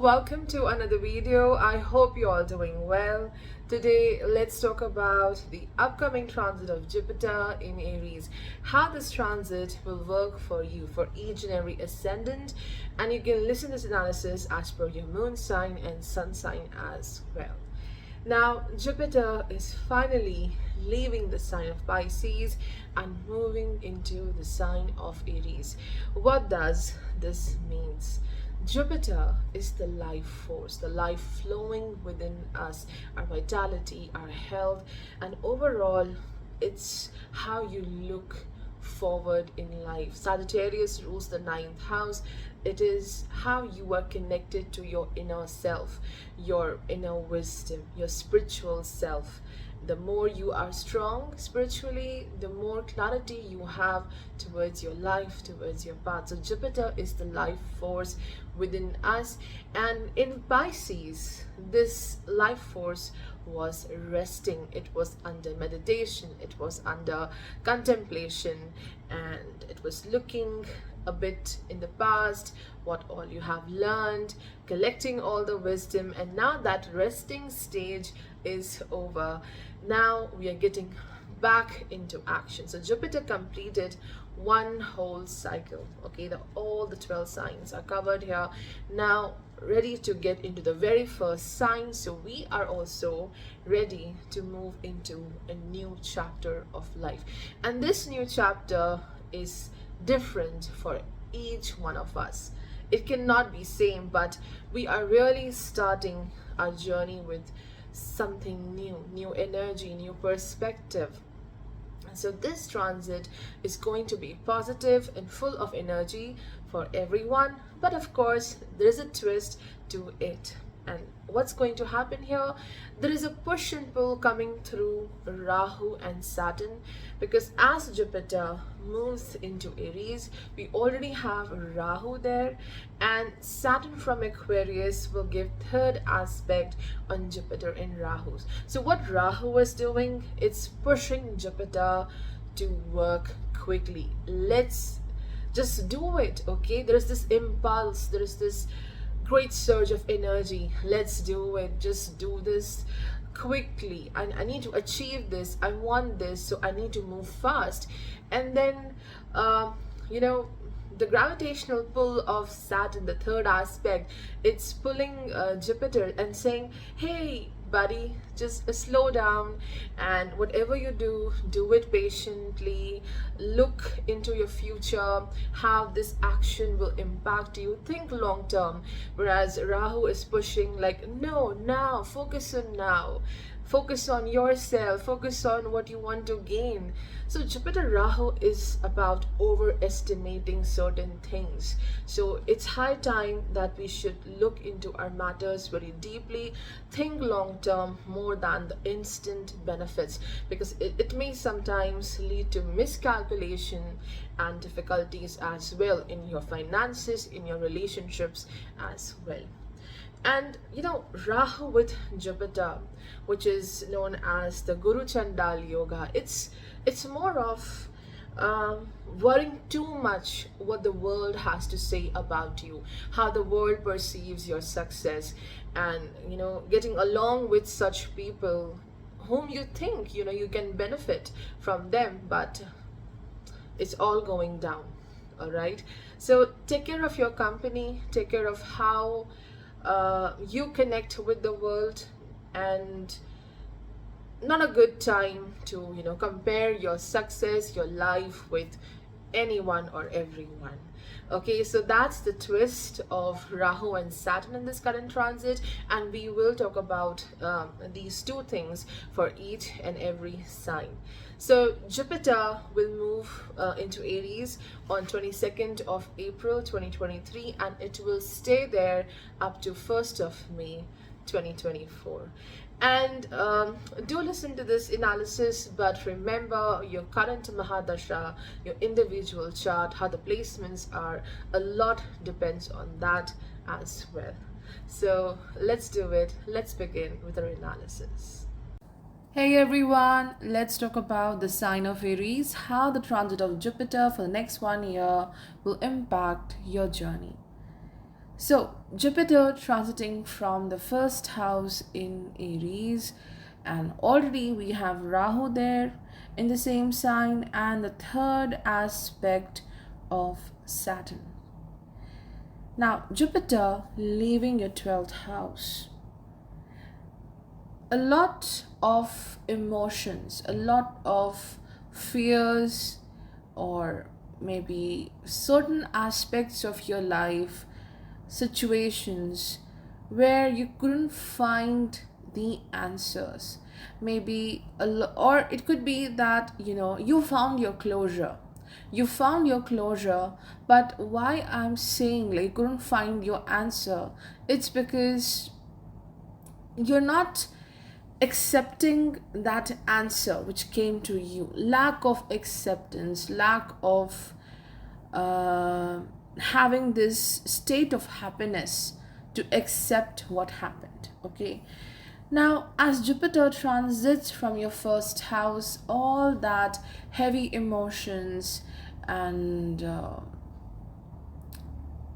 welcome to another video. I hope you're all doing well. Today, let's talk about the upcoming transit of Jupiter in Aries, how this transit will work for you for each and every ascendant, and you can listen to this analysis as per your moon sign and sun sign as well. Now, Jupiter is finally leaving the sign of Pisces and moving into the sign of Aries. What does this mean? Jupiter is the life force, the life flowing within us, our vitality, our health, and overall, it's how you look forward in life. Sagittarius rules the ninth house. It is how you are connected to your inner self, your inner wisdom, your spiritual self. The more you are strong spiritually, the more clarity you have towards your life, towards your path. So Jupiter is the life force within us, and in Pisces, this life force was resting. It was under meditation, it was under contemplation, and it was looking a bit in the past, what all you have learned, collecting all the wisdom, and now that resting stage is over. Now we are getting back into action. So Jupiter completed one whole cycle. Okay, all the 12 signs are covered here. Now ready to get into the very first sign. So we are also ready to move into a new chapter of life. And this new chapter is different for each one of us. It cannot be same, but we are really starting our journey with something new energy, new perspective. So this transit is going to be positive and full of energy for everyone, but of course there is a twist to it. And what's going to happen here? There is a push and pull coming through Rahu and Saturn, because as Jupiter moves into Aries, we already have Rahu there, and Saturn from Aquarius will give third aspect on Jupiter in Rahu. So what Rahu was doing, it's pushing Jupiter to work quickly. Let's just do it, okay? There's this impulse, there's this great surge of energy. Let's do it. Just do this quickly. I need to achieve this. I want this, so I need to move fast. And then, the gravitational pull of Saturn, the third aspect, it's pulling Jupiter and saying, hey, buddy, just slow down, and whatever you do it patiently. Look into your future, how this action will impact you. Think long term. Whereas Rahu is pushing like, no, now, focus on now. Focus on yourself, focus on what you want to gain. So Jupiter Rahu is about overestimating certain things. So it's high time that we should look into our matters very deeply, think long term more than the instant benefits, because it may sometimes lead to miscalculation and difficulties as well in your finances, in your relationships as well. And Rahu with Jupiter, which is known as the Guru Chandal Yoga, it's more of worrying too much what the world has to say about you, how the world perceives your success, and getting along with such people whom you think you can benefit from them, but it's all going down. All right, so take care of your company, take care of how you connect with the world, and not a good time to compare your success, your life with anyone or everyone. Okay, so that's the twist of Rahu and Saturn in this current transit, and we will talk about these two things for each and every sign. So Jupiter will move into Aries on 22nd of April 2023, and it will stay there up to 1st of May 2024. And do listen to this analysis, but remember your current Mahadasha, your individual chart, how the placements are, a lot depends on that as well. So let's do it. Let's begin with our analysis. Hey everyone, let's talk about the sign of Aries, how the transit of Jupiter for the next 1 year will impact your journey. So, Jupiter transiting from the first house in Aries, and already we have Rahu there in the same sign, and the third aspect of Saturn. Now, Jupiter leaving your 12th house. A lot of emotions, a lot of fears, or maybe certain aspects of your life, situations where you couldn't find the answers. Maybe or it could be that you found your closure. You found your closure, but why I'm saying like you couldn't find your answer, it's because you're not accepting that answer which came to you. Lack of acceptance, lack of uh, having this state of happiness to accept what happened. Okay, now as Jupiter transits from your first house, all that heavy emotions and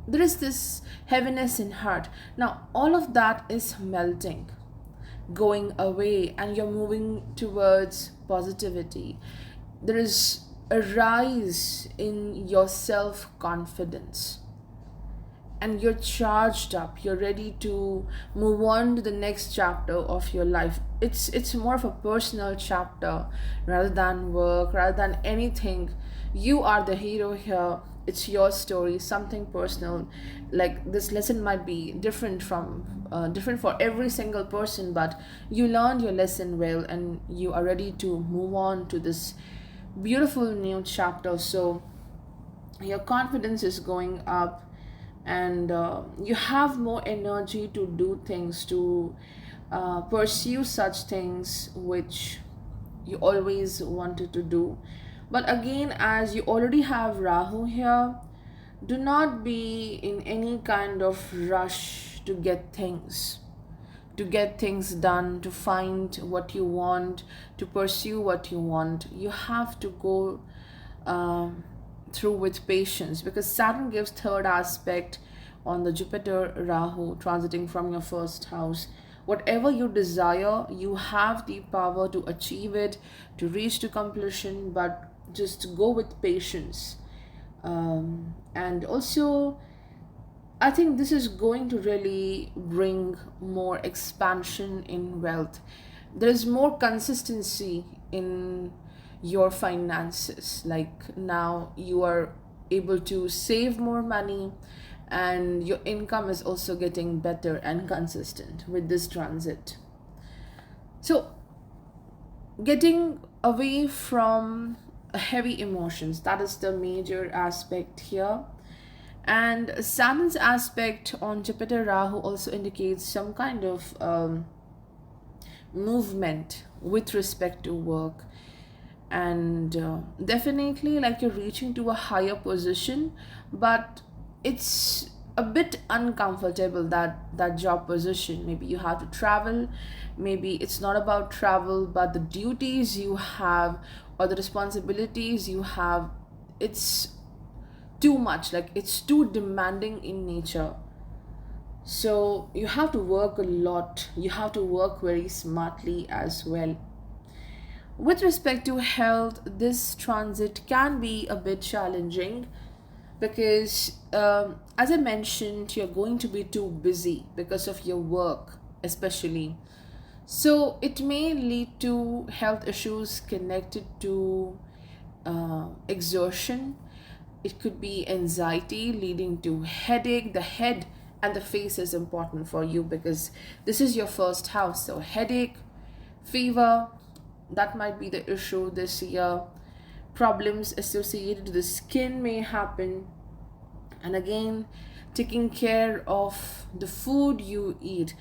there is this heaviness in heart. Now all of that is melting, going away, and you're moving towards positivity. There is a rise in your self confidence, and you're charged up, you're ready to move on to the next chapter of your life. It's more of a personal chapter rather than work, rather than anything. You are the hero here. It's your story, something personal. Like this lesson might be different from different for every single person, but you learned your lesson well, and you are ready to move on to this beautiful new chapter. So your confidence is going up, and you have more energy to do things, to pursue such things which you always wanted to do. But again, as you already have Rahu here, do not be in any kind of rush to get things done, to find what you want, to pursue what you want. You have to go um, through with patience, because Saturn gives third aspect on the Jupiter Rahu transiting from your first house. Whatever you desire, you have the power to achieve it, to reach to completion, but just go with patience. And also, I think this is going to really bring more expansion in wealth. There is more consistency in your finances. Like now, you are able to save more money, and your income is also getting better and consistent with this transit. So, getting away from heavy emotions, that is the major aspect here. And Saturn's aspect on Jupiter Rahu also indicates some kind of movement with respect to work, and definitely like you're reaching to a higher position, but it's a bit uncomfortable, that job position. Maybe you have to travel, maybe it's not about travel, but the duties you have or the responsibilities you have, it's too much, like it's too demanding in nature. So you have to work a lot, you have to work very smartly as well. With respect to health, this transit can be a bit challenging, because as I mentioned, you're going to be too busy because of your work especially. So it may lead to health issues connected to exertion. It could be anxiety leading to headache. The head and the face is important for you, because this is your first house. So headache, fever, that might be the issue this year. Problems associated to the skin may happen. And again, taking care of the food you eat.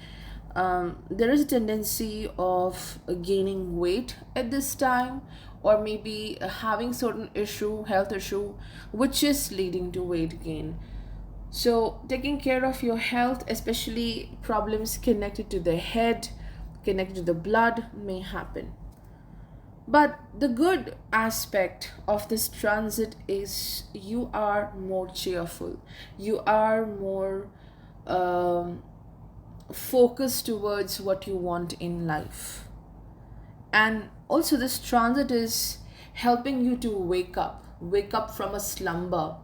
There is a tendency of gaining weight at this time, or maybe having certain health issue, which is leading to weight gain. So taking care of your health, especially problems connected to the head, connected to the blood, may happen. But the good aspect of this transit is you are more cheerful, you are more um, focus towards what you want in life. And also, this transit is helping you to wake up from a slumber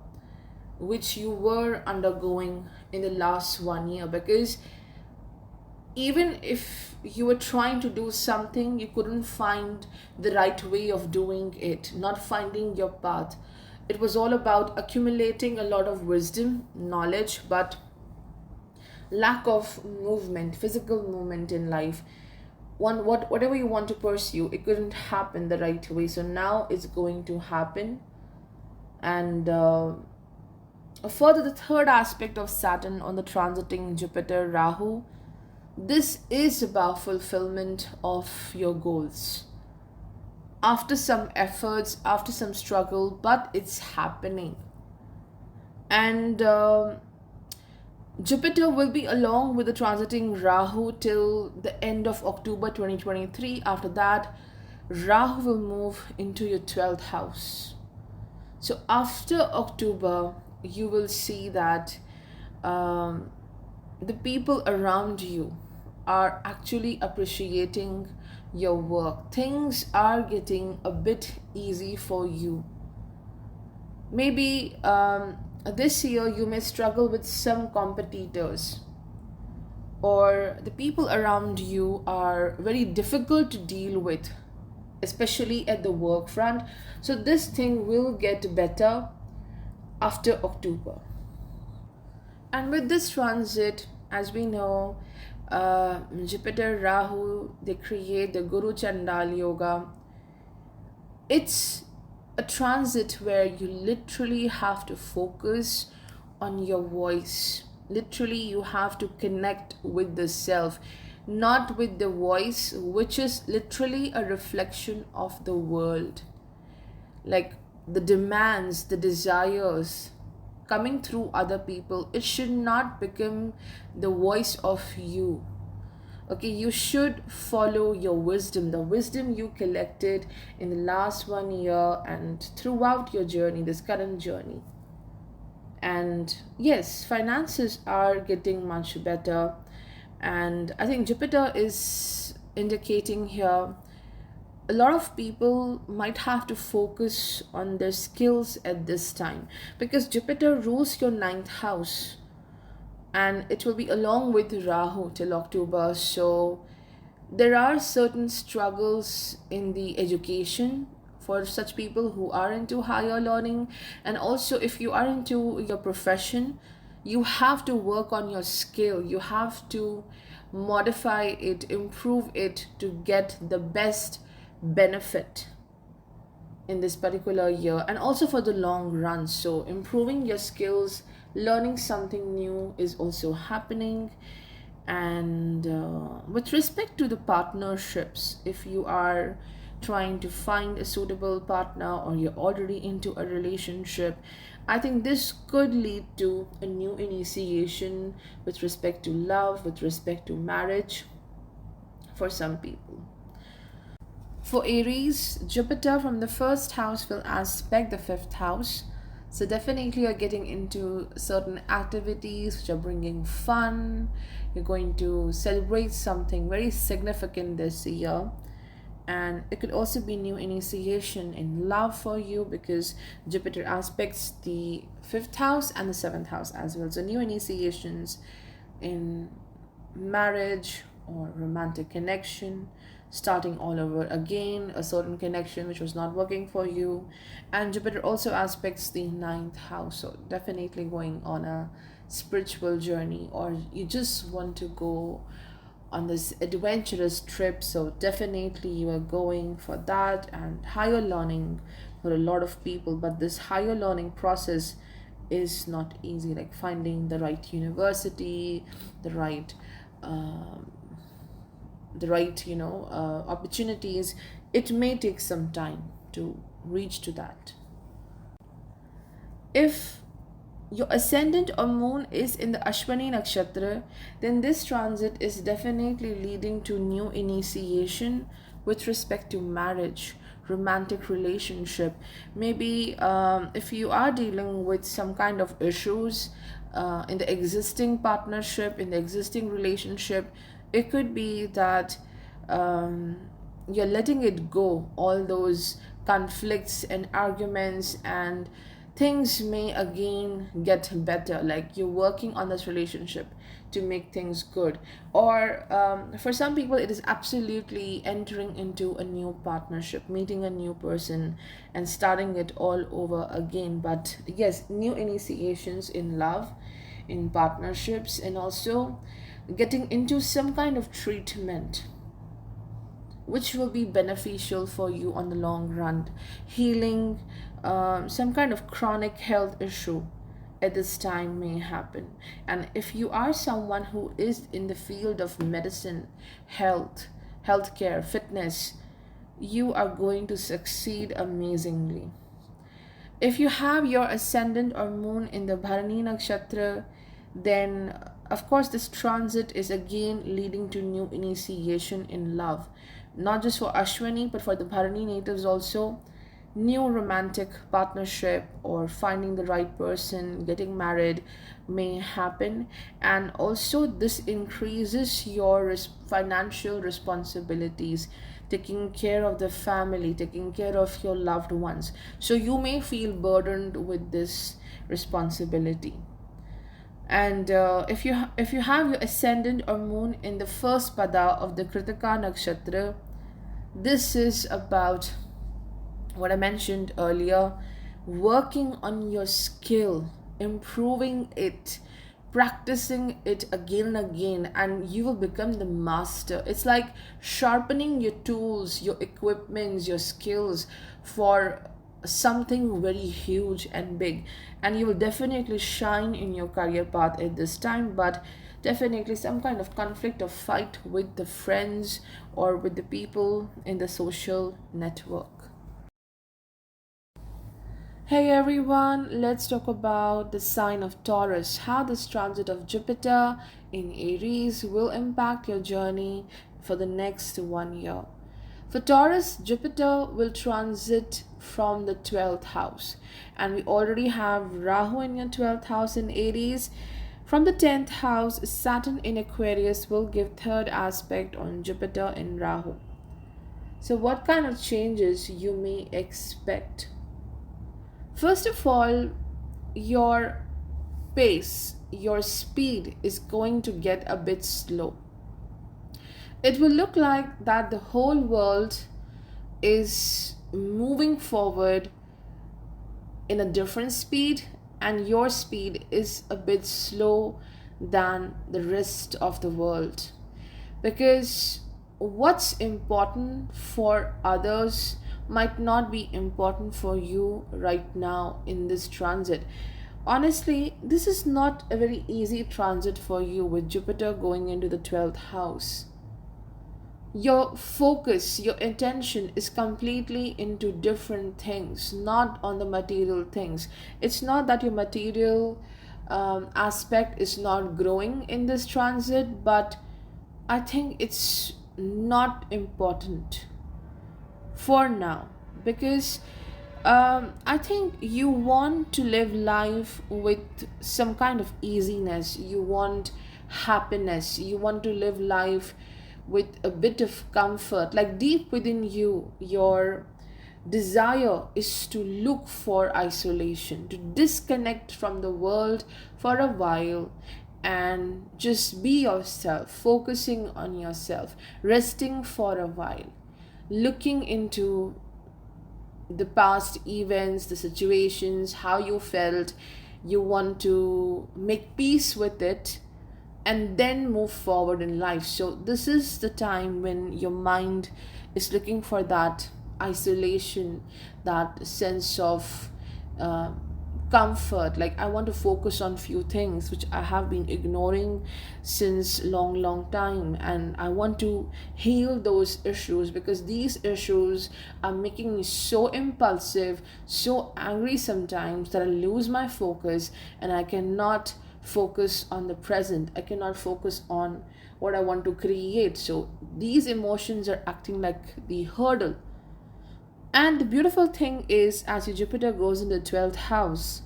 which you were undergoing in the last 1 year. Because even if you were trying to do something, you couldn't find the right way of doing it, not finding your path. It was all about accumulating a lot of wisdom, knowledge, but lack of movement, physical movement in life. Whatever you want to pursue, it couldn't happen the right way. So now it's going to happen. And further, the third aspect of Saturn on the transiting Jupiter Rahu, this is about fulfillment of your goals. After some efforts, after some struggle, but it's happening. And Jupiter will be along with the transiting Rahu till the end of October 2023. After that, Rahu will move into your 12th house. So after October, you will see that the people around you are actually appreciating your work. Things are getting a bit easy for you. Maybe this year you may struggle with some competitors, or the people around you are very difficult to deal with, especially at the work front. So this thing will get better after October. And with this transit, as we know, Jupiter Rahu, they create the Guru Chandal Yoga. It's a transit where you literally have to focus on your voice. Literally, you have to connect with the self, not with the voice, which is literally a reflection of the world. Like the demands, the desires coming through other people, it should not become the voice of you. Okay, you should follow your wisdom, the wisdom you collected in the last 1 year and throughout your journey, this current journey. And yes, finances are getting much better. And I think Jupiter is indicating here a lot of people might have to focus on their skills at this time, because Jupiter rules your ninth house and it will be along with Rahu till October. So there are certain struggles in the education for such people who are into higher learning. And also, if you are into your profession, you have to work on your skill. You have to modify it, improve it to get the best benefit in this particular year and also for the long run. So improving your skills, learning something new is also happening. And with respect to the partnerships, if you are trying to find a suitable partner or you're already into a relationship, I think this could lead to a new initiation with respect to love, with respect to marriage for some people. For Aries, Jupiter from the first house will aspect the fifth house. So definitely you're getting into certain activities which are bringing fun. You're going to celebrate something very significant this year. And it could also be new initiation in love for you, because Jupiter aspects the fifth house and the seventh house as well. So new initiations in marriage or romantic connection, starting all over again, a certain connection which was not working for you. And Jupiter also aspects the ninth house, so definitely going on a spiritual journey, or you just want to go on this adventurous trip. So definitely you are going for that, and higher learning for a lot of people. But this higher learning process is not easy, like finding the right university, the right opportunities. It may take some time to reach to that. If your ascendant or moon is in the Ashwini nakshatra, then this transit is definitely leading to new initiation with respect to marriage, romantic relationship. Maybe if you are dealing with some kind of issues in the existing partnership, in the existing relationship, it could be that um, you're letting it go, all those conflicts and arguments, and things may again get better, like you're working on this relationship to make things good. Or for some people it is absolutely entering into a new partnership, meeting a new person and starting it all over again. But yes, new initiations in love, in partnerships, and also getting into some kind of treatment which will be beneficial for you on the long run. Healing some kind of chronic health issue at this time may happen. And if you are someone who is in the field of medicine, health, healthcare, fitness, you are going to succeed amazingly. If you have your ascendant or moon in the Bharani nakshatra, then of course this transit is again leading to new initiation in love. Not just for Ashwini, but for the Bharani natives also. New romantic partnership or finding the right person, getting married may happen. And also this increases your financial responsibilities, taking care of the family, taking care of your loved ones. So you may feel burdened with this responsibility. And if you have your ascendant or moon in the first pada of the Kritika nakshatra, this is about what I mentioned earlier, working on your skill, improving it, practicing it again and again, and you will become the master. It's like sharpening your tools, your equipments, your skills for something very huge and big. And you will definitely shine in your career path at this time. But definitely some kind of conflict or fight with the friends or with the people in the social network. Hey everyone, let's talk about the sign of Taurus, how this transit of Jupiter in Aries will impact your journey for the next 1 year. For Taurus, Jupiter will transit from the 12th house, and we already have Rahu in your 12th house in Aries. From the 10th house, Saturn in Aquarius will give third aspect on Jupiter in Rahu. So, what kind of changes you may expect? First of all, your pace, your speed is going to get a bit slow. It will look like that the whole world is moving forward in a different speed, and your speed is a bit slow than the rest of the world. Because what's important for others might not be important for you right now in this transit. Honestly, this is not a very easy transit for you with Jupiter going into the 12th house. Your focus, your attention is completely into different things, not on the material things. It's not that your material aspect is not growing in this transit, but I think it's not important for now, because I think you want to live life with some kind of easiness, you want happiness, you want to live life with a bit of comfort. Like deep within you, your desire is to look for isolation, to disconnect from the world for a while and just be yourself, focusing on yourself, resting for a while, looking into the past events, the situations, how you felt. You want to make peace with it and then move forward in life. So, this is the time when your mind is looking for that isolation, that sense of uh, comfort. Like, I want to focus on few things which I have been ignoring since long time, and I want to heal those issues, because these issues are making me so impulsive, so angry sometimes, that I lose my focus and I cannot focus on the present, I cannot focus on what I want to create. So these emotions are acting like the hurdle And the beautiful thing is, as your Jupiter goes in the 12th house,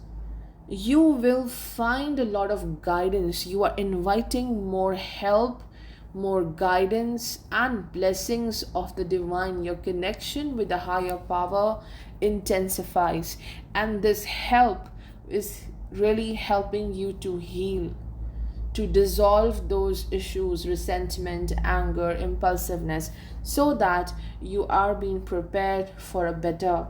you will find a lot of guidance. You are inviting more help, more guidance, and blessings of the divine. Your connection with the higher power intensifies, and this help is really helping you to heal, to dissolve those issues, resentment, anger, impulsiveness, so that you are being prepared for a better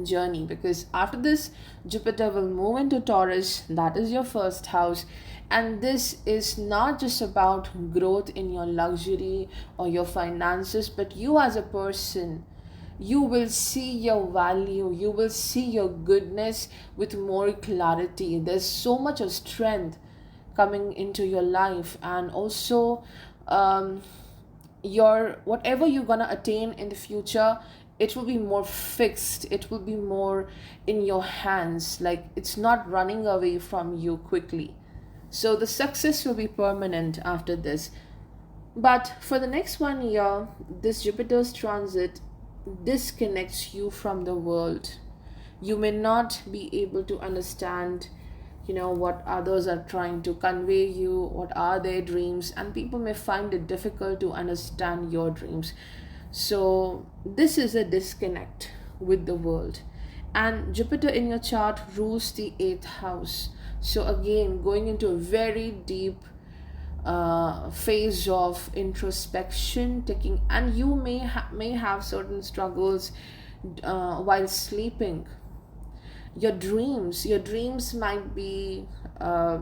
journey. Because after this, Jupiter will move into Taurus, that is your first house, and this is not just about growth in your luxury or your finances, but you as a person. You will see your value, you will see your goodness with more clarity. There's so much of strength coming into your life, and also um, your whatever you're gonna attain in the future, it will be more fixed, it will be more in your hands, like it's not running away from you quickly. So the success will be permanent after this. But for the next 1 year, this Jupiter's transit disconnects you from the world. You may not be able to understand, what others are trying to convey you, what are their dreams, and people may find it difficult to understand your dreams. So this is a disconnect with the world. And Jupiter in your chart rules the 8th house. So again, going into a very deep phase of introspection, taking, and you may have certain struggles while sleeping. Your dreams might be a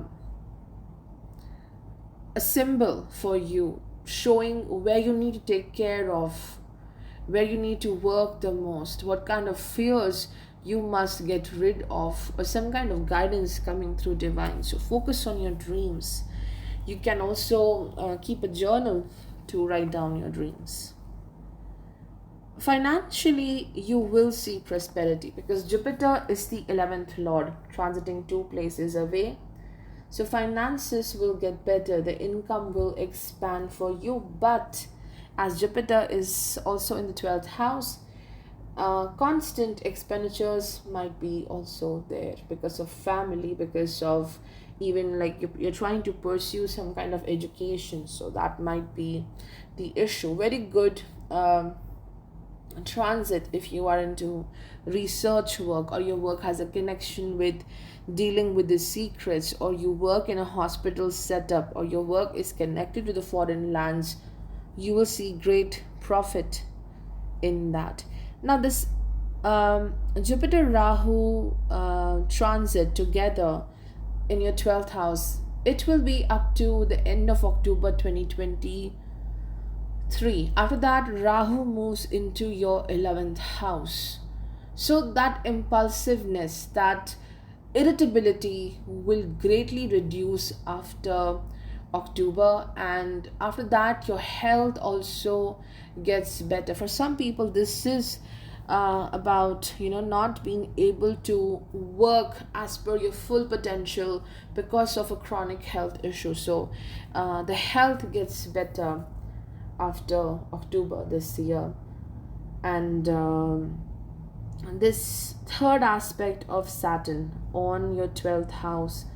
symbol for you, showing where you need to take care of, where you need to work the most, what kind of fears you must get rid of, or some kind of guidance coming through divine. So focus on your dreams. You can also keep a journal to write down your dreams. Financially, you will see prosperity because Jupiter is the 11th lord, transiting 2 places away. So finances will get better, the income will expand for you. But as Jupiter is also in the 12th house, constant expenditures might be also there because of family, because of even like you're trying to pursue some kind of education. So that might be the issue. Very good transit if you are into research work, or your work has a connection with dealing with the secrets, or you work in a hospital setup, or your work is connected to the foreign lands. You will see great profit in that. Now this Jupiter Rahu transit together in your 12th house, it will be up to the end of October 2023. After that, Rahu moves into your 11th house. So that impulsiveness, that irritability will greatly reduce after October, and after that your health also gets better. For some people, this is about not being able to work as per your full potential because of a chronic health issue. So the health gets better after October this year. And this third aspect of Saturn on your 12th house,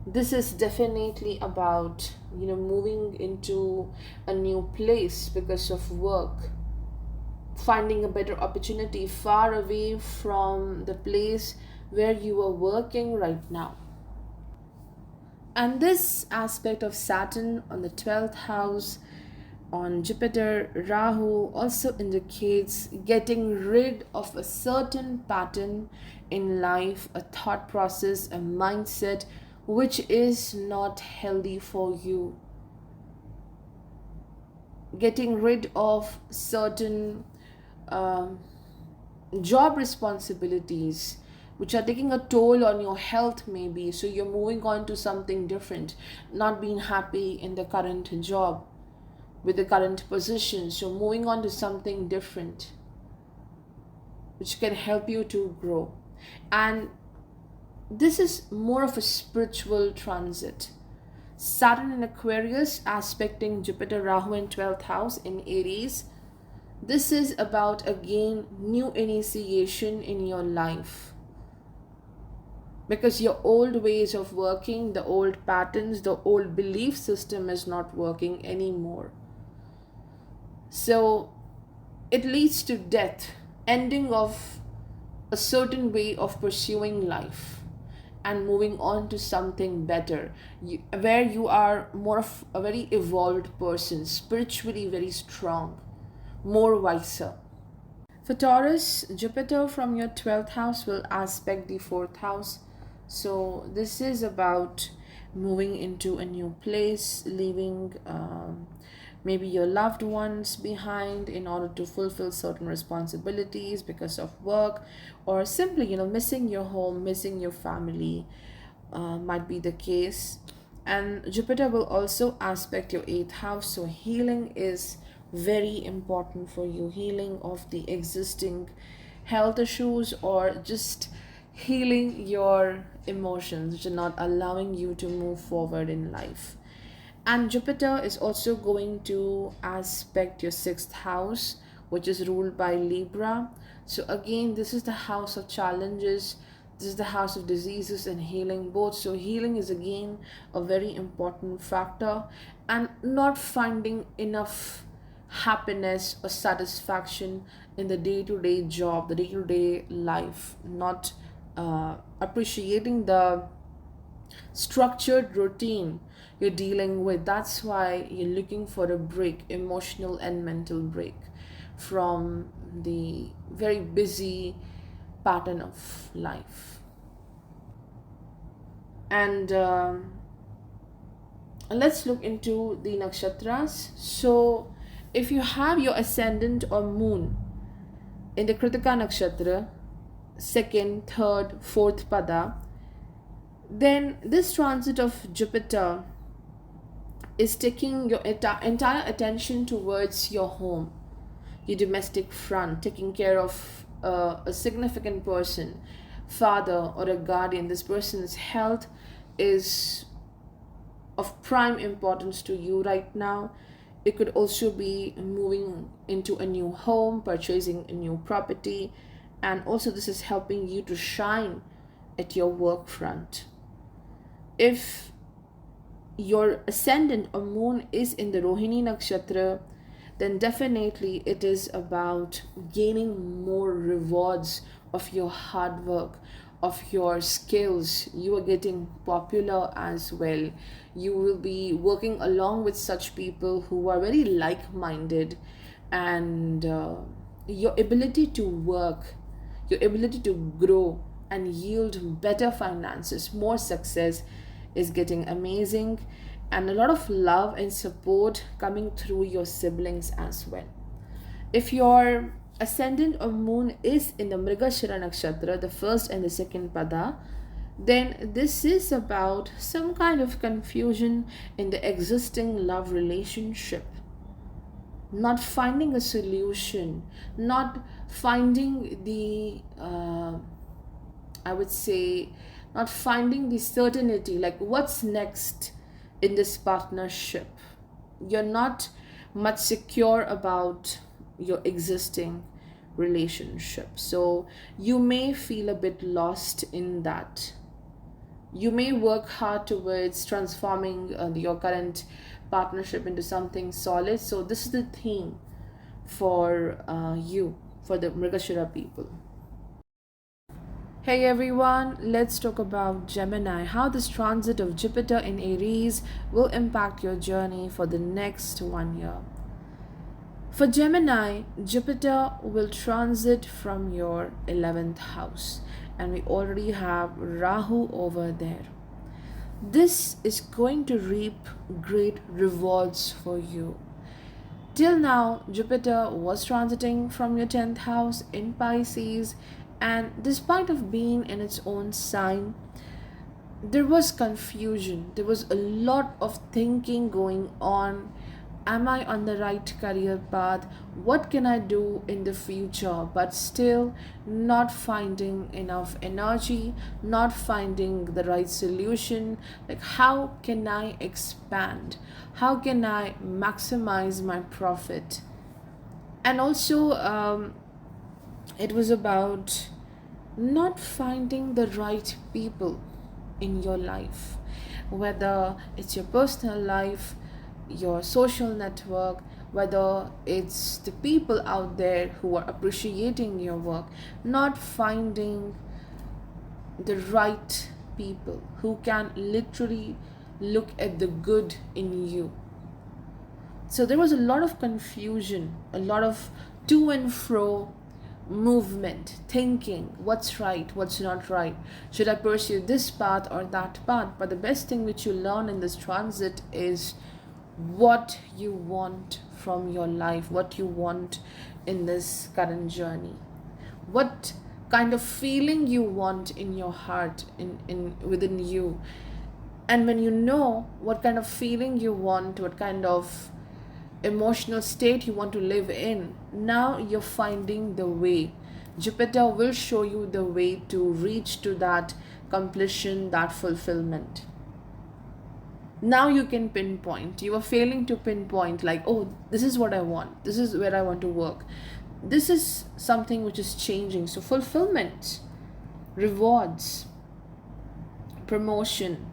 this is definitely about moving into a new place because of work, finding a better opportunity far away from the place where you are working right now. And this aspect of Saturn on the 12th house on Jupiter Rahu also indicates getting rid of a certain pattern in life, a thought process, a mindset which is not healthy for you. Getting rid of certain job responsibilities which are taking a toll on your health, maybe. So you're moving on to something different, not being happy in the current job, with the current position. So moving on to something different which can help you to grow. And this is more of a spiritual transit. Saturn in Aquarius aspecting Jupiter Rahu in 12th house in Aries. This is about again new initiation in your life, because your old ways of working, the old patterns, the old belief system is not working anymore. So it leads to death, ending of a certain way of pursuing life and moving on to something better, where you are more of a very evolved person, spiritually very strong, more wiser. For Taurus, Jupiter from your 12th house will aspect the 4th house. So, this is about moving into a new place, leaving maybe your loved ones behind in order to fulfill certain responsibilities because of work, or simply, missing your home, missing your family, might be the case. And Jupiter will also aspect your 8th house. So, healing is very important for you, healing of the existing health issues, or just healing your emotions which are not allowing you to move forward in life. And Jupiter is also going to aspect your 6th house, which is ruled by Libra. So, again, this is the house of challenges, this is the house of diseases and healing both. So, healing is again a very important factor, and not finding enough happiness or satisfaction in the day to day job, the day to day life, not appreciating the structured routine you're dealing with. That's why you're looking for a break, emotional and mental break from the very busy pattern of life. And let's look into the nakshatras. So, if you have your ascendant or moon in the Kritika nakshatra, second, third, fourth pada, then this transit of Jupiter is taking your entire attention towards your home, your domestic front, taking care of a significant person, father or a guardian. This person's health is of prime importance to you right now. It could also be moving into a new home, purchasing a new property, and also this is helping you to shine at your work front. If your ascendant or moon is in the Rohini nakshatra, then definitely it is about gaining more rewards of your hard work, of your skills. You are getting popular as well. You will be working along with such people who are very like minded, and your ability to work, your ability to grow and yield better finances, more success is getting amazing, and a lot of love and support coming through your siblings as well. If your ascendant or moon is in the Mrigashira nakshatra, the first and the second pada, then this is about some kind of confusion in the existing love relationship, not finding a solution, not finding the I would say, not finding the certainty, like what's next in this partnership. You're not much secure about your existing relationship. So you may feel a bit lost in that. You may work hard towards transforming your current partnership into something solid. So this is the theme for you, for the Mrigashira people. Hey everyone, let's talk about Gemini. How this transit of Jupiter in Aries will impact your journey for the next 1 year. For Gemini, Jupiter will transit from your 11th house, and we already have Rahu over there. This is going to reap great rewards for you. Till now, Jupiter was transiting from your 10th house in Pisces, and despite of being in its own sign, there was confusion. There was a lot of thinking going on. Am I on the right career path? What can I do in the future? But still not finding enough energy, not finding the right solution. Like, how can I expand? How can I maximize my profit? And also, it was about not finding the right people in your life, whether it's your personal life, your social network, whether it's the people out there who are appreciating your work, not finding the right people who can literally look at the good in you. So there was a lot of confusion, a lot of to and fro movement, thinking what's right, what's not right. Should I pursue this path or that path? But the best thing which you learn in this transit is what you want from your life, what you want in this current journey, what kind of feeling you want in your heart, in within you. And when you know what kind of feeling you want, what kind of emotional state you want to live in, now you're finding the way. Jupiter will show you the way to reach to that completion, that fulfillment. Now you can pinpoint. You are failing to pinpoint, like, oh, this is what I want, this is where I want to work, this is something which is changing. So fulfillment, rewards, promotion,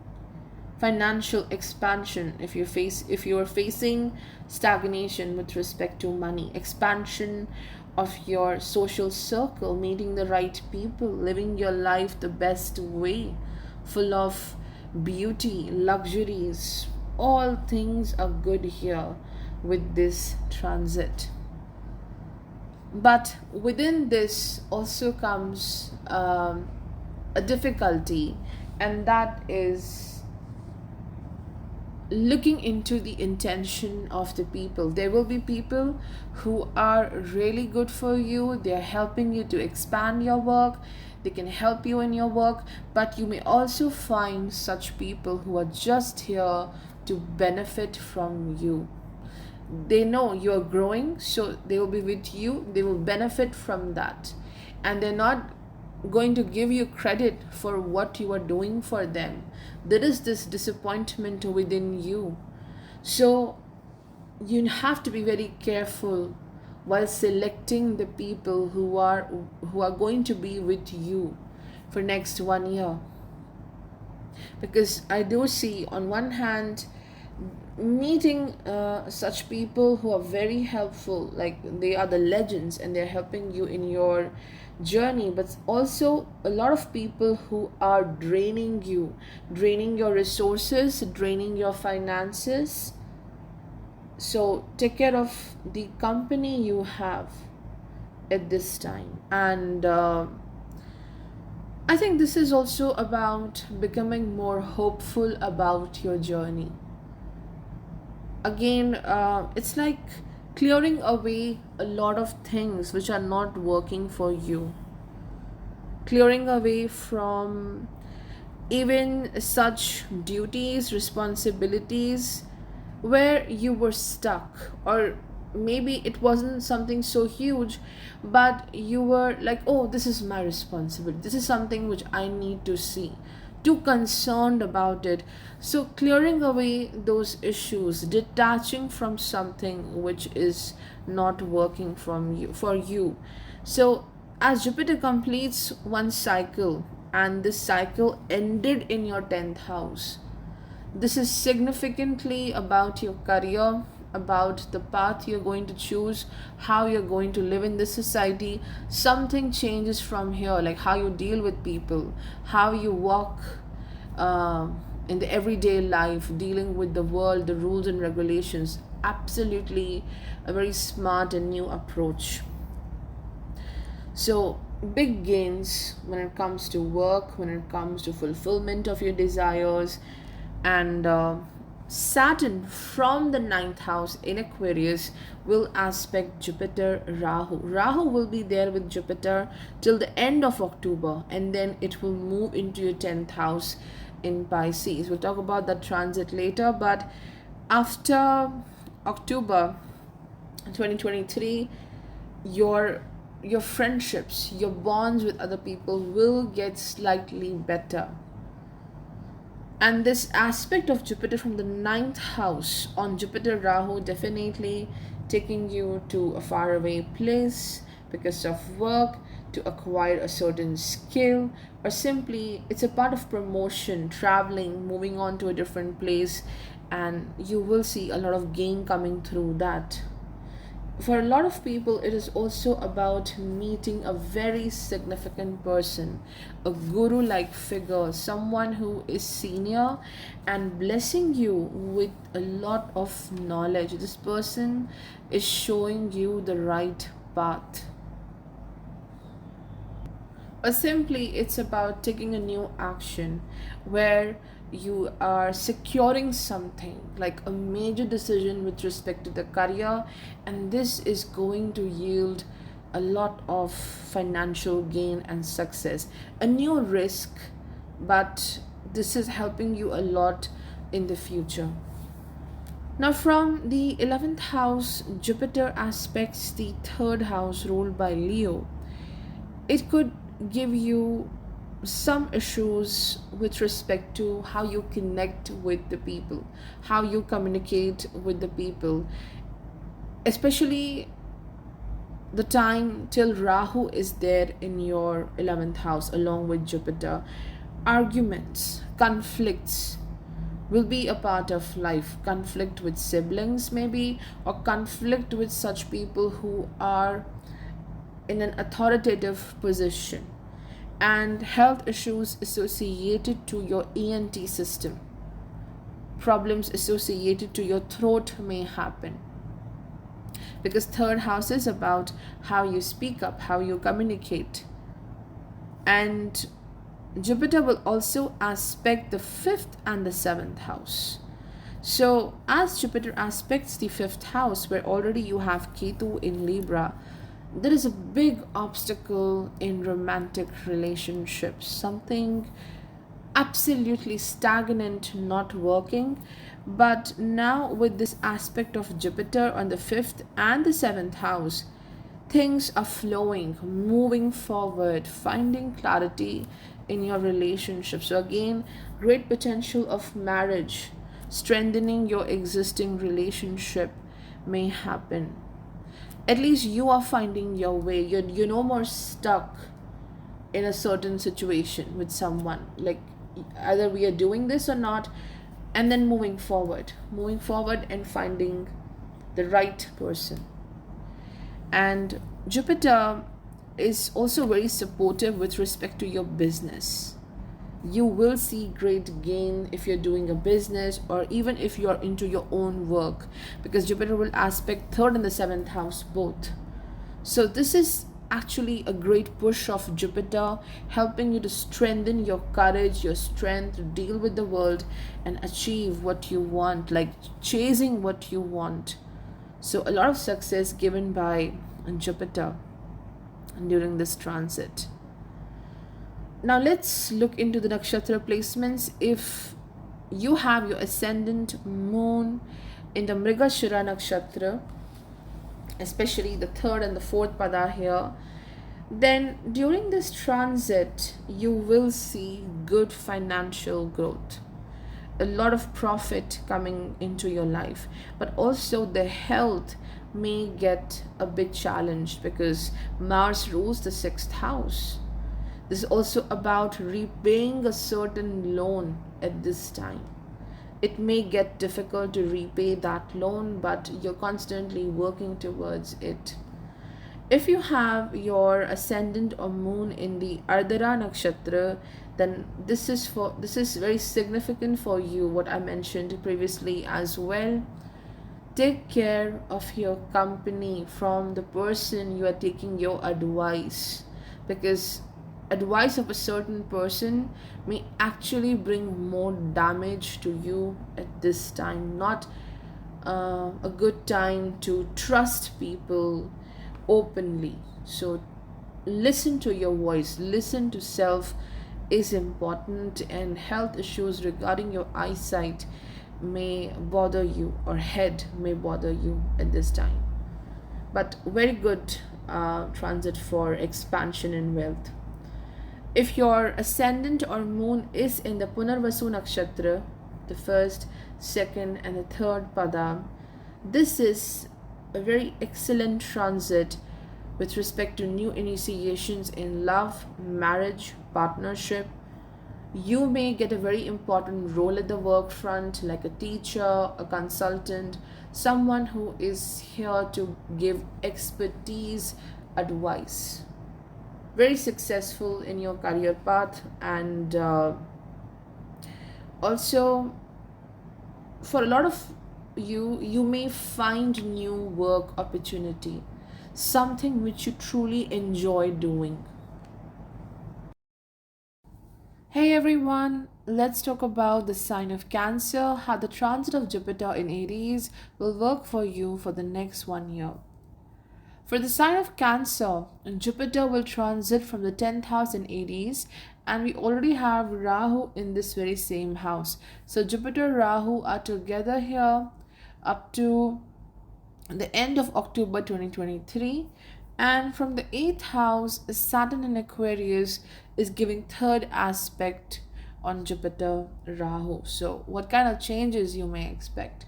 financial expansion. If you are facing stagnation with respect to money, expansion of your social circle, meeting the right people, living your life the best way, full of beauty, luxuries, all things are good here with this transit. But within this also comes a difficulty, and that is looking into the intention of the people. There will be people who are really good for you, they are helping you to expand your work, they can help you in your work, but you may also find such people who are just here to benefit from you. They know you're growing, so they will be with you, they will benefit from that, and they're not going to give you credit for what you are doing for them. There is this disappointment within you. So you have to be very careful while selecting the people who are going to be with you for next 1 year. Because I do see, on one hand, meeting such people who are very helpful, like they are the legends and they're helping you in your journey, but also a lot of people who are draining you, draining your resources, draining your finances. So take care of the company you have at this time. And I think this is also about becoming more hopeful about your journey. Again, it's like clearing away a lot of things which are not working for you, clearing away from even such duties, responsibilities where you were stuck, or maybe it wasn't something so huge, but you were like, oh, this is my responsibility, this is something which I need to see, too concerned about it. So clearing away those issues, detaching from something which is not working for you. So as Jupiter completes one cycle, and this cycle ended in your 10th house, this is significantly about your career, about the path you're going to choose, how you're going to live in this society. Something changes from here, like how you deal with people, how you walk in the everyday life, dealing with the world, the rules and regulations. Absolutely a very smart and new approach. So big gains when it comes to work, when it comes to fulfillment of your desires. And Saturn from the 9th house in Aquarius will aspect Jupiter Rahu. Rahu will be there with Jupiter till the end of October, and then it will move into your 10th house in Pisces. We'll talk about that transit later, but after October 2023, your friendships, your bonds with other people will get slightly better. And this aspect of Jupiter from the ninth house on Jupiter Rahu definitely taking you to a faraway place because of work, to acquire a certain skill, or simply it's a part of promotion, traveling, moving on to a different place, and you will see a lot of gain coming through that. For a lot of people, it is also about meeting a very significant person, a guru like figure, someone who is senior and blessing you with a lot of knowledge. This person is showing you the right path. Or simply it's about taking a new action where you are securing something like a major decision with respect to the career, and this is going to yield a lot of financial gain and success, a new risk, but this is helping you a lot in the future. Now, from the 11th house, Jupiter aspects the third house ruled by Leo. It could give you some issues with respect to how you connect with the people, how you communicate with the people, especially the time till Rahu is there in your 11th house along with Jupiter. Arguments, conflicts will be a part of life. Conflict with siblings, maybe, or conflict with such people who are in an authoritative position, and health issues associated to your ENT system. Problems associated to your throat may happen because third house is about how you speak up, how you communicate. And Jupiter will also aspect the fifth and the seventh house. So, as Jupiter aspects the fifth house, where already you have Ketu in Libra, there is a big obstacle in romantic relationships, something absolutely stagnant, not working. But now, with this aspect of Jupiter on the fifth and the seventh house, things are flowing, moving forward, finding clarity in your relationship. So, again, great potential of marriage, strengthening your existing relationship may happen. At least you are finding your way. You're no more stuck in a certain situation with someone. Like either we are doing this or not, and then moving forward and finding the right person. And Jupiter is also very supportive with respect to your business. You will see great gain if you're doing a business or even if you're into your own work, because Jupiter will aspect third and the seventh house both. So this is actually a great push of Jupiter, helping you to strengthen your courage, your strength to deal with the world and achieve what you want, like chasing what you want. So a lot of success given by Jupiter during this transit. Now let's look into the nakshatra placements. If you have your ascendant moon in the Mrigashira nakshatra, especially the third and the fourth pada here, then during this transit you will see good financial growth, a lot of profit coming into your life, but also the health may get a bit challenged because Mars rules the sixth house. This is also about repaying a certain loan at this time. It may get difficult to repay that loan, but you're constantly working towards it. If you have your ascendant or moon in the Ardhara nakshatra, then this is very significant for you, what I mentioned previously as well. Take care of your company from the person you are taking your advice, because advice of a certain person may actually bring more damage to you at this time. Not a good time to trust people openly. So listen to your voice, listen to self is important, and health issues regarding your eyesight may bother you or head may bother you at this time. But very good transit for expansion and wealth. If your ascendant or moon is in the Punarvasu nakshatra, the first, second, and the third padam, this is a very excellent transit with respect to new initiations in love, marriage, partnership. You may get a very important role at the work front, like a teacher, a consultant, someone who is here to give expertise, advice. Very successful in your career path, and also for a lot of you may find new work opportunity, something which you truly enjoy doing. Hey everyone, let's talk about the sign of Cancer, how the transit of Jupiter in Aries will work for you for the next 1 year. For the sign of Cancer, Jupiter will transit from the 10th house in Aries, and we already have Rahu in this very same house. So Jupiter Rahu are together here up to the end of October 2023, and from the 8th house Saturn in Aquarius is giving third aspect on Jupiter Rahu. So what kind of changes you may expect?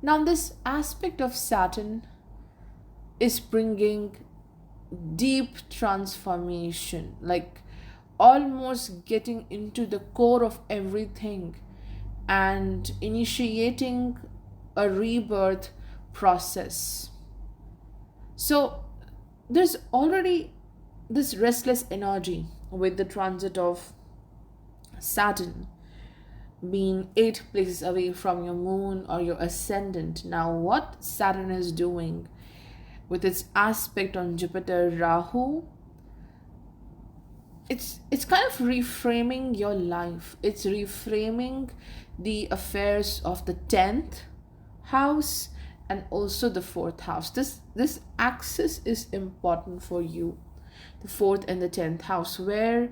Now this aspect of Saturn is bringing deep transformation, like almost getting into the core of everything and initiating a rebirth process. So there's already this restless energy with the transit of Saturn being 8 places away from your moon or your ascendant. Now, what Saturn is doing with its aspect on Jupiter Rahu, it's kind of reframing your life. It's reframing the affairs of the 10th house and also the 4th house. This axis is important for you, the 4th and the 10th house, where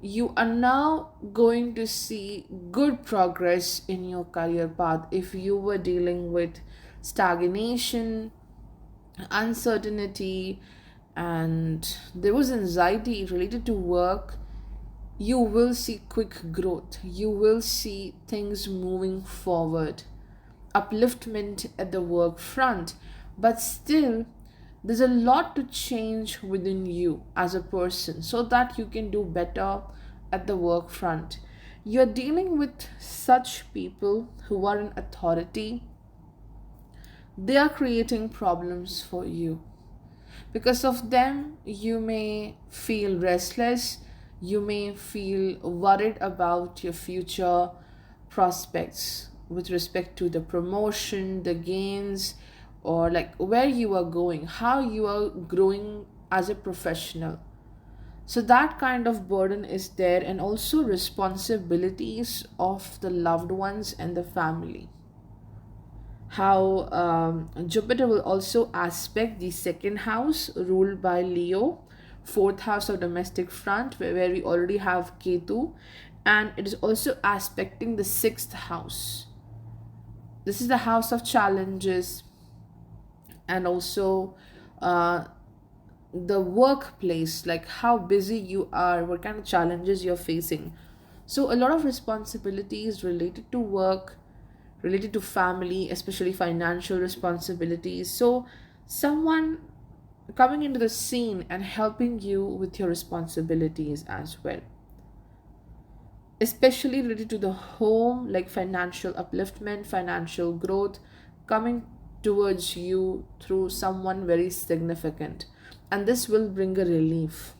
you are now going to see good progress in your career path. If you were dealing with stagnation, uncertainty, and there was anxiety related to work, you will see quick growth. You will see things moving forward, upliftment at the work front. But still, there's a lot to change within you as a person so that you can do better at the work front. You're dealing with such people who are in authority. They are creating problems for you. Because of them, you may feel restless, you may feel worried about your future prospects with respect to the promotion, the gains, or like where you are going, how you are growing as a professional. So that kind of burden is there, and also responsibilities of the loved ones and the family. How Jupiter will also aspect the second house ruled by Leo, fourth house of domestic front, where we already have Ketu, and it is also aspecting the sixth house. This is the house of challenges, and also the workplace, like how busy you are, what kind of challenges you're facing. So a lot of responsibilities related to work, related to family, especially financial responsibilities. So someone coming into the scene and helping you with your responsibilities as well, especially related to the home, like financial upliftment, financial growth coming towards you through someone very significant, and this will bring a relief.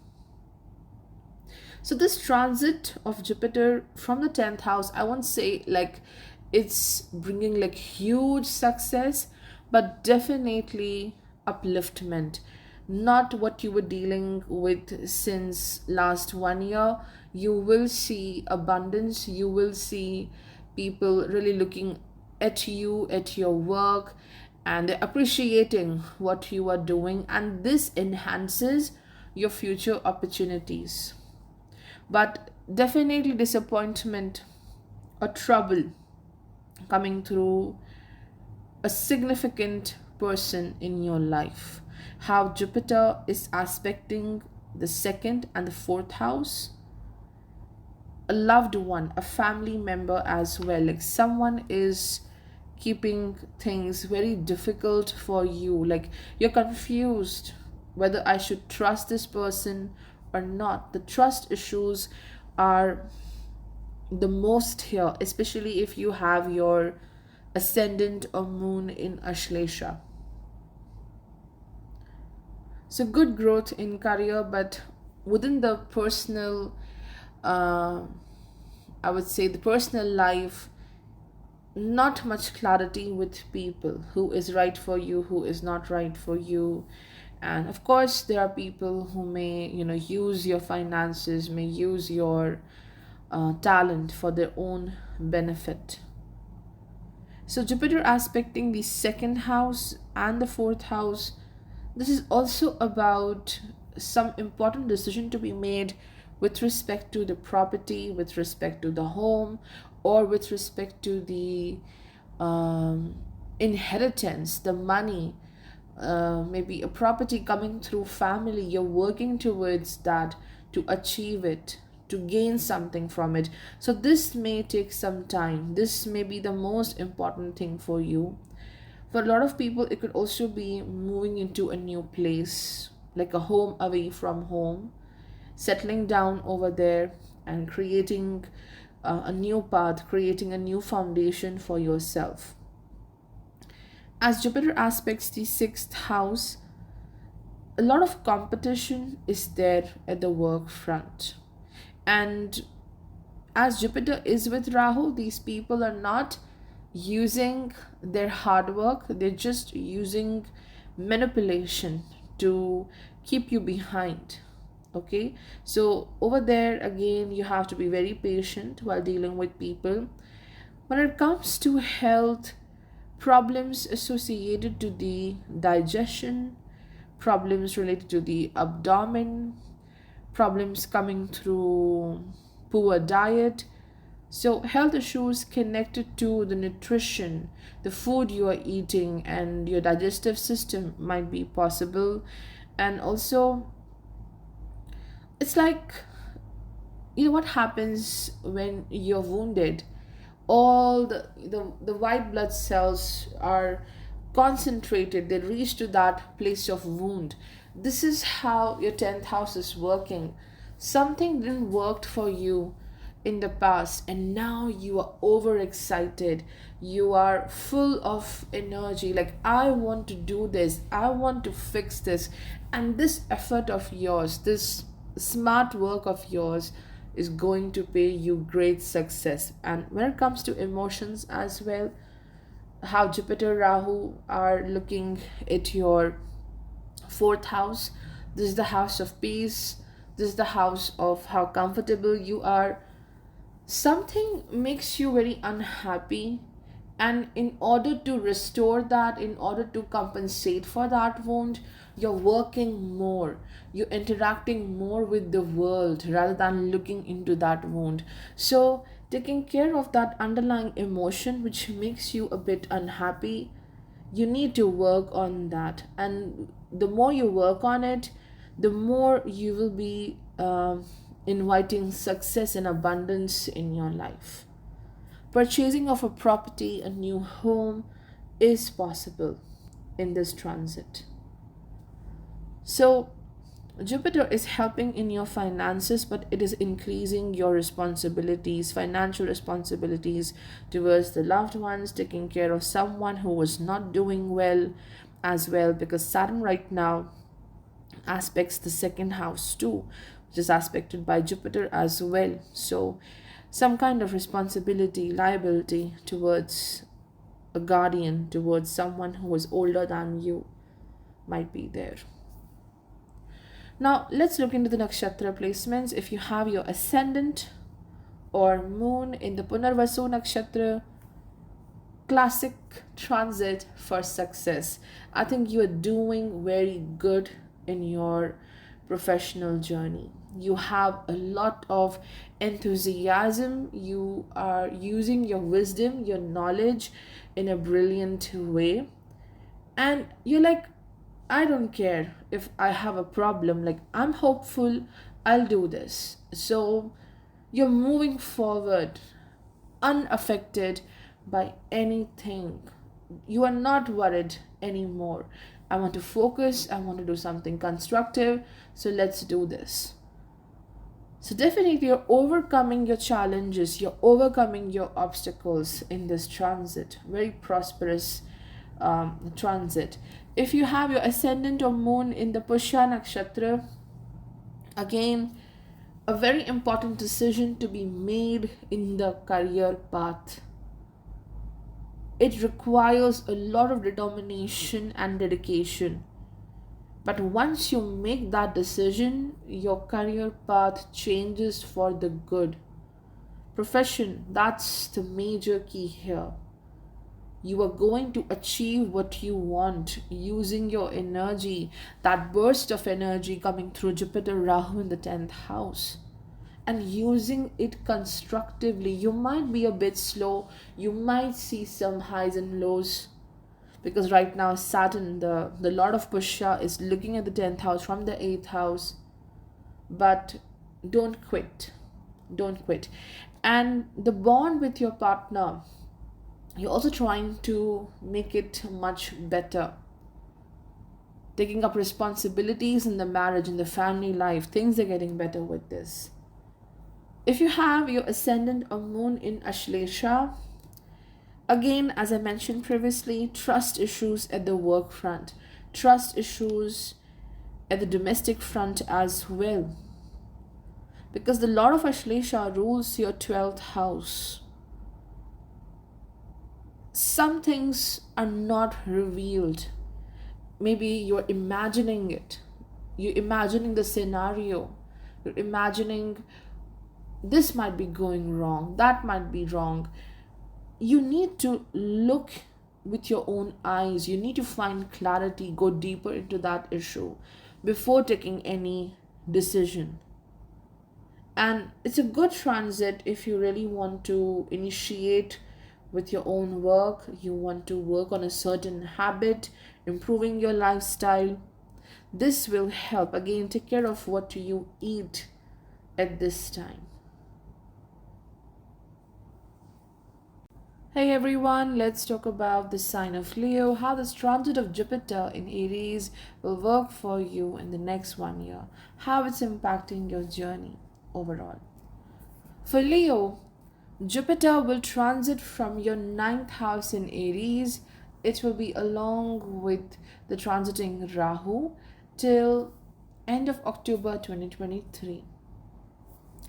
So this transit of Jupiter from the 10th house, I won't say like it's bringing like huge success, but definitely upliftment. Not what you were dealing with since last 1 year. You will see abundance, you will see people really looking at you, at your work, and they're appreciating what you are doing, and this enhances your future opportunities. But definitely disappointment or trouble coming through a significant person in your life. How Jupiter is aspecting the second and the fourth house. a loved one, a family member as well. Like someone is keeping things very difficult for you. Like you're confused whether I should trust this person or not. The trust issues are the most here, especially if you have your ascendant or moon in Ashlesha. So good growth in career, but within the personal, uh, I would say the personal life, not much clarity with people, who is right for you, who is not right for you. And of course there are people who may, use your finances, may use your talent for their own benefit. So Jupiter aspecting the second house and the fourth house, this is also about some important decision to be made with respect to the property, with respect to the home, or with respect to the um, inheritance, the money, maybe a property coming through family. You're working towards that to achieve it, to gain something from it. So this may take some time. This may be the most important thing for you. For a lot of people, it could also be moving into a new place, like a home away from home, settling down over there and creating a new path, creating a new foundation for yourself. As Jupiter aspects the sixth house, a lot of competition is there at the work front. And as Jupiter is with Rahu, these people are not using their hard work, they're just using manipulation to keep you behind. Okay, so over there again, you have to be very patient while dealing with people. When it comes to health, problems associated to the digestion, problems related to the abdomen, problems coming through poor diet. So, health issues connected to the nutrition, the food you are eating, and your digestive system might be possible. And also, it's like, what happens when you're wounded? All the white blood cells are concentrated, they reach to that place of wound. This is how your 10th house is working. Something didn't work for you in the past, and now you are overexcited, you are full of energy, like I want to do this, I want to fix this. And this effort of yours, this smart work of yours, is going to pay you great success. And when it comes to emotions as well, how Jupiter Rahu are looking at your fourth house, this is the house of peace, this is the house of how comfortable you are. Something makes you very unhappy, and in order to restore that, in order to compensate for that wound, you're working more, you're interacting more with the world rather than looking into that wound. So taking care of that underlying emotion which makes you a bit unhappy, you need to work on that. And the more you work on it, the more you will be inviting success and abundance in your life. Purchasing of a property, a new home, is possible in this transit. So Jupiter is helping in your finances, but it is increasing your responsibilities, financial responsibilities towards the loved ones, taking care of someone who was not doing well as well, because Saturn right now aspects the second house too, which is aspected by Jupiter as well. So some kind of responsibility, liability towards a guardian, towards someone who is older than you might be there. Now let's look into the nakshatra placements. If you have your ascendant or moon in the Punarvasu nakshatra, classic transit for success. I think you are doing very good in your professional journey. You have a lot of enthusiasm, you are using your wisdom, your knowledge in a brilliant way, and you're like, I don't care if I have a problem, like I'm hopeful, I'll do this. So You're moving forward unaffected by anything. You are not worried anymore. I want to focus, I want to do something constructive, so let's do this. So, definitely, you're overcoming your challenges, you're overcoming your obstacles in this transit. Very prosperous transit. If you have your ascendant or moon in the Pushya nakshatra, again, a very important decision to be made in the career path. It requires a lot of determination and dedication. But once you make that decision, your career path changes for the good. Profession, that's the major key here. You are going to achieve what you want using your energy, that burst of energy coming through Jupiter Rahu in the 10th house, and using it constructively. You might be a bit slow, you might see some highs and lows, because right now Saturn, the Lord of Pushya, is looking at the 10th house from the 8th house. But don't quit. Don't quit. And the bond with your partner, you're also trying to make it much better. Taking up responsibilities in the marriage, in the family life, things are getting better with this. If you have your ascendant or moon in Ashlesha, again, as I mentioned previously, trust issues at the work front, trust issues at the domestic front as well. Because the Lord of Ashlesha rules your 12th house. Some things are not revealed. Maybe you're imagining it. You're imagining the scenario. You're imagining this might be going wrong, that might be wrong. You need to look with your own eyes. You need to find clarity, go deeper into that issue before taking any decision. And it's a good transit if you really want to initiate with your own work, you want to work on a certain habit, improving your lifestyle. This will help. Again, take care of what you eat at this time. Hey everyone, let's talk about the sign of Leo, how this transit of Jupiter in Aries will work for you in the next 1 year, how it's impacting your journey overall. For Leo, Jupiter will transit from your 9th house in Aries. It will be along with the transiting Rahu till end of October 2023.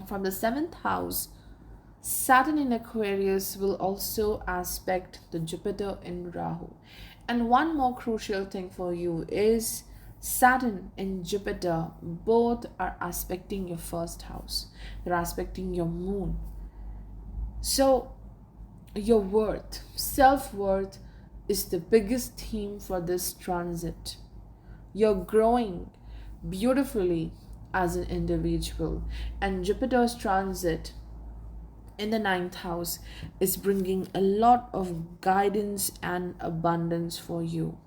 From the 7th house, Saturn in Aquarius will also aspect the Jupiter in Rahu. And one more crucial thing for you is Saturn and Jupiter both are aspecting your first house. They're aspecting your moon. So your worth, self-worth is the biggest theme for this transit. You're growing beautifully as an individual, and Jupiter's transit in the 9th house is bringing a lot of guidance and abundance for you.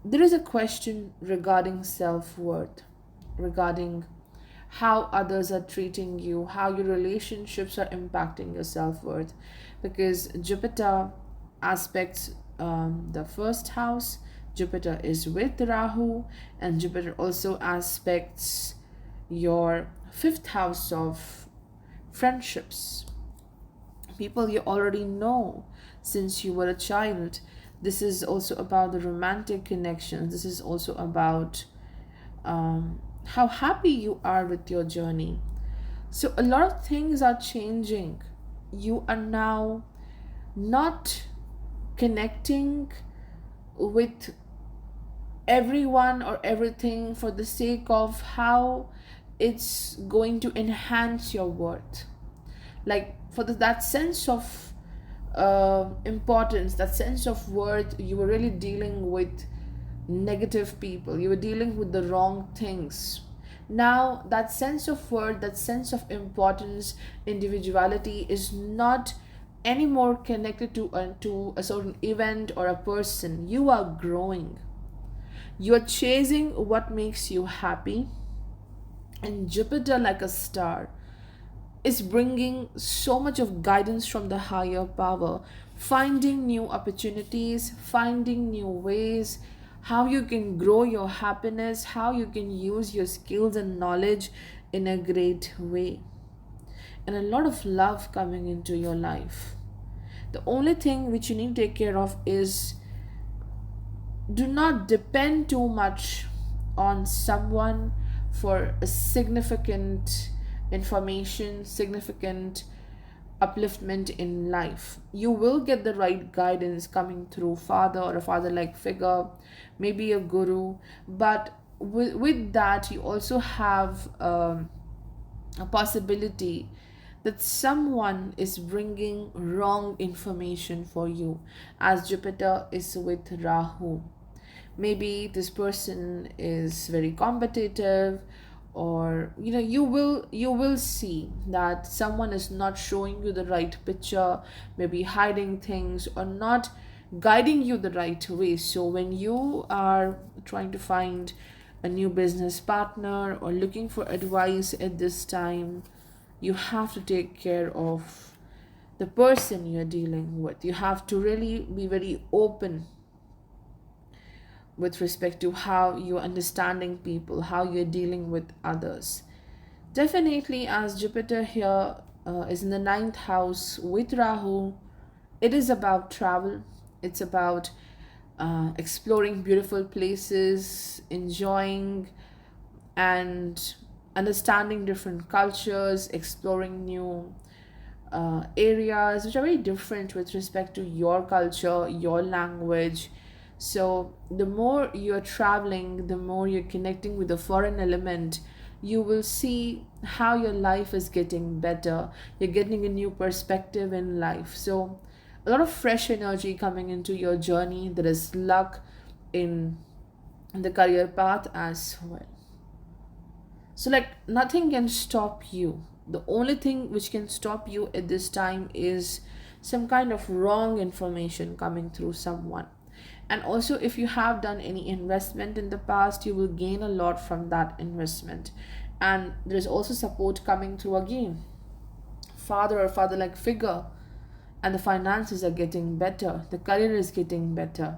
There is a question regarding self-worth, regarding how others are treating you, how your relationships are impacting your self-worth, because Jupiter aspects the first house. Jupiter is with Rahu, and Jupiter also aspects your 5th house of friendships, people you already know since you were a child. This is also about the romantic connections. This is also about how happy you are with your journey. So a lot of things are changing. You are now not connecting with everyone or everything for the sake of how it's going to enhance your worth. Like for that sense of importance, that sense of worth, you were really dealing with negative people, you were dealing with the wrong things. Now that sense of worth, that sense of importance, individuality is not anymore connected to a certain event or a person. You are growing, you are chasing what makes you happy. And Jupiter, like a star, is bringing so much of guidance from the higher power, finding new opportunities, finding new ways, how you can grow your happiness, how you can use your skills and knowledge in a great way, and a lot of love coming into your life. The only thing which you need to take care of is, do not depend too much on someone for a significant information, significant upliftment in life. You will get the right guidance coming through father or a father like figure, maybe a guru, but with that, you also have a possibility that someone is bringing wrong information for you, as Jupiter is with Rahu. Maybe this person is very competitive, or you will see that someone is not showing you the right picture, maybe hiding things or not guiding you the right way. So when you are trying to find a new business partner or looking for advice at this time, you have to take care of the person you're dealing with. You have to really be very open with respect to how you're understanding people, how you're dealing with others. Definitely, as Jupiter here is in the ninth house with Rahu, it is about travel. It's about exploring beautiful places, enjoying and understanding different cultures, exploring new areas which are very different with respect to your culture, your language. So, the more you're traveling, the more you're connecting with the foreign element, you will see how your life is getting better. You're getting a new perspective in life. So, a lot of fresh energy coming into your journey. There is luck in the career path as well. So, like, nothing can stop you. The only thing which can stop you at this time is some kind of wrong information coming through someone. And also, if you have done any investment in the past, you will gain a lot from that investment. And there is also support coming through again. Father or father like figure, and the finances are getting better, the career is getting better.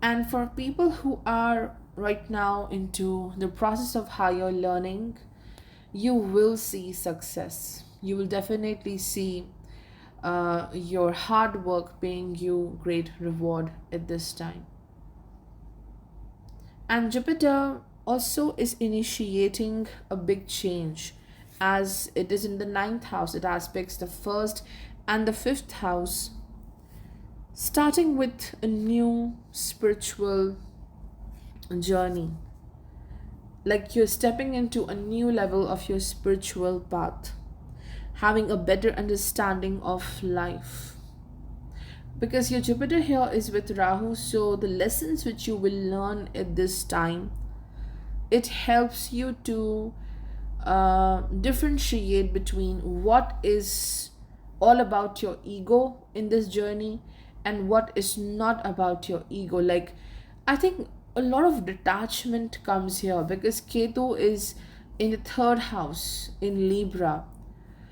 And for people who are right now into the process of higher learning, you will see success. You will definitely see your hard work paying you great reward at this time. And Jupiter also is initiating a big change, as it is in the ninth house. It aspects the first and the fifth house, starting with a new spiritual journey. Like you're stepping into a new level of your spiritual path, having a better understanding of life. Because your Jupiter here is with Rahu, so the lessons which you will learn at this time, it helps you to differentiate between what is all about your ego in this journey and what is not about your ego. Like, I think a lot of detachment comes here because Ketu is in the third house in Libra.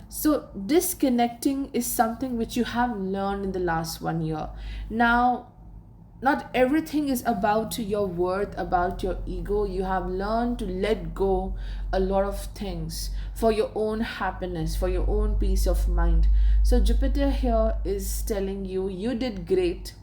So, disconnecting is something which you have learned in the last 1 year. Now, not everything is about your worth, about your ego. You have learned to let go a lot of things for your own happiness, for your own peace of mind. So, Jupiter here is telling you, you did great,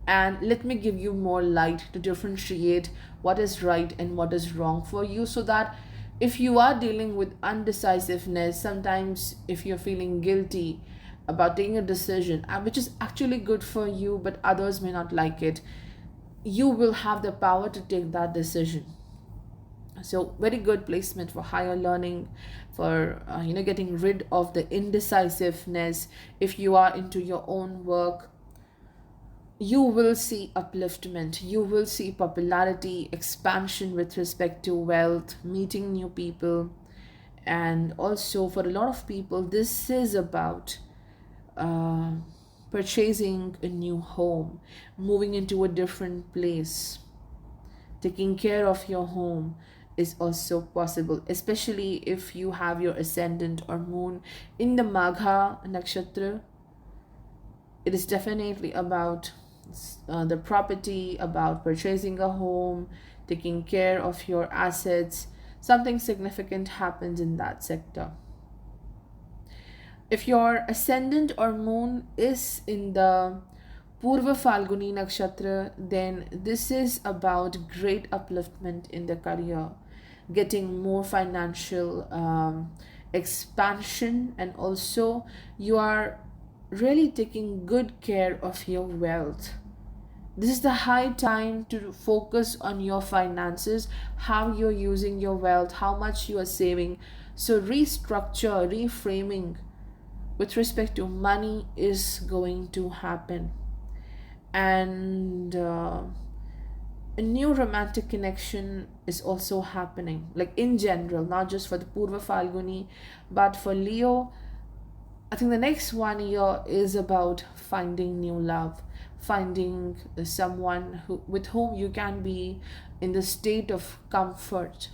and let me give you more light to differentiate what is right and what is wrong for you, so that if you are dealing with undecisiveness, sometimes if you're feeling guilty about taking a decision which is actually good for you but others may not like it, you will have the power to take that decision. So very good placement for higher learning, for getting rid of the indecisiveness. If you are into your own work, you will see upliftment, you will see popularity, expansion with respect to wealth, meeting new people. And also, for a lot of people, this is about uh, purchasing a new home, moving into a different place, taking care of your home, is also possible, especially if you have your ascendant or moon in the Magha nakshatra. It is definitely about the property, about purchasing a home, taking care of your assets. Something significant happens in that sector. If your ascendant or moon is in the Purva Falguni Nakshatra, then this is about great upliftment in the career, getting more financial expansion, and also you are really taking good care of your wealth. This is the high time to focus on your finances, how you're using your wealth, how much you are saving. So, restructure, reframing with respect to money is going to happen. And a new romantic connection is also happening, like in general, not just for the Purva Falguni, but for Leo. I think the next 1 year is about finding new love, finding someone with whom you can be in the state of comfort,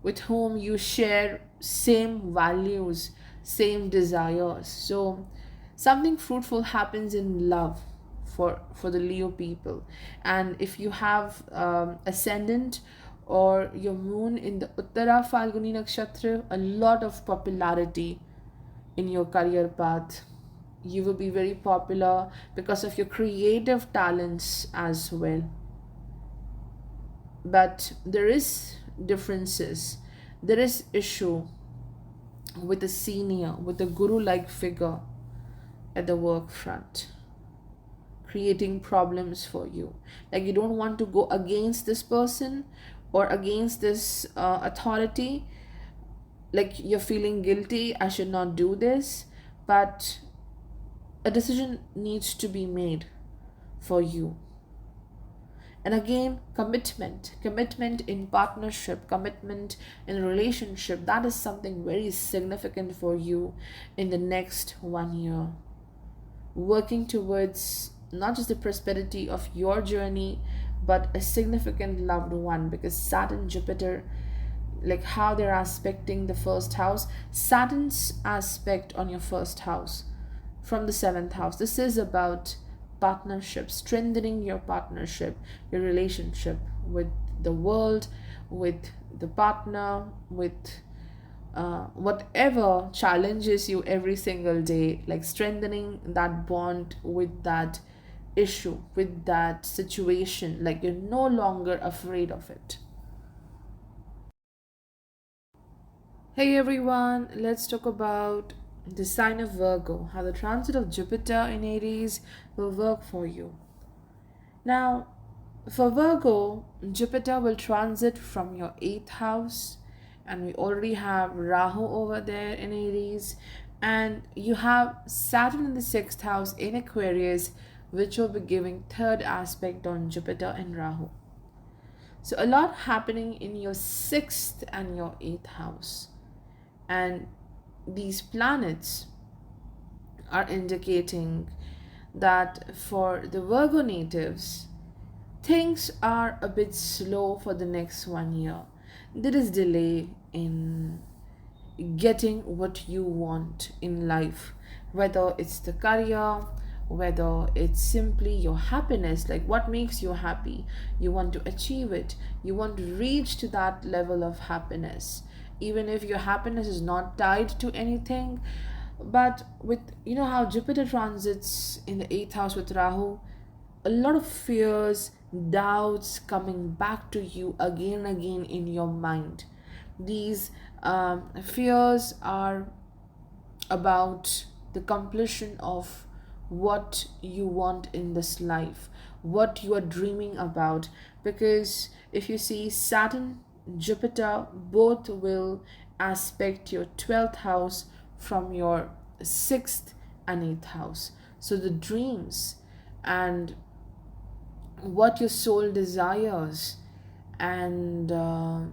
with whom you share same values, same desires. So something fruitful happens in love for the Leo people. And if you have ascendant or your moon in the Uttara Falguni Nakshatra, a lot of popularity in your career path. You will be very popular because of your creative talents as well. But there is differences, there is issue with a senior, with a guru like figure at the work front, creating problems for you. Like you don't want to go against this person or against this authority, like you're feeling guilty, I should not do this, but a decision needs to be made for you. And again, commitment in partnership, commitment in relationship, that is something very significant for you in the next 1 year. Working towards not just the prosperity of your journey, but a significant loved one, because Saturn, Jupiter, like how they're aspecting the first house, Saturn's aspect on your first house from the seventh house. This is about partnership, strengthening your partnership, your relationship with the world, with the partner, with whatever challenges you every single day, like strengthening that bond with that issue, with that situation, like you're no longer afraid of it. Hey everyone, let's talk about the sign of Virgo, how the transit of Jupiter in Aries will work for you. Now, for Virgo, Jupiter will transit from your 8th house, and we already have Rahu over there in Aries, and you have Saturn in the 6th house in Aquarius, which will be giving third aspect on Jupiter and Rahu. So, a lot happening in your 6th and your 8th house. And these planets are indicating that for the Virgo natives, things are a bit slow for the next 1 year. There is delay in getting what you want in life, whether it's the career, whether it's simply your happiness, like what makes you happy. You want to achieve it, you want to reach to that level of happiness, even if your happiness is not tied to anything. But with, you know how Jupiter transits in the 8th house with Rahu, a lot of fears, doubts coming back to you again and again in your mind. These fears are about the completion of what you want in this life, what you are dreaming about. Because if you see Saturn, Jupiter, both will aspect your 12th house from your 6th and 8th house. So the dreams and what your soul desires and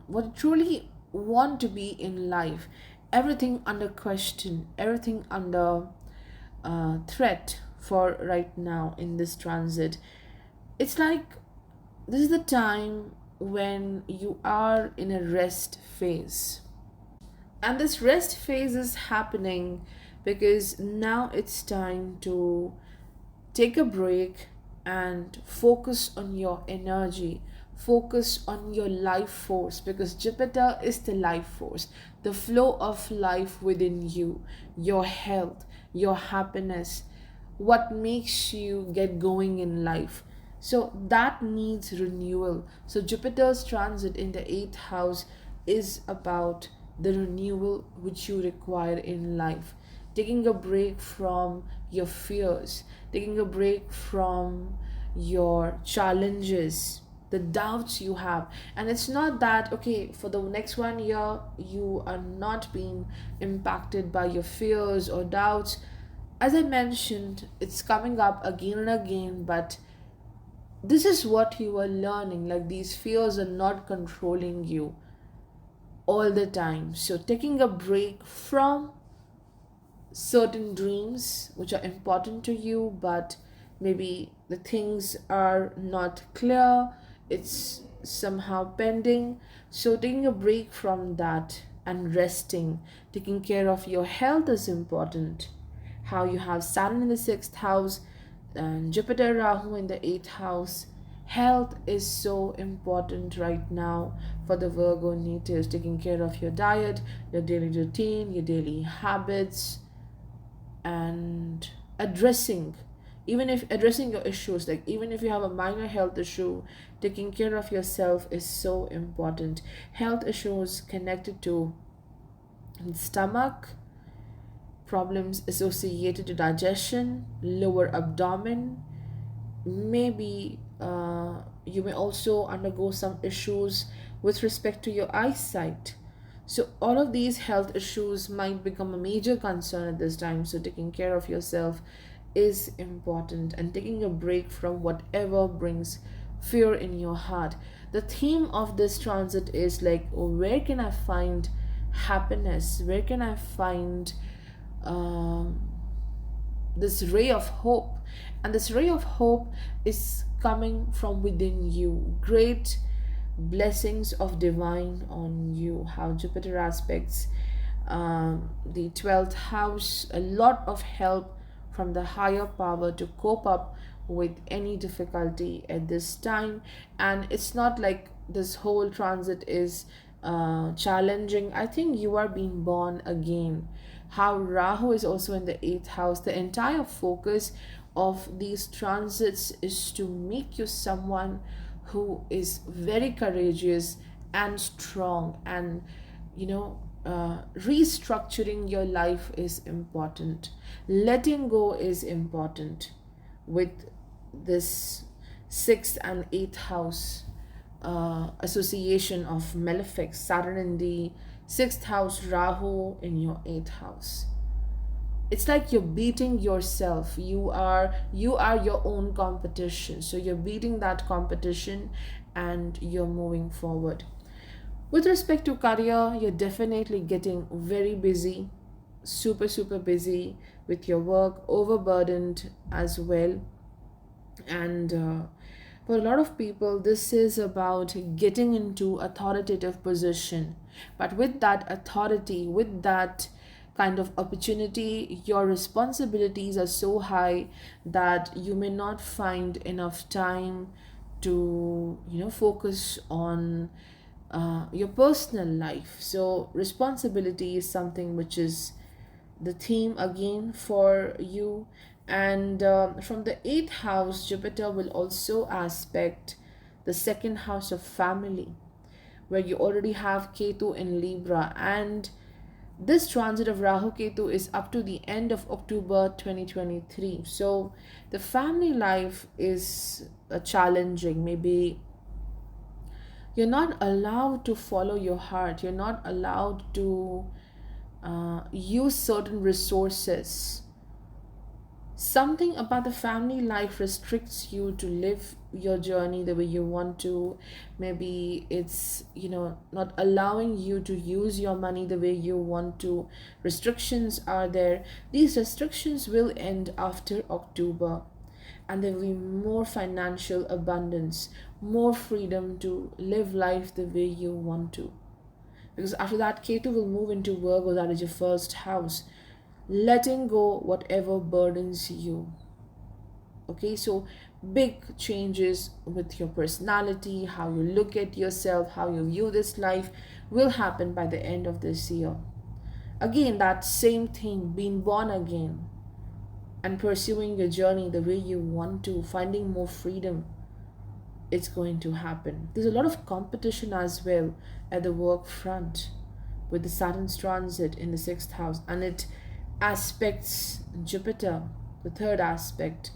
what you truly want to be in life, everything under question, everything under threat for right now in this transit. It's like this is the time when you are in a rest phase. And this rest phase is happening because now it's time to take a break and focus on your energy, focus on your life force, because Jupiter is the life force, the flow of life within you, your health, your happiness, what makes you get going in life. So that needs renewal. So Jupiter's transit in the eighth house is about the renewal which you require in life, taking a break from your fears, taking a break from your challenges, the doubts you have. And it's not that, okay, for the next 1 year, you are not being impacted by your fears or doubts. As I mentioned, it's coming up again and again, but this is what you are learning. Like, these fears are not controlling you all the time. So, taking a break from certain dreams which are important to you, but maybe the things are not clear, it's somehow pending. So taking a break from that and resting, taking care of your health is important. How you have Saturn in the sixth house and Jupiter Rahu in the eighth house, health is so important right now for the Virgo natives. Taking care of your diet, your daily routine, your daily habits, and addressing, even if addressing your issues, like even if you have a minor health issue, taking care of yourself is so important. Health issues connected to stomach, problems associated to digestion, lower abdomen, maybe you may also undergo some issues with respect to your eyesight. So all of these health issues might become a major concern at this time. So taking care of yourself is important, and taking a break from whatever brings fear in your heart. The theme of this transit is like, where can I find happiness? Where can I find um, this ray of hope? And this ray of hope is coming from within you. Great blessings of divine on you. How Jupiter aspects the 12th house, a lot of help from the higher power to cope up with any difficulty at this time. And it's not like this whole transit is challenging. I think you are being born again. How Rahu is also in the eighth house. The entire focus of these transits is to make you someone who is very courageous and strong, and restructuring your life is important, letting go is important with this sixth and eighth house association of malefics, Saturn in the sixth house, Rahu in your eighth house. It's like you're beating yourself. You are your own competition, so you're beating that competition and you're moving forward. With respect to career, you're definitely getting very busy, super busy with your work, overburdened as well. And for a lot of people, this is about getting into authoritative position. But with that authority, with that kind of opportunity, your responsibilities are so high that you may not find enough time to focus on your personal life. So responsibility is something which is the theme again for you. And from the eighth house, Jupiter will also aspect the second house of family, where you already have Ketu in Libra. And this transit of Rahu Ketu is up to the end of October 2023. So the family life is challenging. Maybe you're not allowed to follow your heart, you're not allowed to use certain resources. Something about the family life restricts you to live your journey the way you want to. Maybe it's not allowing you to use your money the way you want to. Restrictions are there. These restrictions will end after October. and there will be more financial abundance, more freedom to live life the way you want to. Because after that, Ketu will move into Virgo, that is your first house, letting go whatever burdens you. Okay, so big changes with your personality, how you look at yourself, how you view this life will happen by the end of this year. Again, that same thing, being born again and pursuing your journey the way you want to, finding more freedom, it's going to happen. There's a lot of competition as well at the work front with the Saturn's transit in the sixth house, and it aspects Jupiter, the third aspect.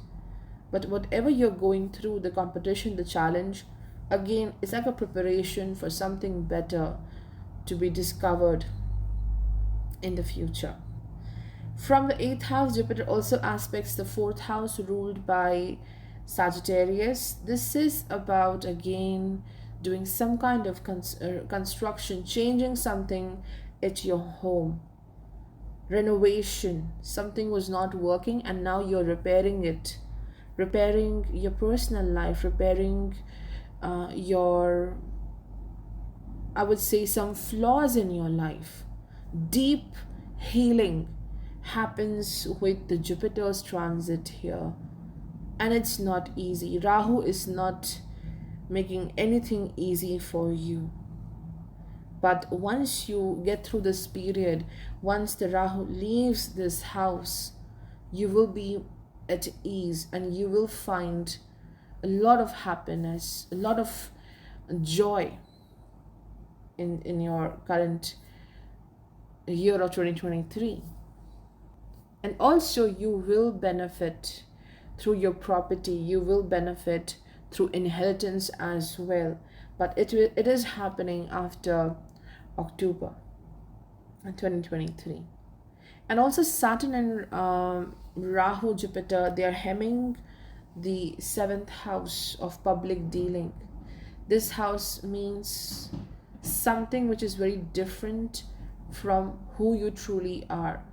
But whatever you're going through, the competition, the challenge, again, it's like a preparation for something better to be discovered in the future. From the eighth house, Jupiter also aspects the fourth house ruled by Sagittarius. This is about again doing some kind of construction, changing something at your home, renovation. Something was not working and now you're repairing it, repairing your personal life, repairing your, I would say, some flaws in your life. Deep healing happens with the Jupiter's transit here, and it's not easy. Rahu is not making anything easy for you. But once you get through this period, once the Rahu leaves this house, you will be at ease and you will find a lot of happiness, a lot of joy in your current year of 2023. And also, you will benefit through your property, you will benefit through inheritance as well. But it is happening after October 2023. And also, Saturn and Rahu, Jupiter, they are hemming the seventh house of public dealing. This house means something which is very different from who you truly are.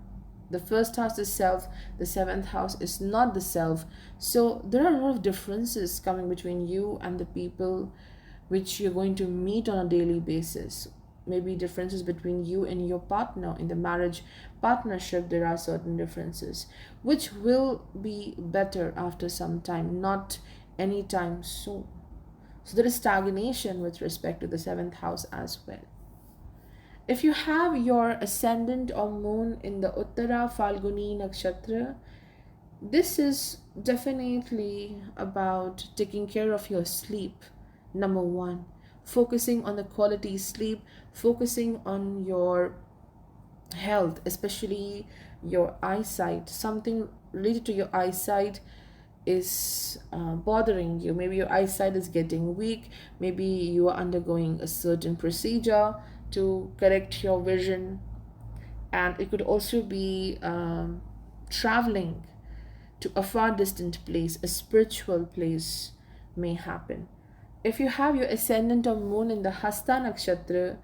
The first house is self, the seventh house is not the self. So there are a lot of differences coming between you and the people which you're going to meet on a daily basis. Maybe differences between you and your partner. In the marriage partnership, there are certain differences which will be better after some time, not anytime soon. So there is stagnation with respect to the seventh house as well. If you have your ascendant or moon in the Uttara Falguni Nakshatra, this is definitely about taking care of your sleep. Number one, focusing on the quality sleep, focusing on your health, especially your eyesight. Something related to your eyesight is bothering you. Maybe your eyesight is getting weak, maybe you are undergoing a certain procedure to correct your vision, and it could also be traveling to a far distant place, a spiritual place may happen. If you have your ascendant or moon in the Hasta Nakshatra,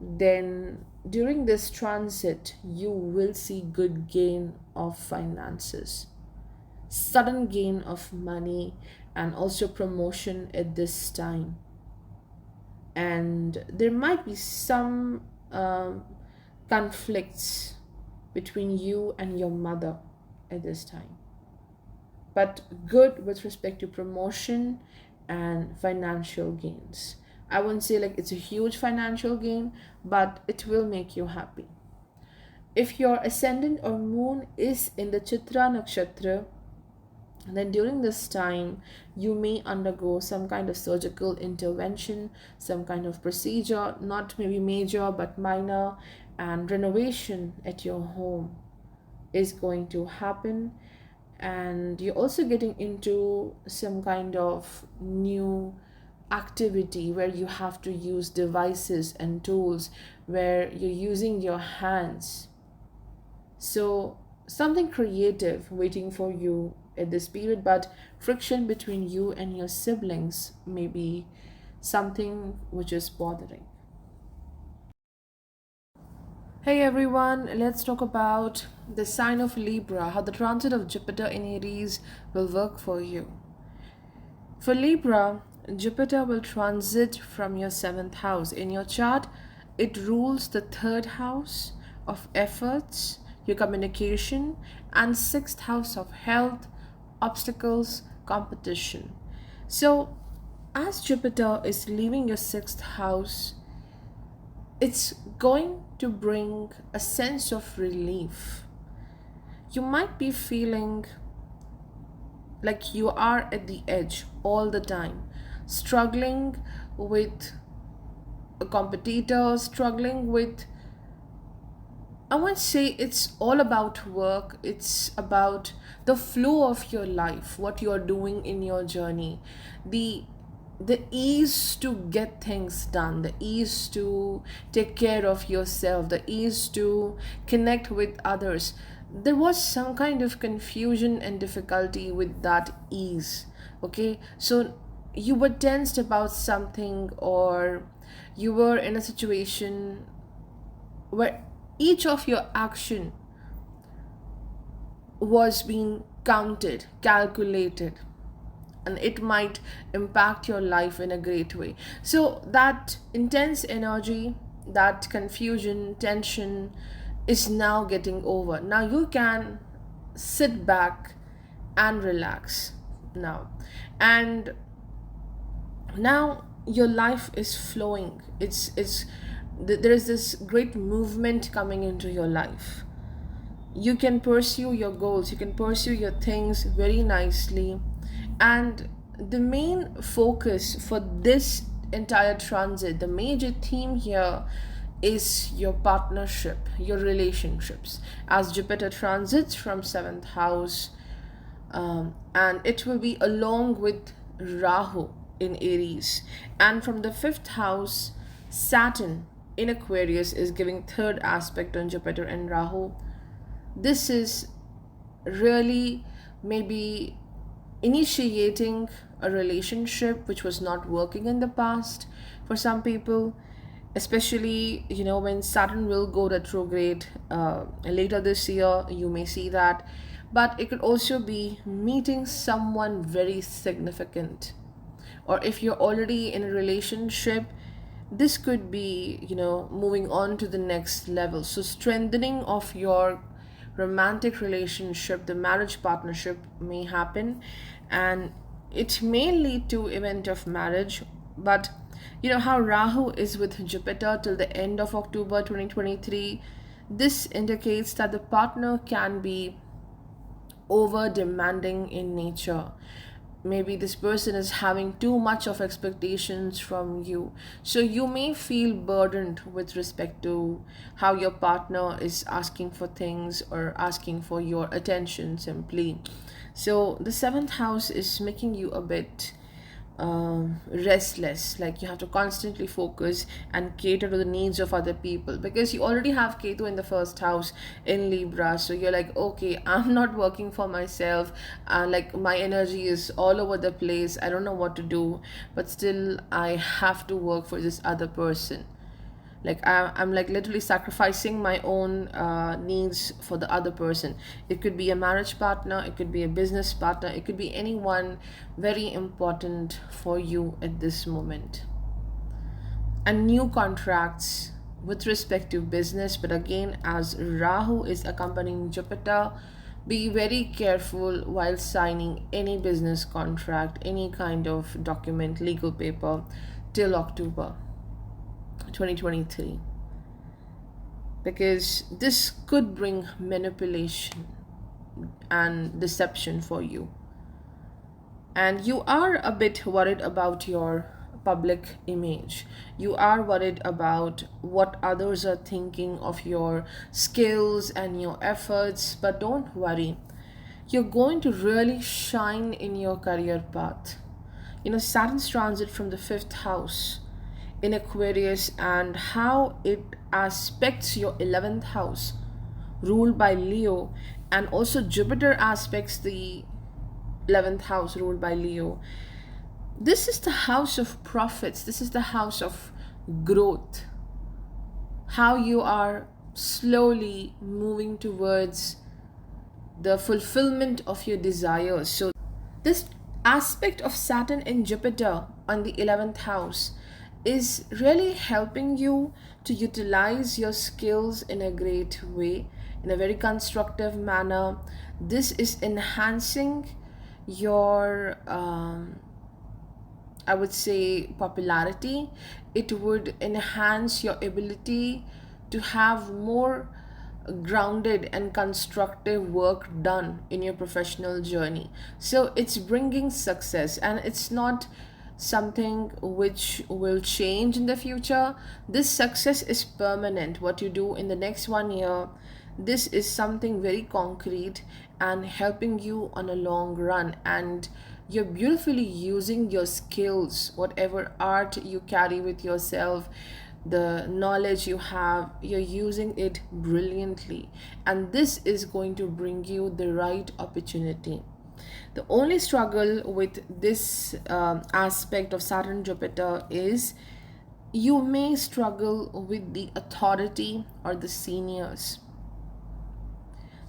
then during this transit, you will see good gain of finances, sudden gain of money, and also promotion at this time. And there might be some conflicts between you and your mother at this time, but good with respect to promotion and financial gains. I wouldn't say like it's a huge financial gain, but it will make you happy. If your ascendant or moon is in the Chitra Nakshatra, then during this time you may undergo some kind of surgical intervention, some kind of procedure, not maybe major but minor, and renovation at your home is going to happen. And you're also getting into some kind of new activity where you have to use devices and tools, where you're using your hands. So something creative waiting for you at this period, but friction between you and your siblings may be something which is bothering. Hey everyone, let's talk about the sign of Libra, how the transit of Jupiter in Aries will work for you. For Libra, Jupiter will transit from your seventh house. In your chart, it rules the third house of efforts, your communication, and sixth house of health, obstacles, competition. So, as Jupiter is leaving your sixth house, it's going to bring a sense of relief. You might be feeling like you are at the edge all the time, struggling with a competitor, struggling with, I won't say it's all about work, it's about the flow of your life, what you're doing in your journey, the the ease to get things done, the ease to take care of yourself, the ease to connect with others. There was some kind of confusion and difficulty with that ease. Okay, so you were tensed about something, or you were in a situation where each of your action was being counted, calculated, and it might impact your life in a great way. So that intense energy, that confusion, tension is now getting over. Now you can sit back and relax now. And now your life is flowing. There is this great movement coming into your life. You can pursue your goals, you can pursue your things very nicely. And the main focus for this entire transit, the major theme here, is your partnership, your relationships, as Jupiter transits from seventh house, and it will be along with Rahu in Aries. And from the fifth house, Saturn in Aquarius is giving third aspect on Jupiter and Rahu. This is really maybe initiating a relationship which was not working in the past for some people, especially when Saturn will go retrograde later this year. You may see that, but it could also be meeting someone very significant, or if you're already in a relationship, this could be moving on to the next level. So strengthening of your romantic relationship, the marriage partnership may happen, and it may lead to event of marriage. But how Rahu is with Jupiter till the end of October 2023, this indicates that the partner can be over demanding in nature. Maybe this person is having too much of expectations from you, so you may feel burdened with respect to how your partner is asking for things or asking for your attention simply. So the seventh house is making you a bit restless, like you have to constantly focus and cater to the needs of other people, because you already have Ketu in the first house in Libra. So you're like, okay, I'm not working for myself, like my energy is all over the place, I don't know what to do, but still I have to work for this other person. Like I'm like literally sacrificing my own needs for the other person. It could be a marriage partner, it could be a business partner, it could be anyone very important for you at this moment. And new contracts with respect to business, but again, as Rahu is accompanying Jupiter, be very careful while signing any business contract, any kind of document, legal paper, till October 2023, because this could bring manipulation and deception for you. And you are a bit worried about your public image. You are worried about what others are thinking of your skills and your efforts, but don't worry. You're going to really shine in your career path. Saturn's transit from the fifth house in Aquarius, and how it aspects your 11th house ruled by Leo, and also Jupiter aspects the 11th house ruled by Leo. This is the house of profits, this is the house of growth, how you are slowly moving towards the fulfillment of your desires. So, this aspect of Saturn and Jupiter on the 11th house is really helping you to utilize your skills in a great way, in a very constructive manner. This is enhancing your I would say popularity. It would enhance your ability to have more grounded and constructive work done in your professional journey. So it's bringing success, and it's not something which will change in the future. This success is permanent. What you do in the next 1 year, this is something very concrete and helping you on a long run. And you're beautifully using your skills, whatever art you carry with yourself, the knowledge you have, you're using it brilliantly, and this is going to bring you the right opportunity. The only struggle with this aspect of Saturn Jupiter is you may struggle with the authority or the seniors,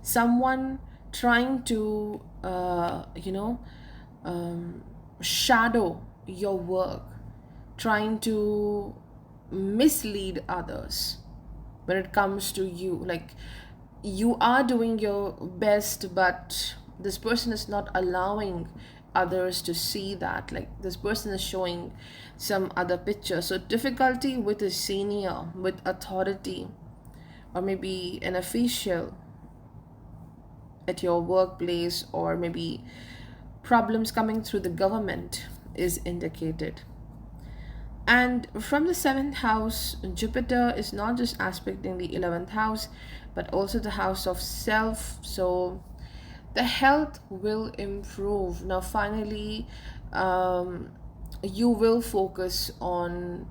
someone trying to shadow your work, trying to mislead others when it comes to you. Like, you are doing your best, but this person is not allowing others to see that. Like, this person is showing some other picture. So difficulty with a senior, with authority, or maybe an official at your workplace, or maybe problems coming through the government is indicated. And from the 7th house, Jupiter is not just aspecting the 11th house, but also the house of self. So the health will improve. Now, finally, you will focus on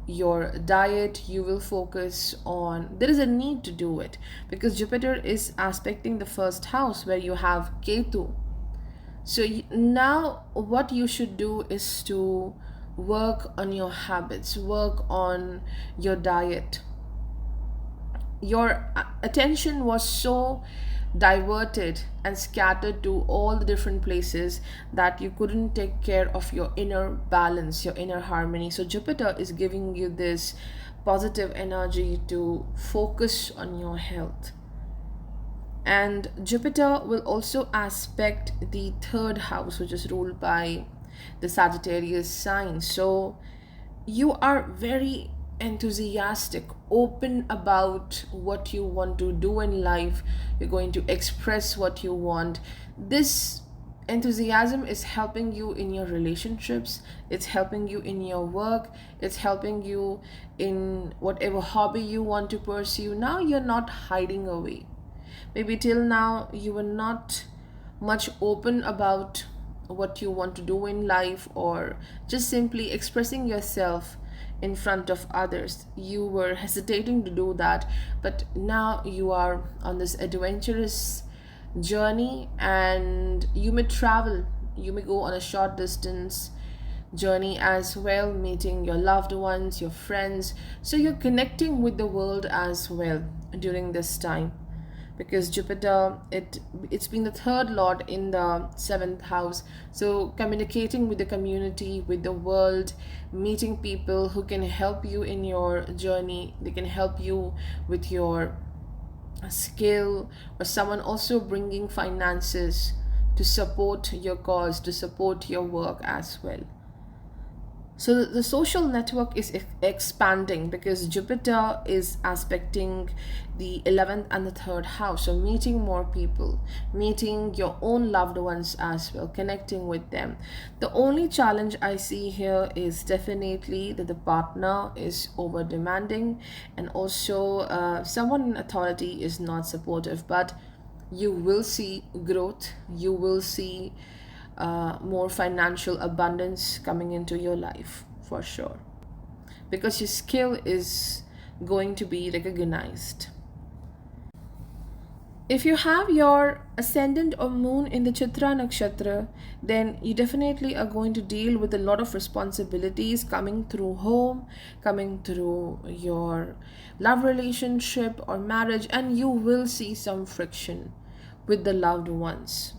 your diet. You will focus on, there is a need to do it, because Jupiter is aspecting the first house where you have Ketu. So now what you should do is to work on your habits, work on your diet. Your attention was so diverted and scattered to all the different places that you couldn't take care of your inner balance, your inner harmony. So Jupiter is giving you this positive energy to focus on your health. And Jupiter will also aspect the 3rd house, which is ruled by the Sagittarius sign. So you are very enthusiastic, open about what you want to do in life. You're going to express what you want. This enthusiasm is helping you in your relationships, it's helping you in your work, it's helping you in whatever hobby you want to pursue. Now you're not hiding away. Maybe till now you were not much open about what you want to do in life, or just simply expressing yourself in front of others. You were hesitating to do that, but now you are on this adventurous journey, and you may travel, you may go on a short distance journey as well, meeting your loved ones, your friends. So you're connecting with the world as well during this time, because Jupiter, it's been the 3rd lord in the 7th house. So communicating with the community, with the world, meeting people who can help you in your journey, they can help you with your skill, or someone also bringing finances to support your cause, to support your work as well. So the social network is expanding, because Jupiter is aspecting the 11th and the 3rd house. So meeting more people, meeting your own loved ones as well, connecting with them. The only challenge I see here is definitely that the partner is over demanding, and also someone in authority is not supportive. But you will see growth, you will see more financial abundance coming into your life for sure, because your skill is going to be recognized. If you have your ascendant or moon in the Chitra nakshatra, then you definitely are going to deal with a lot of responsibilities coming through home, coming through your love relationship or marriage, and you will see some friction with the loved ones.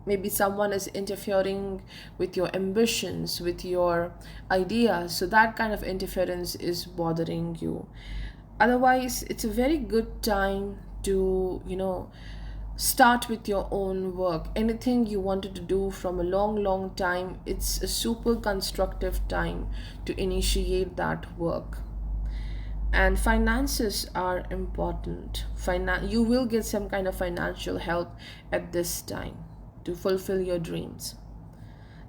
Maybe someone is interfering with your ambitions, with your ideas, so that kind of interference is bothering you. Otherwise, it's a very good time to start with your own work. Anything you wanted to do from a long time, it's a super constructive time to initiate that work. And finances are important. You will get some kind of financial help at this time to fulfill your dreams.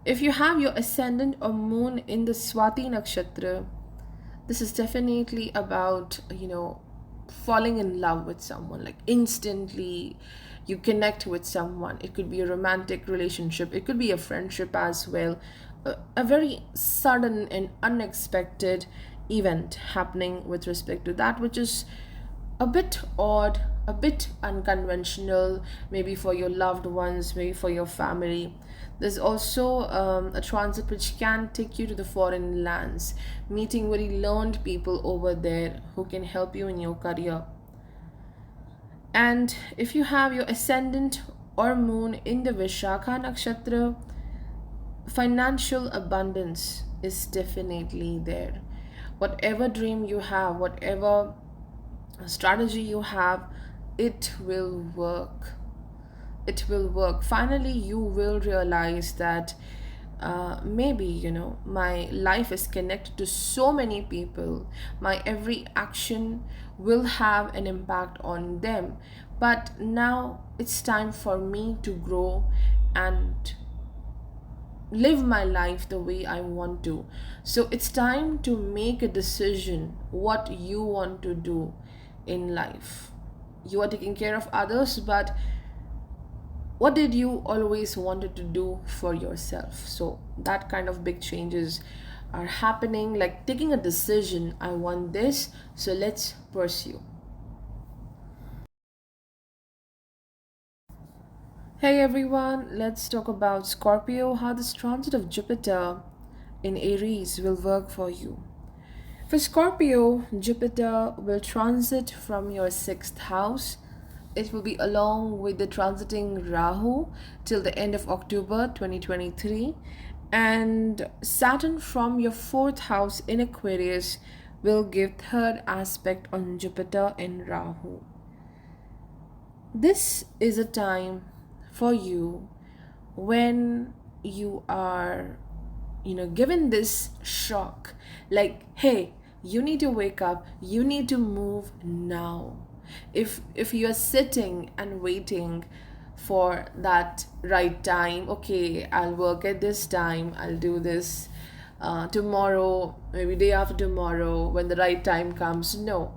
If you have your ascendant or moon in the Swati nakshatra, this is definitely about falling in love with someone, like instantly you connect with someone. It could be a romantic relationship, it could be a friendship as well. A very sudden and unexpected event happening with respect to that, which is a bit odd, a bit unconventional, maybe for your loved ones, maybe for your family. There's also a transit which can take you to the foreign lands, meeting very learned people over there who can help you in your career. And if you have your ascendant or moon in the Vishakha nakshatra, financial abundance is definitely there. Whatever dream you have, whatever strategy you have, it will work. It will work. Finally, you will realize that maybe my life is connected to so many people. My every action will have an impact on them, but now it's time for me to grow and live my life the way I want to. So it's time to make a decision what you want to do in life. You are taking care of others, but what did you always wanted to do for yourself? So that kind of big changes are happening, like taking a decision. I want this, so let's pursue. Hey everyone, let's talk about Scorpio, how this transit of Jupiter in Aries will work for you. For Scorpio, Jupiter will transit from your sixth house. It will be along with the transiting Rahu till the end of October 2023. And Saturn from your fourth house in Aquarius will give third aspect on Jupiter in Rahu. This is a time for you when you are given this shock, like, hey, you need to wake up, you need to move now. If you are sitting and waiting for that right time, okay, I'll work at this time, I'll do this tomorrow, maybe day after tomorrow, when the right time comes. No,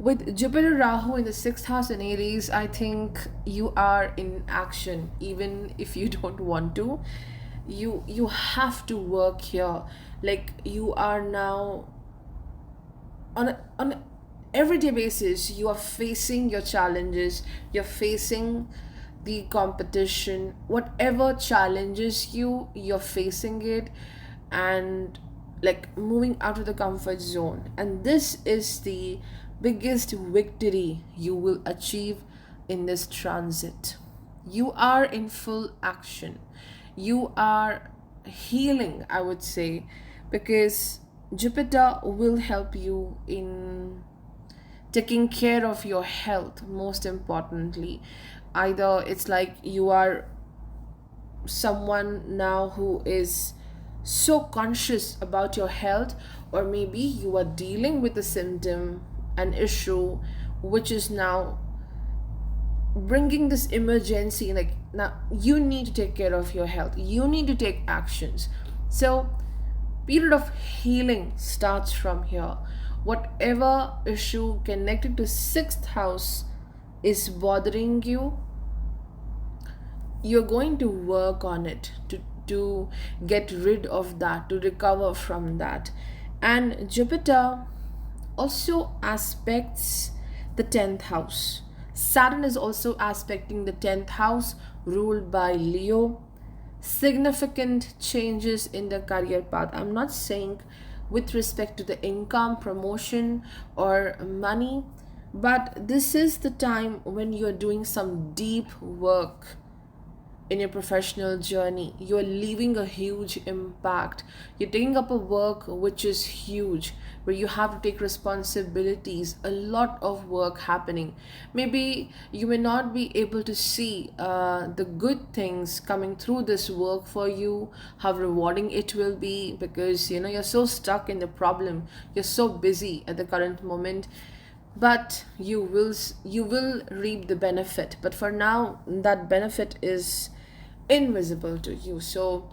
with Jupiter Rahu in the sixth house in Aries, I think you are in action even if you don't want to. You have to work here. Like, you are now on a everyday basis, you are facing your challenges, you're facing the competition, whatever challenges you, you're facing it, and like moving out of the comfort zone. And this is the biggest victory you will achieve in this transit. You are in full action, you are healing, I would say, because Jupiter will help you in taking care of your health, most importantly. Either it's like you are someone now who is so conscious about your health, or maybe you are dealing with a symptom, an issue, which is now bringing this emergency. Like, now you need to take care of your health, you need to take actions. So period of healing starts from here. Whatever issue connected to sixth house is bothering you, you're going to work on it to get rid of that, to recover from that. And Jupiter also aspects the 10th house. Saturn is also aspecting the 10th house ruled by Leo. Significant changes in the career path. I'm not saying with respect to the income, promotion, or money, but this is the time when you're doing some deep work in your professional journey. You're leaving a huge impact. You're taking up a work which is huge, where you have to take responsibilities, a lot of work happening. Maybe you may not be able to see the good things coming through this work for you, how rewarding it will be, because you're so stuck in the problem, you're so busy at the current moment, but you will reap the benefit. But for now, that benefit is invisible to you. So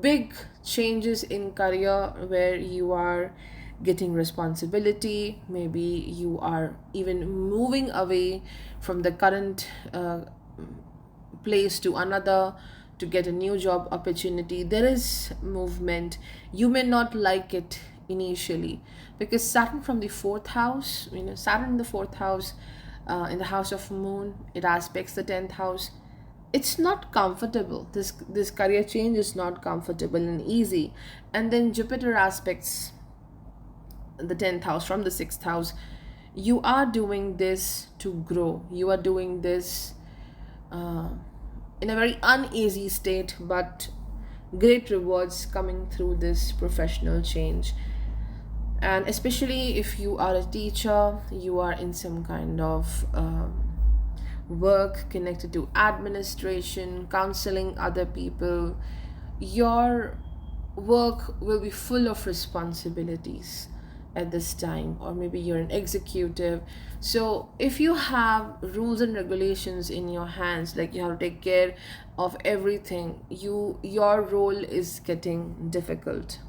big changes in career, where you are getting responsibility. Maybe you are even moving away from the current place to another to get a new job opportunity. There is movement. You may not like it initially, because Saturn from the fourth house, Saturn in the fourth house, in the house of moon, it aspects the 10th house. It's not comfortable. This career change is not comfortable and easy. And then Jupiter aspects the 10th house from the 6th house. You are doing this to grow. You are doing this in a very uneasy state, but great rewards coming through this professional change. And especially if you are a teacher, you are in some kind of work connected to administration, counseling other people, your work will be full of responsibilities at this time. Or maybe you're an executive, so if you have rules and regulations in your hands, like you have to take care of everything, your role is getting difficult.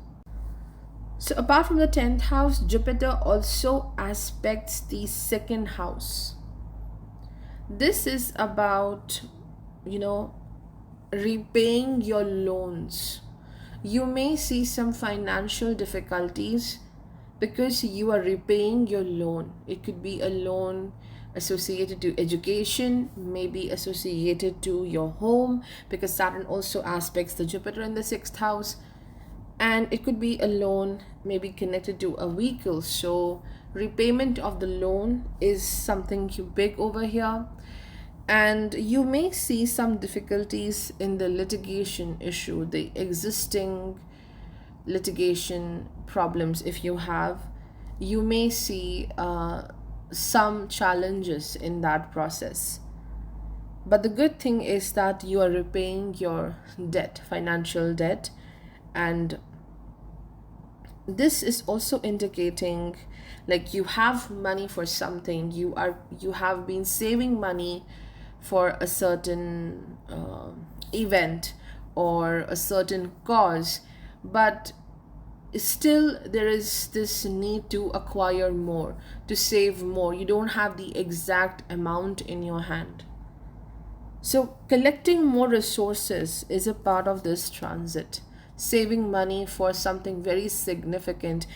So apart from the 10th house, Jupiter also aspects the second house. This is about, repaying your loans. You may see some financial difficulties because you are repaying your loan. It could be a loan associated to education, maybe associated to your home, because Saturn also aspects the Jupiter in the 6th house. And it could be a loan maybe connected to a vehicle. So repayment of the loan is something big over here. And you may see some difficulties in the litigation issue, the existing litigation problems. If you have, you may see some challenges in that process. But the good thing is that you are repaying your debt, financial debt. And this is also indicating like you have money for something. You have been saving money for a certain event or a certain cause, but still there is this need to acquire more, to save more. You don't have the exact amount in your hand. So collecting more resources is a part of this transit, saving money for something very significant.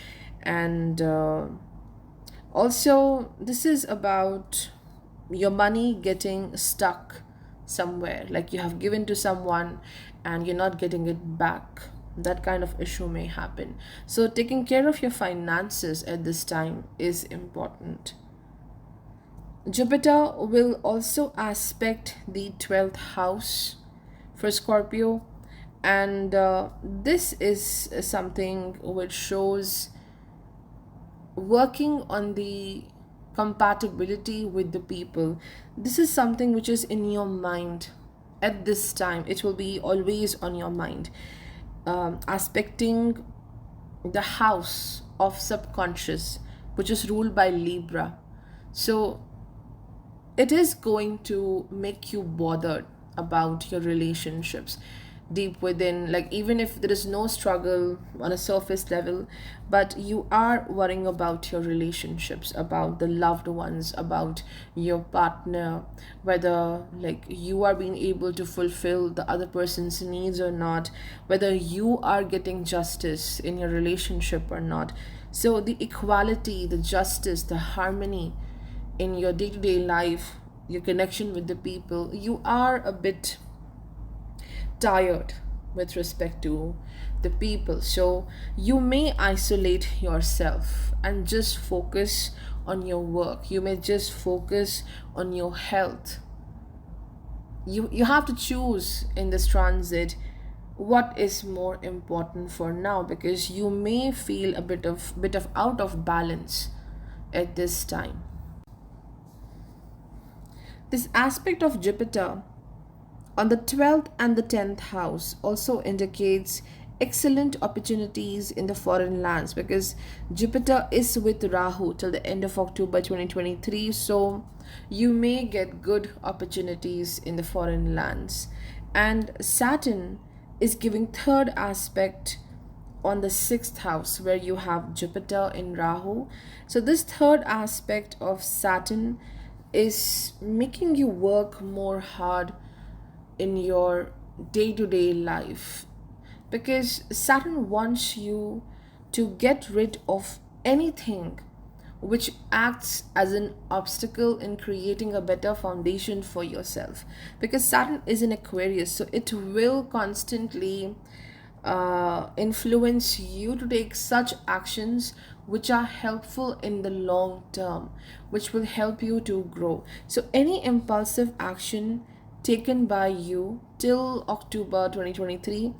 And also this is about your money getting stuck somewhere, like you have given to someone and you're not getting it back. That kind of issue may happen. So taking care of your finances at this time is important. Jupiter will also aspect the 12th house for Scorpio, and this is something which shows working on the compatibility with the people. This is something which is in your mind at this time. It will be always on your mind. Aspecting the house of subconscious, which is ruled by Libra. So it is going to make you bothered about your relationships deep within, like even if there is no struggle on a surface level, but you are worrying about your relationships, about the loved ones, about your partner, whether like you are being able to fulfill the other person's needs or not, whether you are getting justice in your relationship or not. So the equality, the justice, the harmony in your day-to-day life your connection with the people, you are a bit tired with respect to the people. So you may isolate yourself and just focus on your work. You may just focus on your health. You have to choose in this transit what is more important for now, because you may feel a bit of out of balance at this time. This aspect of Jupiter on the 12th and the 10th house also indicates excellent opportunities in the foreign lands, because Jupiter is with Rahu till the end of October 2023. So you may get good opportunities in the foreign lands. And Saturn is giving third aspect on the sixth house where you have Jupiter in Rahu. So this third aspect of Saturn is making you work more hard in your day-to-day life, because Saturn wants you to get rid of anything which acts as an obstacle in creating a better foundation for yourself, because Saturn is in Aquarius, so it will constantly influence you to take such actions which are helpful in the long term, which will help you to grow. So any impulsive action taken by you till October 2023,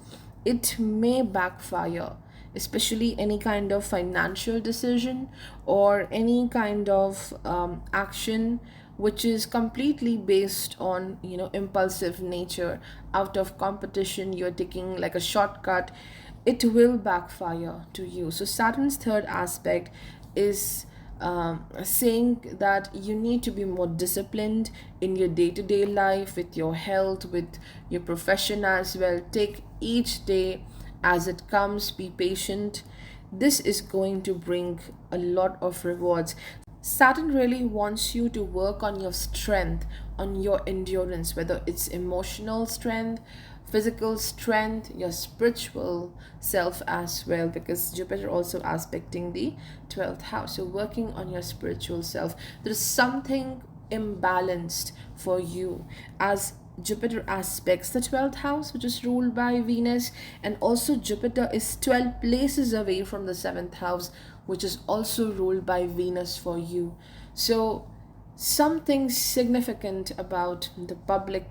it may backfire, especially any kind of financial decision or any kind of action which is completely based on impulsive nature. Out of competition, you're taking like a shortcut, it will backfire to you. So Saturn's third aspect is saying that you need to be more disciplined in your day-to-day life, with your health, with your profession as well. Take each day as it comes, be patient. This is going to bring a lot of rewards. Saturn really wants you to work on your strength, on your endurance, whether it's emotional strength, physical strength, your spiritual self as well, because Jupiter also aspecting the 12th house. So working on your spiritual self. There's something imbalanced for you as Jupiter aspects the 12th house, which is ruled by Venus, and also Jupiter is 12 places away from the 7th house, which is also ruled by Venus for you. So something significant about the public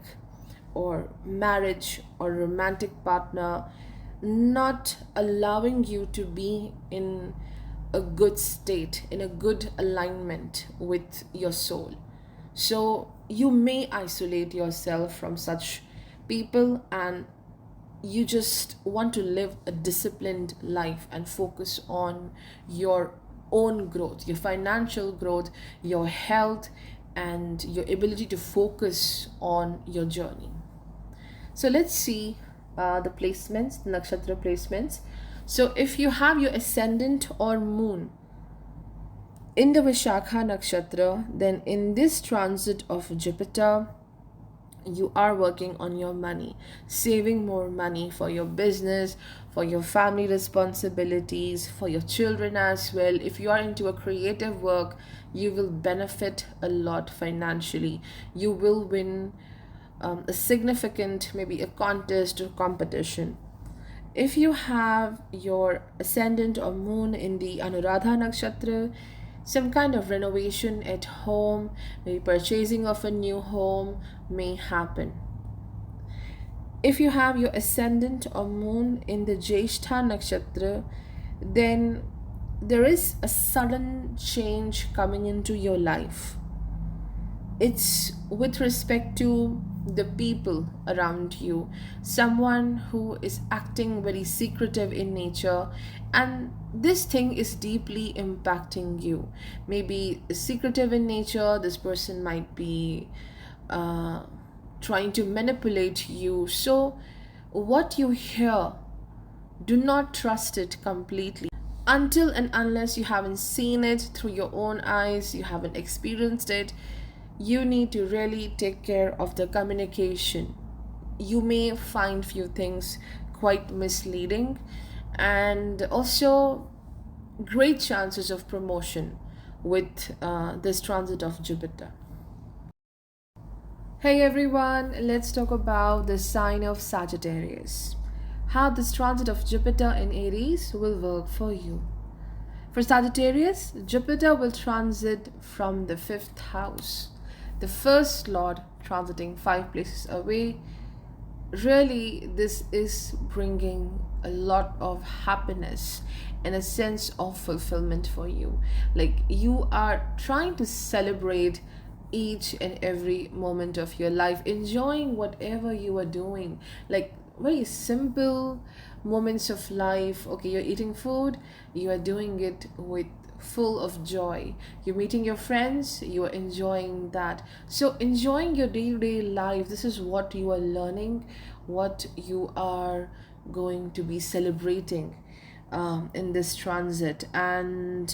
or marriage or romantic partner not allowing you to be in a good state, in a good alignment with your soul. So you may isolate yourself from such people, and you just want to live a disciplined life and focus on your own growth, your financial growth, your health, and your ability to focus on your journey. So let's see the placements, the nakshatra placements. So if you have your ascendant or moon in the Vishakha nakshatra, then in this transit of Jupiter, you are working on your money, saving more money for your business, for your family responsibilities, for your children as well. If you are into a creative work, you will benefit a lot financially. You will win a significant, maybe a contest or competition. If you have your ascendant or moon in the Anuradha nakshatra, some kind of renovation at home, maybe purchasing of a new home may happen. If you have your ascendant or moon in the Jyeshtha nakshatra, then there is a sudden change coming into your life. It's with respect to the people around you, someone who is acting very secretive in nature, and this thing is deeply impacting you. Maybe secretive in nature, this person might be trying to manipulate you. So what you hear, do not trust it completely until and unless you haven't seen it through your own eyes, you haven't experienced it. You need to really take care of the communication. You may find few things quite misleading, and also great chances of promotion with this transit of Jupiter. Hey everyone, let's talk about the sign of Sagittarius. How this transit of Jupiter in Aries will work for you. For Sagittarius, Jupiter will transit from the fifth house, the first lord transiting 5 places away. Really, this is bringing a lot of happiness and a sense of fulfillment for you. Like you are trying to celebrate each and every moment of your life, enjoying whatever you are doing, like very simple moments of life. Okay, you're eating food, you are doing it with full of joy. You're meeting your friends, you are enjoying that. So enjoying your day-to-day life, this is what you are learning, what you are going to be celebrating in this transit. And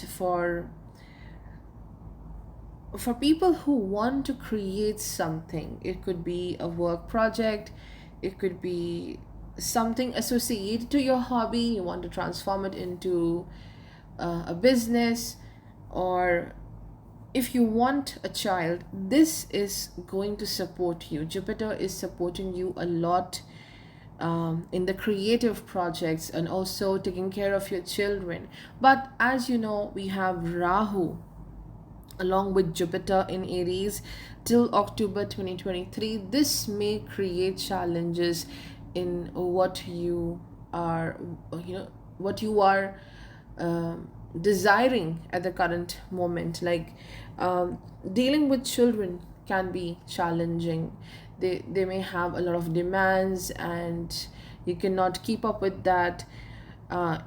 for people who want to create something, it could be a work project, it could be something associated to your hobby, you want to transform it into a business, or if you want a child, this is going to support you. Jupiter is supporting you a lot in the creative projects and also taking care of your children. But as you know, we have Rahu along with Jupiter in Aries till October 2023. This may create challenges in what you are desiring at the current moment. Like dealing with children can be challenging. They may have a lot of demands and you cannot keep up with that.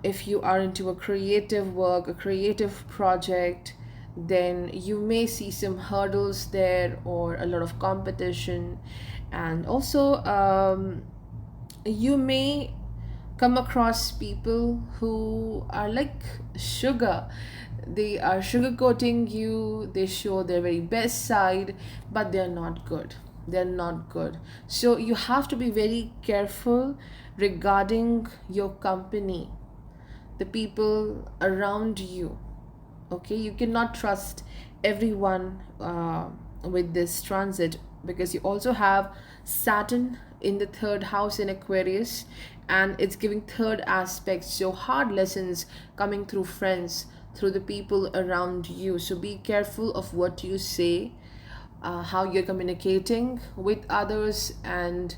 If you are into a creative work, a creative project, then you may see some hurdles there or a lot of competition. And also, you may come across people who are like sugar. They are sugarcoating you, they show their very best side, but they're not good. They're not good. So you have to be very careful regarding your company, the people around you. Okay, you cannot trust everyone with this transit, because you also have Saturn in the third house in Aquarius, and it's giving third aspects, so hard lessons coming through friends, through the people around you. So be careful of what you say, how you're communicating with others, and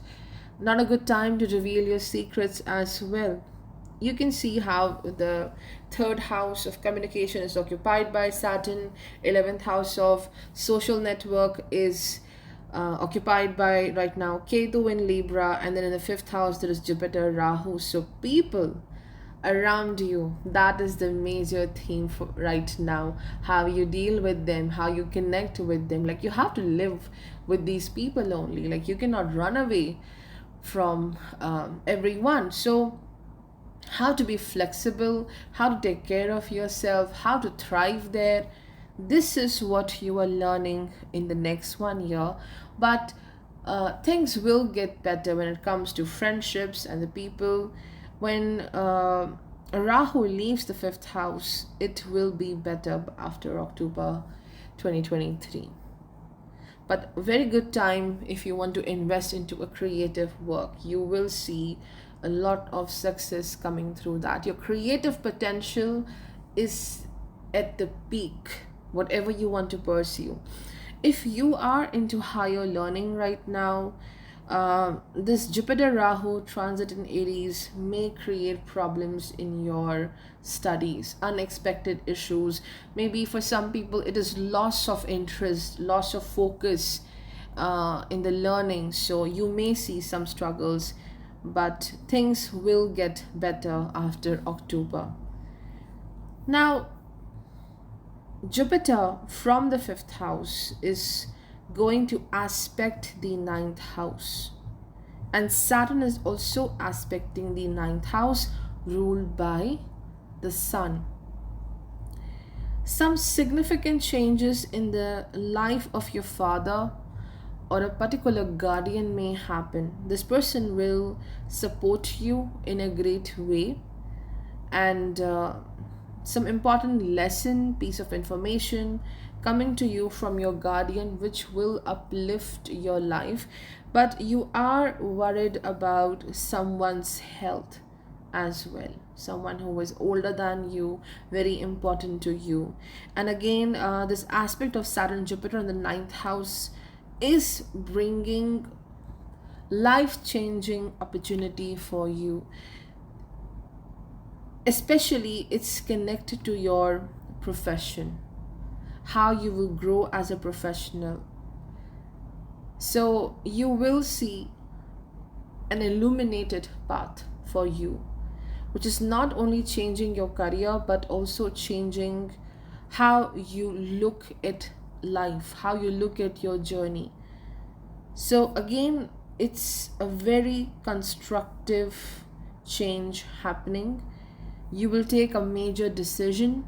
not a good time to reveal your secrets as well. You can see how the third house of communication is occupied by Saturn, 11th house of social network is occupied by right now Ketu in Libra, and then in the fifth house there is Jupiter, Rahu. So people around you, that is the major theme for right now. How you deal with them, how you connect with them. Like you have to live with these people only. Like you cannot run away from everyone. So how to be flexible, how to take care of yourself, how to thrive there. This is what you are learning in the next 1 year. But things will get better when it comes to friendships and the people. When Rahu leaves the fifth house, it will be better after October 2023. But a very good time if you want to invest into a creative work. You will see a lot of success coming through that. Your creative potential is at the peak, whatever you want to pursue. If you are into higher learning right now, this Jupiter Rahu transit in Aries may create problems in your studies, unexpected issues. Maybe for some people, it is loss of interest, loss of focus in the learning. So you may see some struggles, but things will get better after October. Now, Jupiter from the fifth house is going to aspect the ninth house, and Saturn is also aspecting the ninth house ruled by the Sun. Some significant changes in the life of your father or a particular guardian may happen. This person will support you in a great way, and some important lesson, piece of information coming to you from your guardian, which will uplift your life. But you are worried about someone's health as well, someone who is older than you, very important to you. And again, this aspect of Saturn Jupiter in the ninth house is bringing life changing opportunity for you, especially it's connected to your profession, how you will grow as a professional. So you will see an illuminated path for you, which is not only changing your career but also changing how you look at life, how you look at your journey. So again, it's a very constructive change happening. You will take a major decision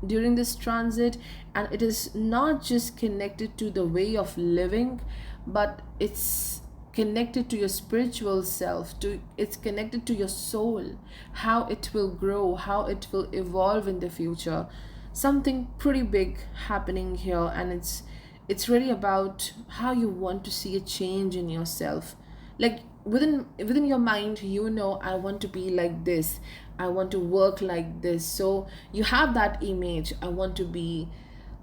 during this transit, and it is not just connected to the way of living, but it's connected to your spiritual self, to it's connected to your soul, how it will grow, how it will evolve in the future. Something pretty big happening here, and it's really about how you want to see a change in yourself. Like within your mind, you know, I want to be like this, I want to work like this. So you have that image, I want to be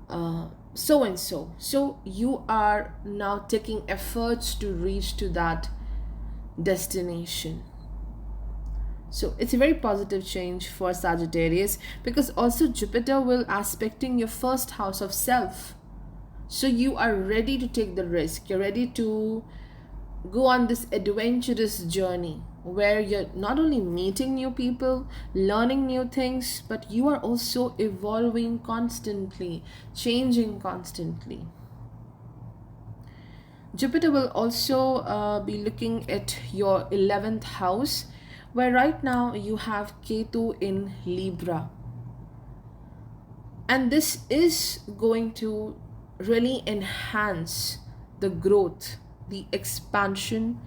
so and so. So you are now taking efforts to reach to that destination. So it's a very positive change for Sagittarius, because also Jupiter will aspecting your first house of self. So you are ready to take the risk, you're ready to go on this adventurous journey where you're not only meeting new people, learning new things, but you are also evolving constantly, changing constantly. Jupiter will also be looking at your 11th house, where right now you have Ketu in Libra. And this is going to really enhance the growth, the expansion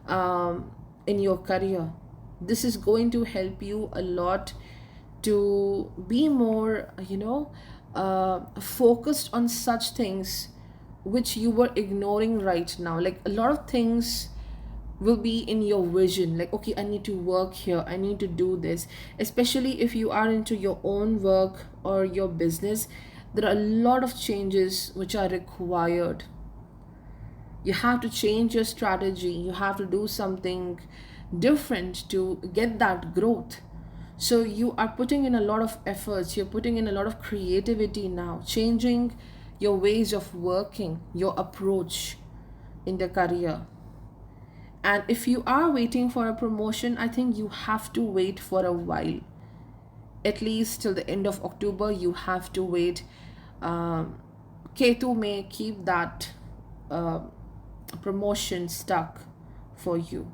in your career. This is going to help you a lot to be more, focused on such things which you were ignoring right now. Like a lot of things will be in your vision, like, okay, I need to work here, I need to do this. Especially if you are into your own work or your business, there are a lot of changes which are required. You have to change your strategy, you have to do something different to get that growth. So you are putting in a lot of efforts, you're putting in a lot of creativity now, changing your ways of working, your approach in the career. And if you are waiting for a promotion, I think you have to wait for a while. At least till the end of October, you have to wait. Ketu may keep that uh, promotion stuck for you.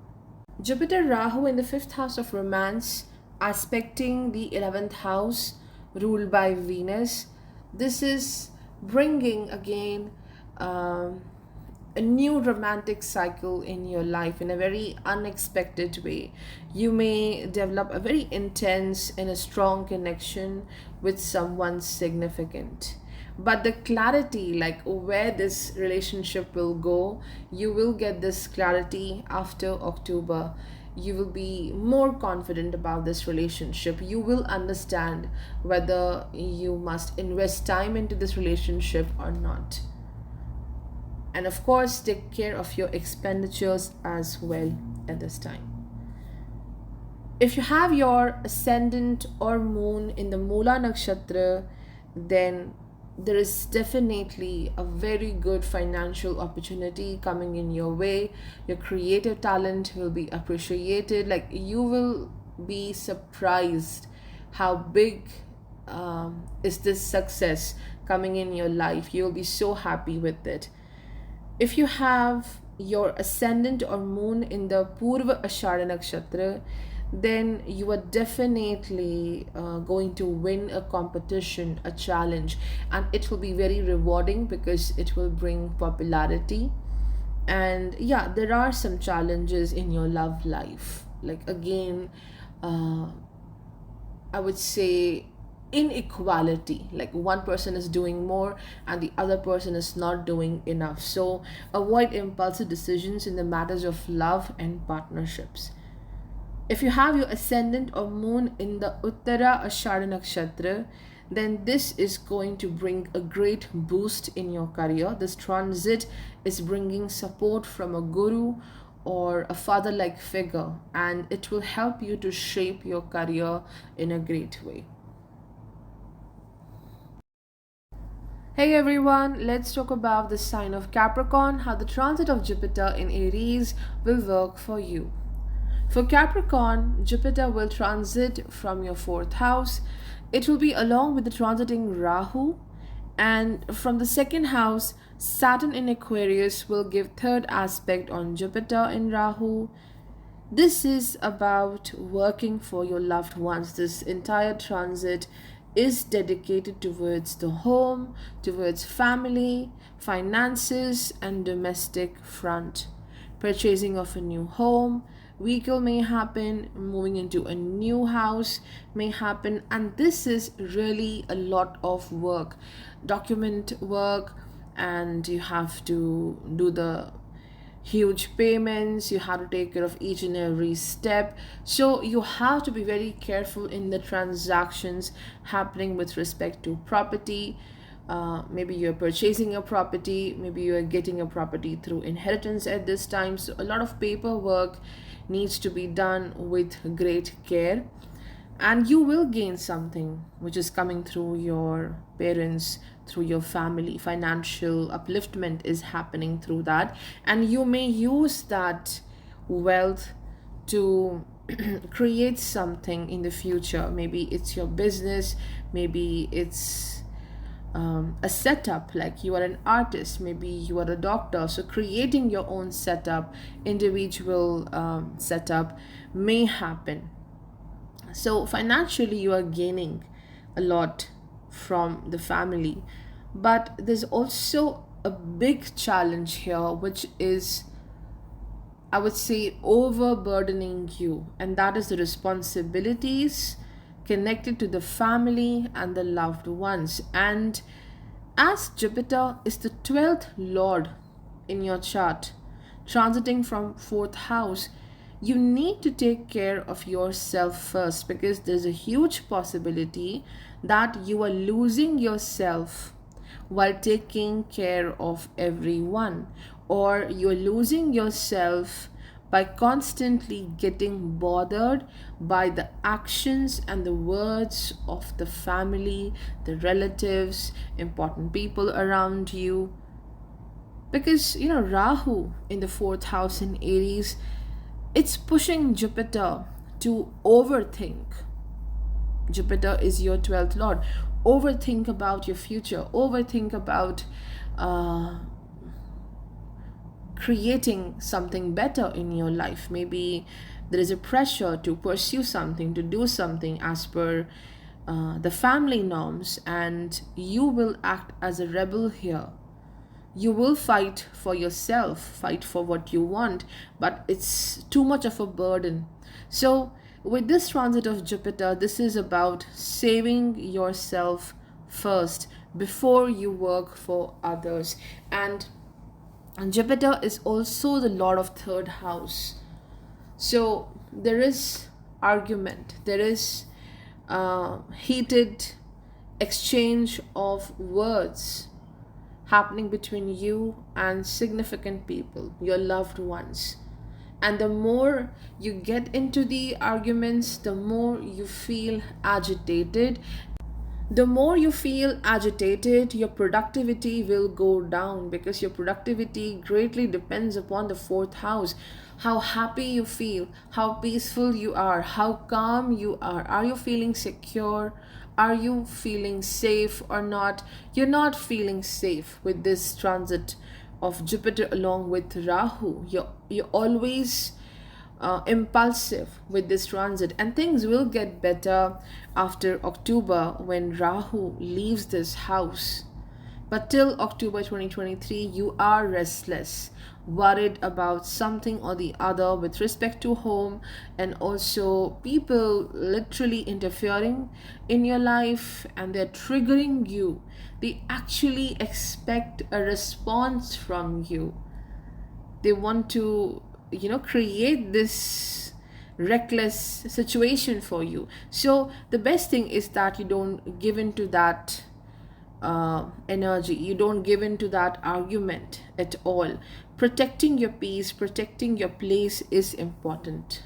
Jupiter Rahu in the fifth house of romance, aspecting the 11th house ruled by Venus. This is bringing again a new romantic cycle in your life in a very unexpected way. You may develop a very intense and a strong connection with someone significant. But the clarity, like where this relationship will go, you will get this clarity after October. You will be more confident about this relationship. You will understand whether you must invest time into this relationship or not. And of course, take care of your expenditures as well at this time. If you have your ascendant or moon in the Mula Nakshatra, then there is definitely a very good financial opportunity coming in your way. Your creative talent will be appreciated. Like you will be surprised how big is this success coming in your life. You'll be so happy with it. If you have your ascendant or moon in the Purva Ashada Nakshatra, then you are definitely going to win a competition, a challenge, and it will be very rewarding because it will bring popularity. And yeah, there are some challenges in your love life. Like again, I would say inequality, like one person is doing more and the other person is not doing enough. So avoid impulsive decisions in the matters of love and partnerships. If you have your ascendant or moon in the Uttara Ashada Nakshatra, then this is going to bring a great boost in your career. This transit is bringing support from a guru or a father like figure, and it will help you to shape your career in a great way. Hey everyone, let's talk about the sign of Capricorn, how the transit of Jupiter in Aries will work for you. For Capricorn, Jupiter will transit from your fourth house. It will be along with the transiting Rahu, and from the second house, Saturn in Aquarius will give third aspect on Jupiter in Rahu. This is about working for your loved ones. This entire transit is dedicated towards the home, towards family, finances, and domestic front. Purchasing of a new home, vehicle may happen, moving into a new house may happen, and this is really a lot of work, document work, and you have to do the huge payments, you have to take care of each and every step. So you have to be very careful in the transactions happening with respect to property. Maybe you're purchasing a property, maybe you're getting a property through inheritance at this time. So a lot of paperwork needs to be done with great care, and you will gain something which is coming through your parents, through your family. Financial upliftment is happening through that, and you may use that wealth to create something in the future. Maybe it's your business, maybe it's a setup, like you are an artist, maybe you are a doctor. So creating your own setup, individual setup may happen. So financially, you are gaining a lot from the family, but there's also a big challenge here, which is, I would say, overburdening you, and that is the responsibilities connected to the family and the loved ones. And as Jupiter is the 12th lord in your chart, transiting from fourth house, you need to take care of yourself first, because there's a huge possibility that you are losing yourself while taking care of everyone, or you're losing yourself by constantly getting bothered by the actions and the words of the family, the relatives, important people around you. Because Rahu in the fourth house in Aries, it's pushing Jupiter to overthink. Jupiter is your 12th lord. Overthink about your future, overthink about creating something better in your life. Maybe there is a pressure to pursue something, to do something as per the family norms, and you will act as a rebel here. You will fight for yourself, fight for what you want, but it's too much of a burden. So with this transit of Jupiter, this is about saving yourself first before you work for others. And Jupiter is also the lord of third house. So there is argument, there is heated exchange of words happening between you and significant people, your loved ones. And the more you get into the arguments, the more you feel agitated. The more you feel agitated, your productivity will go down, because your productivity greatly depends upon the fourth house. How happy you feel, how peaceful you are, how calm you are. Are you feeling secure? Are you feeling safe or not? You're not feeling safe with this transit of Jupiter along with Rahu. You're always impulsive with this transit, and things will get better after October when Rahu leaves this house. But till October 2023, you are restless, worried about something or the other with respect to home, and also people literally interfering in your life, and they're triggering you. They actually expect a response from you. They want to, create this reckless situation for you. So the best thing is that you don't give in to that energy. You don't give in to that argument at all. Protecting your peace, protecting your place is important.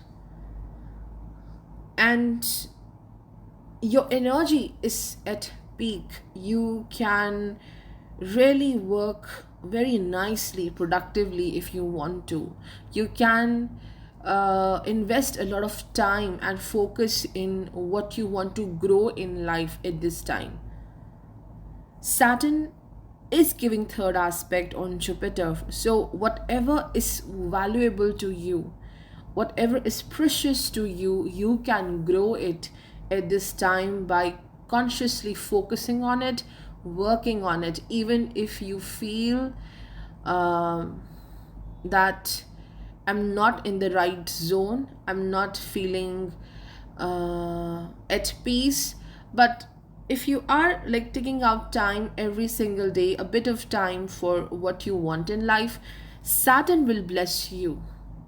And your energy is at peak. You can really work very nicely, productively if you want to. You can invest a lot of time and focus in what you want to grow in life at this time. Saturn is giving third aspect on Jupiter. So, whatever is valuable to you, whatever is precious to you, you can grow it at this time by consciously focusing on it, working on it, even if you feel that I'm not in the right zone, I'm not feeling at peace. But if you are like taking out time every single day, a bit of time for what you want in life, Saturn will bless you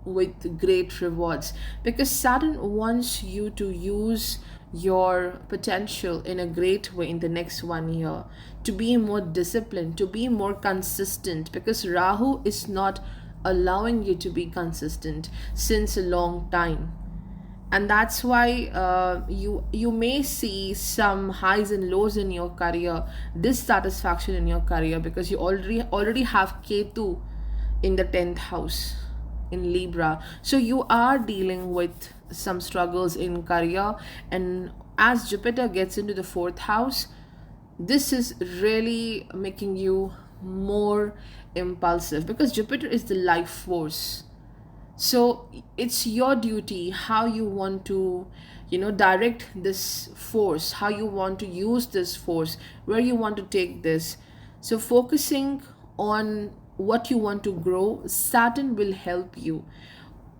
with great rewards, because Saturn wants you to use your potential in a great way in the next 1 year, to be more disciplined, to be more consistent, because Rahu is not allowing you to be consistent since a long time. And that's why you may see some highs and lows in your career, dissatisfaction in your career, because you already have Ketu in the 10th house in Libra. So you are dealing with some struggles in career, and as Jupiter gets into the 4th house, this is really making you more impulsive, because Jupiter is the life force. So it's your duty how you want to, direct this force, how you want to use this force, where you want to take this. So focusing on what you want to grow, Saturn will help you.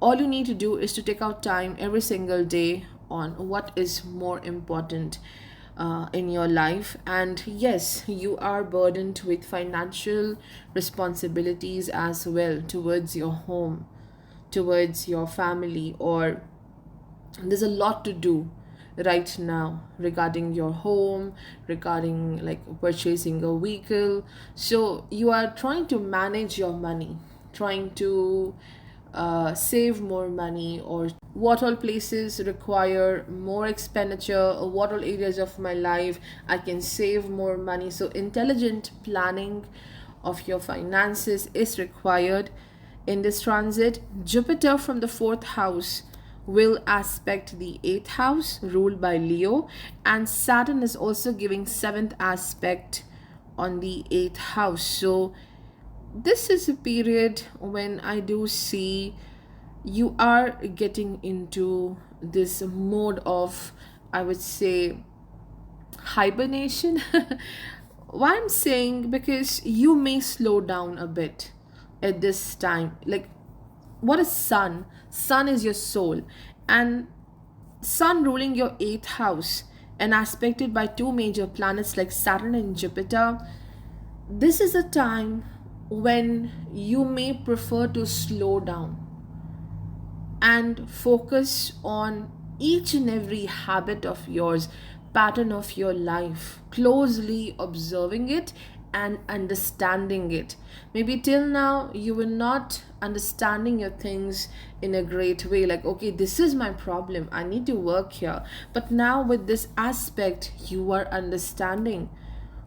All you need to do is to take out time every single day on what is more important in your life. And yes, you are burdened with financial responsibilities as well, towards your home, towards your family, or there's a lot to do right now regarding your home, regarding like purchasing a vehicle. So you are trying to manage your money, trying to save more money, or what all places require more expenditure, or what all areas of my life I can save more money. So intelligent planning of your finances is required in this transit. Jupiter from the 4th house will aspect the 8th house ruled by Leo, and Saturn is also giving 7th aspect on the 8th house. So this is a period when I do see you are getting into this mode of, I would say, hibernation. Why I'm saying, because you may slow down a bit at this time. Like, what is Sun? Sun is your soul, and Sun ruling your 8th house and aspected by two major planets like Saturn and Jupiter. This is a time when you may prefer to slow down and focus on each and every habit of yours, pattern of your life, closely observing it and understanding it. Maybe till now you were not understanding your things in a great way, like, okay, this is my problem, I need to work here. But now with this aspect, you are understanding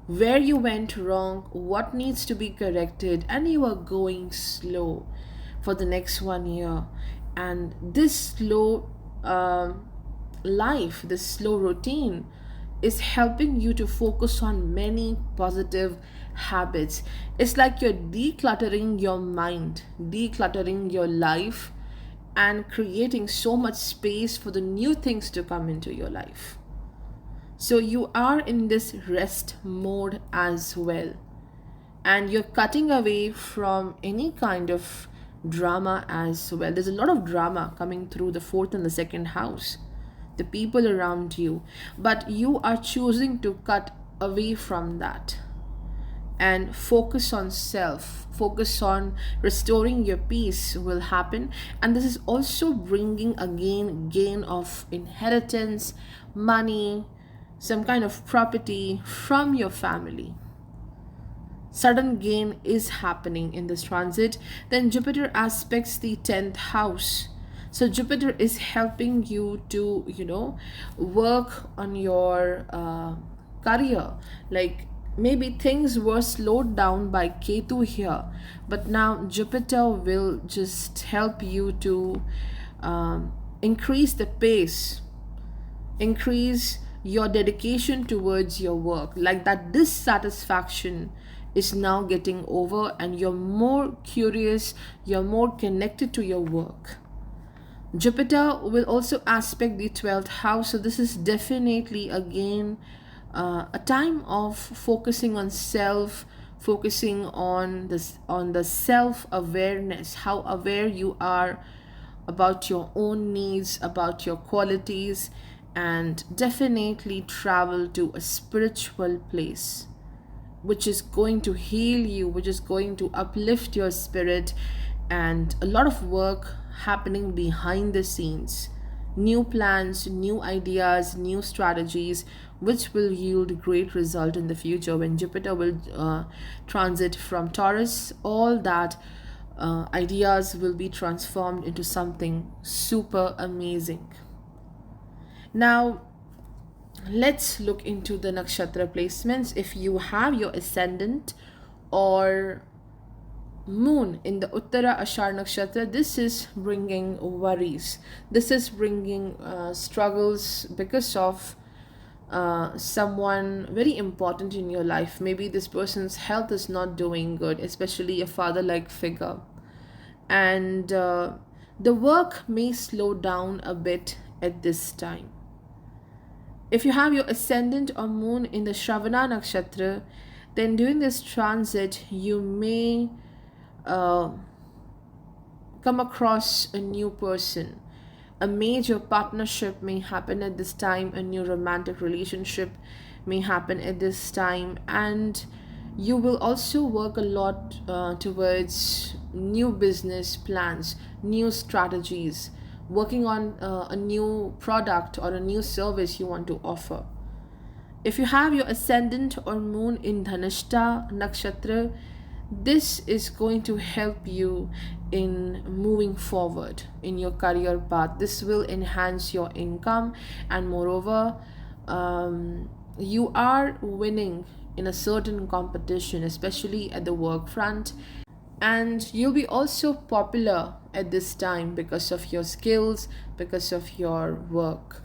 where you went wrong, what needs to be corrected, and you are going slow for the next 1 year. And this slow life, this slow routine is helping you to focus on many positive habits. It's like you're decluttering your mind, decluttering your life, and creating so much space for the new things to come into your life. So you are in this rest mode as well. and you're cutting away from any kind of drama as well. There's a lot of drama coming through the fourth and the second house, the people around you, but you are choosing to cut away from that and focus on self, focus on restoring your peace will happen. And this is also bringing again gain of inheritance, money, some kind of property from your family. Sudden gain is happening in this transit. Then Jupiter aspects the 10th house. So Jupiter is helping you to, work on your career. Like maybe things were slowed down by Ketu here, but now Jupiter will just help you to increase the pace, increase your dedication towards your work. Like that dissatisfaction is now getting over, and you're more curious, you're more connected to your work. Jupiter will also aspect the 12th house, so this is definitely again a time of focusing on self, focusing on this, on the self awareness, how aware you are about your own needs, about your qualities, and definitely travel to a spiritual place which is going to heal you, which is going to uplift your spirit, and a lot of work happening behind the scenes. New plans, new ideas, new strategies, which will yield great result in the future when Jupiter will transit from Taurus. All that ideas will be transformed into something super amazing. Now, let's look into the nakshatra placements. If you have your ascendant or moon in the Uttara Ashar nakshatra, this is bringing worries. This is bringing struggles because of someone very important in your life. Maybe this person's health is not doing good, especially a father-like figure. And the work may slow down a bit at this time. If you have your ascendant or moon in the Shravana nakshatra, then during this transit, you may come across a new person. A major partnership may happen at this time, a new romantic relationship may happen at this time, and you will also work a lot towards new business plans, new strategies, working on a new product or a new service you want to offer. If you have your ascendant or moon in Dhanishta nakshatra, this is going to help you in moving forward in your career path. This will enhance your income, and moreover, you are winning in a certain competition, especially at the work front, and you'll be also popular at this time because of your skills, because of your work.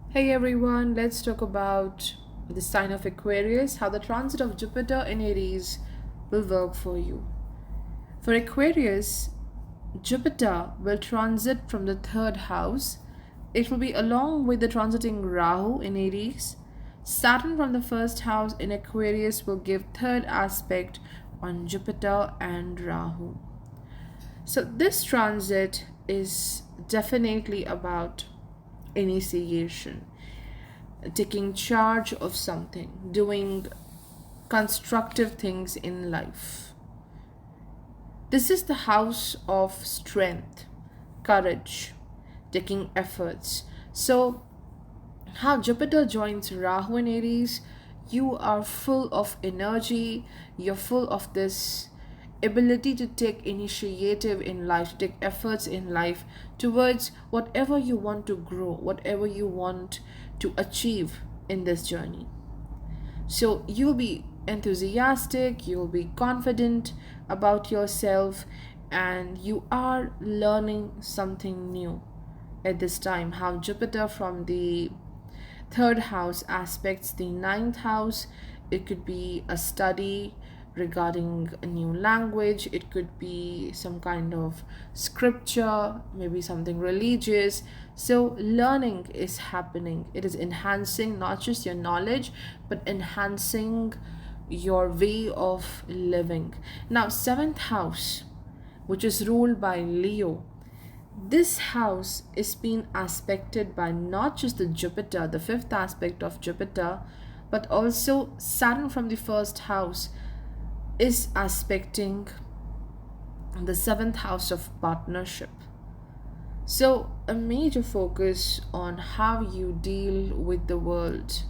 Hey everyone, let's talk about the sign of Aquarius, how the transit of Jupiter in Aries will work for you. For Aquarius, Jupiter will transit from the third house. It will be along with the transiting Rahu in Aries. Saturn from the first house in Aquarius will give third aspect on Jupiter and Rahu. So this transit is definitely about initiation, taking charge of something, doing constructive things in life. This is the house of strength, courage, taking efforts. So how Jupiter joins Rahu in Aries, you are full of energy, you're full of this ability to take initiative in life, to take efforts in life towards whatever you want to grow, whatever you want to achieve in this journey. So you'll be enthusiastic, you'll be confident about yourself, and you are learning something new at this time. How Jupiter from the third house aspects the ninth house. It could be a study regarding a new language, it could be some kind of scripture, maybe something religious. So learning is happening, it is enhancing not just your knowledge but enhancing your way of living. Now, seventh house, which is ruled by Leo, this house is being aspected by not just the Jupiter, the fifth aspect of Jupiter, but also Saturn from the first house is aspecting the seventh house of partnership. So, a major focus on how you deal with the world,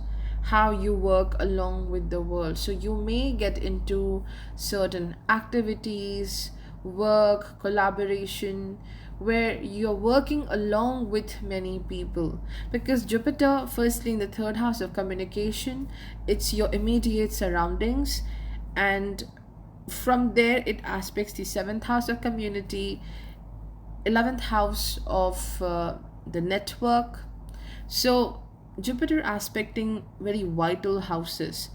how you work along with the world. So, you may get into certain activities, work, collaboration, where you're working along with many people. Because Jupiter, firstly, in the third house of communication, it's your immediate surroundings, and from there it aspects the seventh house of community, 11th house of the network. So Jupiter aspecting very vital houses.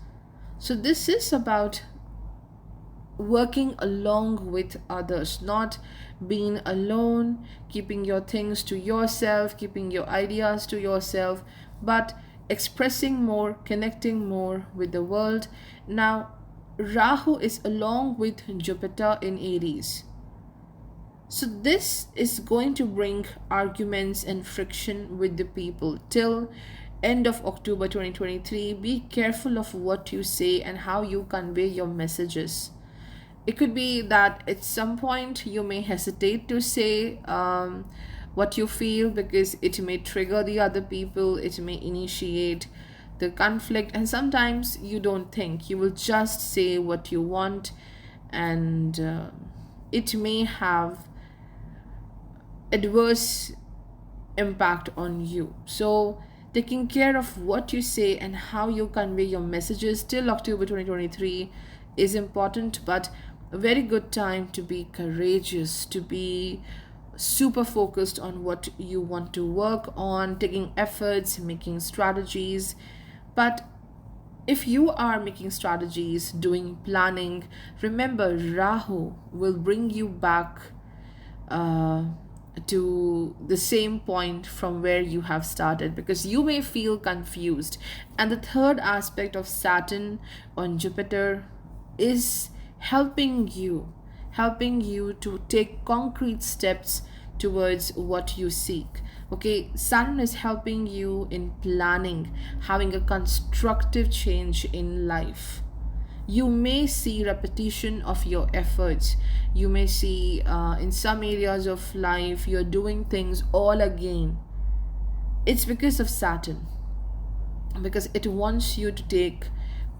So this is about working along with others, not being alone, keeping your things to yourself, keeping your ideas to yourself, but expressing more, connecting more with the world. Now, Rahu is along with Jupiter in Aries. So this is going to bring arguments and friction with the people till end of October 2023. Be careful of what you say and how you convey your messages. It could be that at some point you may hesitate to say what you feel, because it may trigger the other people, it may initiate the conflict, and sometimes you don't think, you will just say what you want, and it may have adverse impact on you. So taking care of what you say and how you convey your messages till October 2023 is important, but a very good time to be courageous, to be super focused on what you want to work on, taking efforts, making strategies. But if you are making strategies, doing planning, remember Rahu will bring you back uh, to the same point from where you have started, because you may feel confused. And the third aspect of Saturn on Jupiter is helping you to take concrete steps towards what you seek. Okay, Saturn is helping you in planning, having a constructive change in life. You may see repetition of your efforts. You may see in some areas of life you're doing things all again. It's because of Saturn, because it wants you to take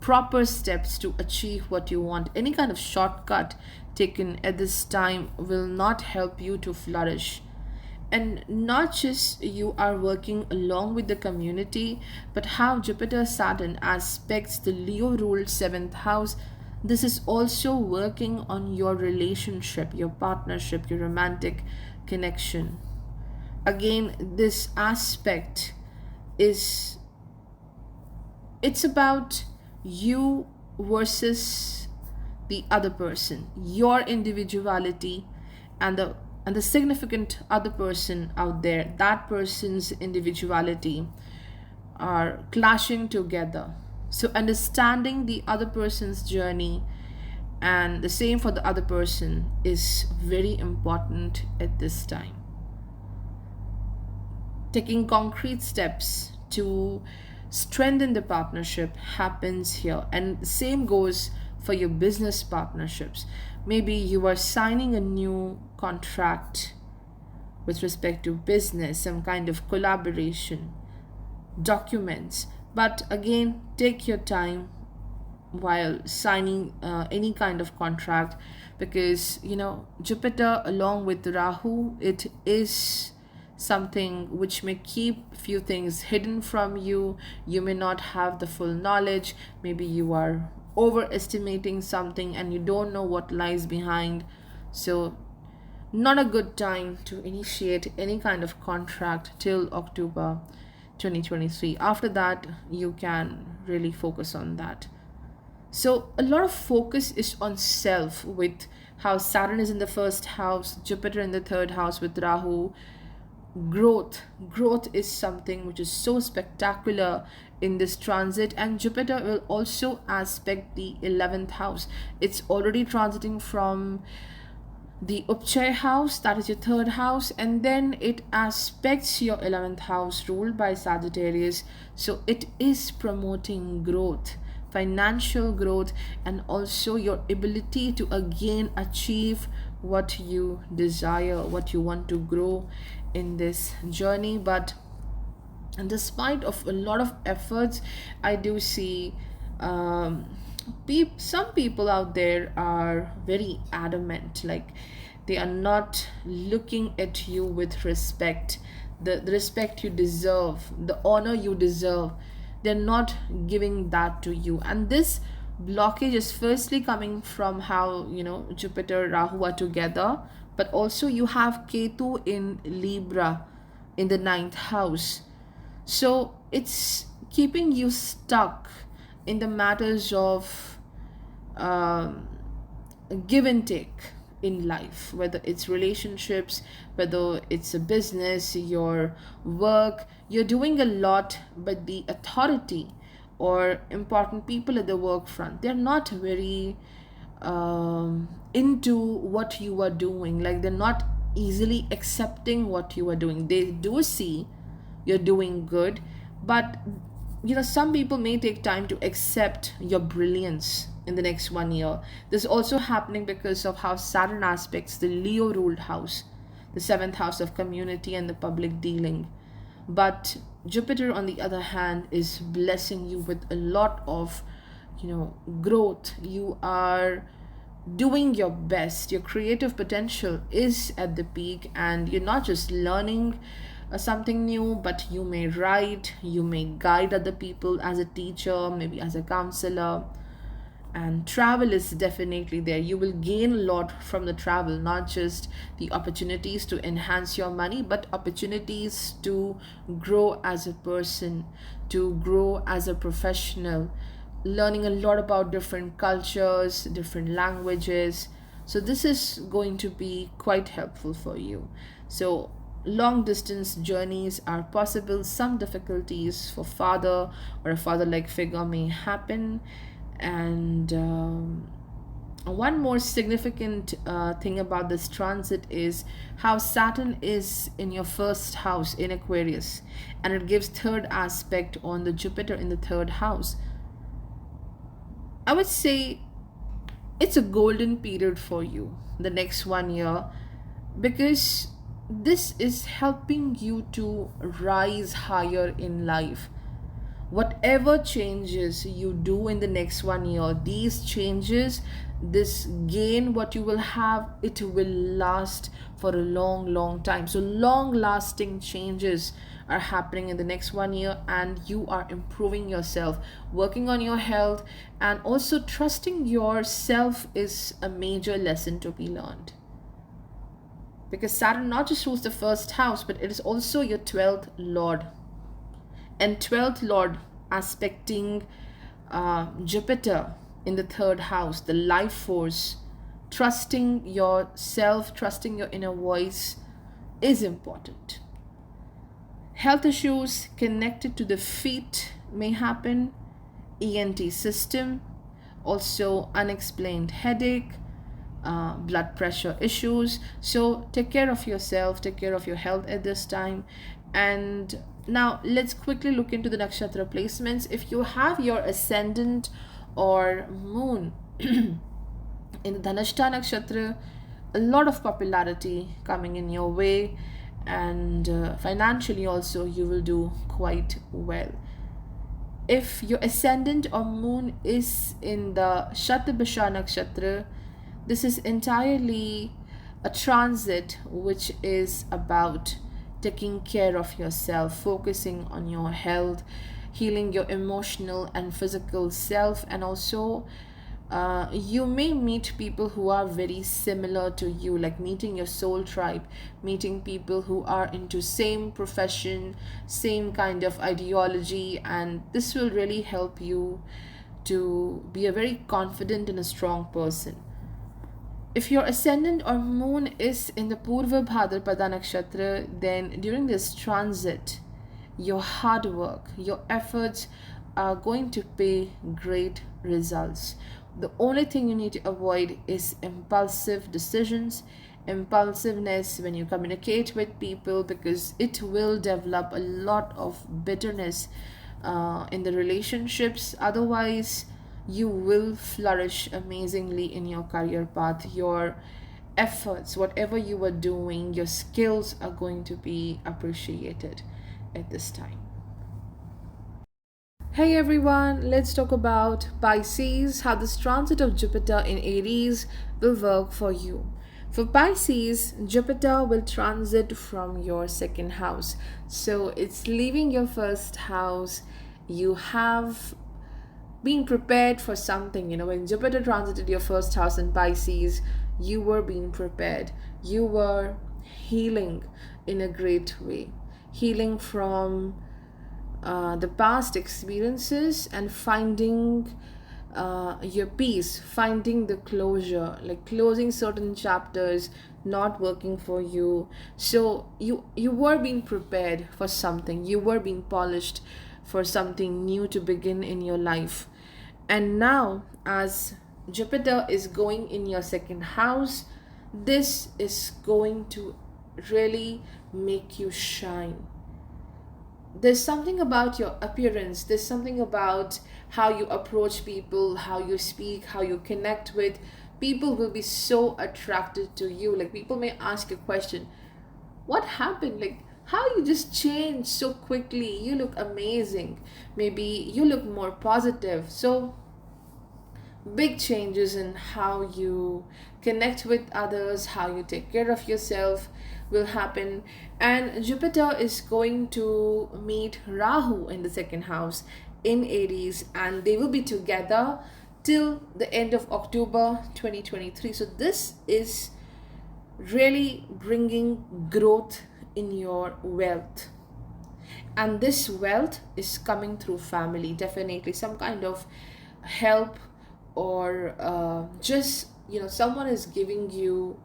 proper steps to achieve what you want. Any kind of shortcut taken at this time will not help you to flourish. And not just you are working along with the community, but how Jupiter Saturn aspects the Leo ruled seventh house. This is also working on your relationship, your partnership, your romantic connection. Again, this aspect is, it's about you versus the other person, your individuality, and the significant other person out there, that person's individuality are clashing together. So understanding the other person's journey and the same for the other person is very important at this time. Taking concrete steps to strengthen the partnership happens here, and the same goes for your business partnerships. Maybe you are signing a new contract with respect to business, some kind of collaboration, documents. But again, take your time while signing any kind of contract, because Jupiter along with Rahu, it is something which may keep few things hidden from you. You may not have the full knowledge. Maybe you are overestimating something and you don't know what lies behind. So not a good time to initiate any kind of contract till October 2023. After that, you can really focus on that. So a lot of focus is on self, with how Saturn is in the first house, Jupiter in the third house with Rahu. Growth is something which is so spectacular in this transit, and Jupiter will also aspect the 11th house. It's already transiting from the Upchai house, that is your third house, and then it aspects your 11th house ruled by Sagittarius. So it is promoting growth, financial growth, and also your ability to again achieve what you desire, what you want to grow in this journey. But and despite of a lot of efforts, I do see um, some people out there are very adamant, like they are not looking at you with respect, the respect you deserve, the honor you deserve. They're not giving that to you, and this blockage is firstly coming from how, Jupiter Rahu are together, but also you have Ketu in Libra in the ninth house. So it's keeping you stuck in the matters of um, give and take in life, whether it's relationships, whether it's a business, your work. You're doing a lot, but the authority or important people at the work front, they're not very into what you are doing. Like they're not easily accepting what you are doing. They do see you're doing good, but some people may take time to accept your brilliance in the next 1 year. This is also happening because of how Saturn aspects the Leo ruled house, the seventh house of community and the public dealing. But Jupiter, on the other hand, is blessing you with a lot of growth. You are doing your best. Your creative potential is at the peak, and you're not just learning something new, but you may write, you may guide other people as a teacher, maybe as a counselor. And travel is definitely there. You will gain a lot from the travel, not just the opportunities to enhance your money, but opportunities to grow as a person, to grow as a professional, learning a lot about different cultures, different languages. So this is going to be quite helpful for you. So long distance journeys are possible. Some difficulties for father or a father like figure may happen. And one more significant thing about this transit is how Saturn is in your first house in Aquarius, and it gives third aspect on the Jupiter in the third house. I would say it's a golden period for you the next 1 year, because this is helping you to rise higher in life. Whatever changes you do in the next 1 year, these changes, this gain, what you will have, it will last for a long time. So long lasting changes are happening in the next 1 year, and you are improving yourself, working on your health, and also trusting yourself is a major lesson to be learned, because Saturn not just rules the first house, but it is also your 12th lord, and 12th lord aspecting Jupiter in the third house, the life force. Trusting yourself, trusting your inner voice is important. Health issues connected to the feet may happen, ENT system, also unexplained headache, blood pressure issues. So take care of yourself, take care of your health at this time. And now let's quickly look into the nakshatra placements. If you have your ascendant or moon in the Dhanashta nakshatra, a lot of popularity coming in your way, and financially also you will do quite well. If your ascendant or moon is in the Shatabhisha nakshatra, this is entirely a transit which is about taking care of yourself, focusing on your health, healing your emotional and physical self, and also you may meet people who are very similar to you, like meeting your soul tribe, meeting people who are into same profession, same kind of ideology, and this will really help you to be a very confident and a strong person. If your ascendant or moon is in the Purva Bhadrapada nakshatra, then during this transit, your hard work, your efforts are going to pay great results. The only thing you need to avoid is impulsive decisions, impulsiveness when you communicate with people, because it will develop a lot of bitterness in the relationships. Otherwise, you will flourish amazingly in your career path. Your efforts, whatever you are doing, your skills are going to be appreciated at this time. Hey everyone, let's talk about Pisces, how this transit of Jupiter in Aries will work for you. For Pisces, Jupiter will transit from your second house. So it's leaving your first house. You have being prepared for something. When Jupiter transited your first house in Pisces, you were being prepared. You were healing in a great way, healing from the past experiences and finding your peace, finding the closure, like closing certain chapters not working for you. So you were being prepared for something, you were being polished for something new to begin in your life. And now, as Jupiter is going in your second house, this is going to really make you shine. There's something about your appearance, there's something about how you approach people, how you speak, how you connect with people will be so attracted to you. Like, people may ask a question, what happened? Like, how you just changed so quickly? You look amazing. Maybe you look more positive. So big changes in how you connect with others, how you take care of yourself will happen. And Jupiter is going to meet Rahu in the second house in Aries, and they will be together till the end of October 2023. So this is really bringing growth in your wealth, and this wealth is coming through family. Definitely some kind of help, or just someone is giving you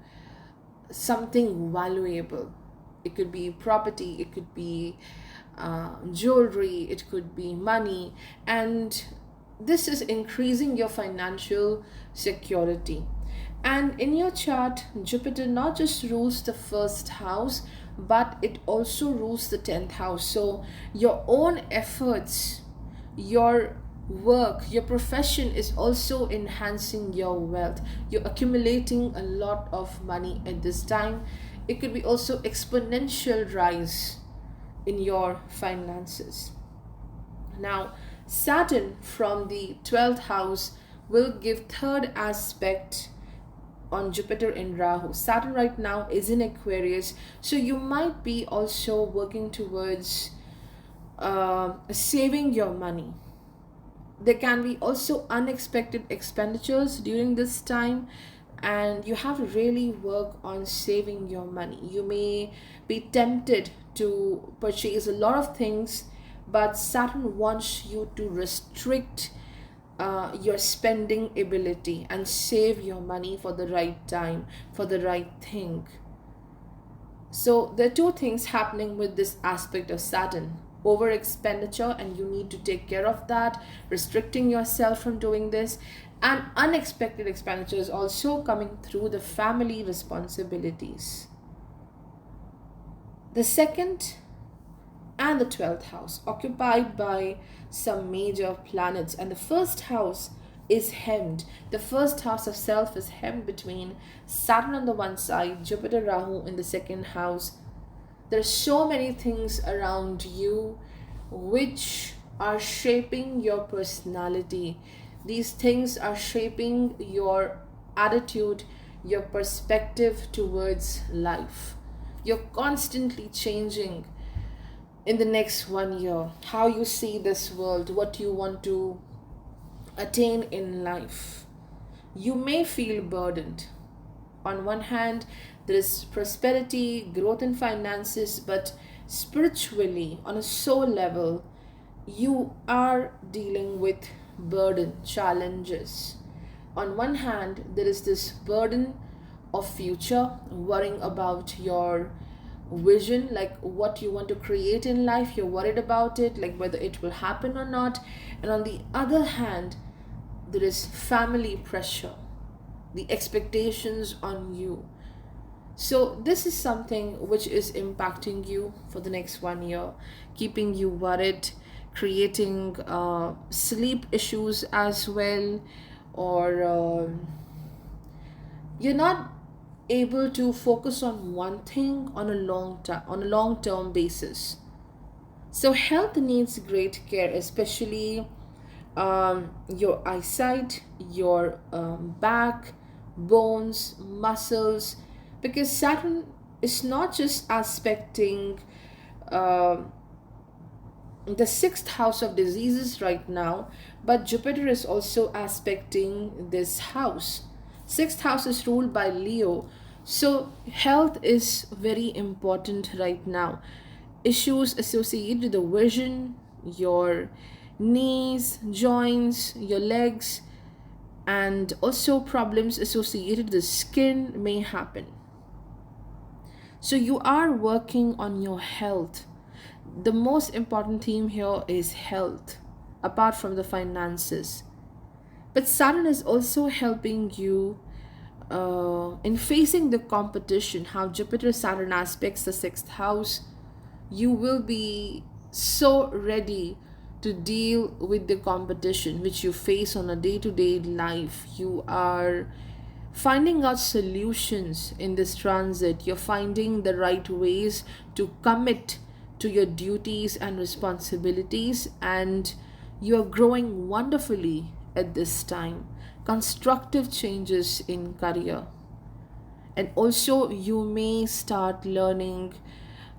something valuable. It could be property, it could be jewelry, it could be money, and this is increasing your financial security. And in your chart, Jupiter not just rules the first house, but it also rules the 10th house. So your own efforts, your work, your profession is also enhancing your wealth. You're accumulating a lot of money at this time. It could be also exponential rise in your finances. Now, Saturn from the 12th house will give third aspect on Jupiter in Rahu. Saturn right now is in Aquarius, so you might be also working towards saving your money. There can be also unexpected expenditures during this time, and you have to really work on saving your money. You may be tempted to purchase a lot of things, but Saturn wants you to restrict your spending ability and save your money for the right time, for the right thing. So there are two things happening with this aspect of Saturn: over expenditure, and you need to take care of that, restricting yourself from doing this, and unexpected expenditures also coming through the family responsibilities. The second and the 12th house occupied by some major planets, and the first house is hemmed. The first house of self is hemmed between Saturn on the one side, Jupiter Rahu in the second house. There's so many things around you which are shaping your personality. These things are shaping your attitude, your perspective towards life. You're constantly changing in the next 1 year, how you see this world, what you want to attain in life. You may feel burdened. On one hand, there is prosperity, growth in finances, but spiritually, on a soul level, you are dealing with burden, challenges. On one hand, there is this burden of future, worrying about your vision, like what you want to create in life. You're worried about it, like whether it will happen or not. And on the other hand, there is family pressure, the expectations on you. So this is something which is impacting you for the next 1 year, keeping you worried, creating sleep issues as well, or you're not able to focus on one thing on a long term basis. So health needs great care, especially your eyesight, your back, bones, muscles, because Saturn is not just aspecting uh, the sixth house of diseases right now, but Jupiter is also aspecting this house. Sixth house is ruled by Leo, so health is very important right now. Issues associated with the vision, your knees, joints, your legs, and also problems associated with the skin may happen. So you are working on your health. The most important theme here is health, apart from the finances. But Saturn is also helping you in facing the competition. How Jupiter Saturn aspects the sixth house, you will be so ready to deal with the competition which you face on a day-to-day life. You are finding out solutions in this transit. You're finding the right ways to commit to your duties and responsibilities, and you're growing wonderfully at this time. Constructive changes in career, and also you may start learning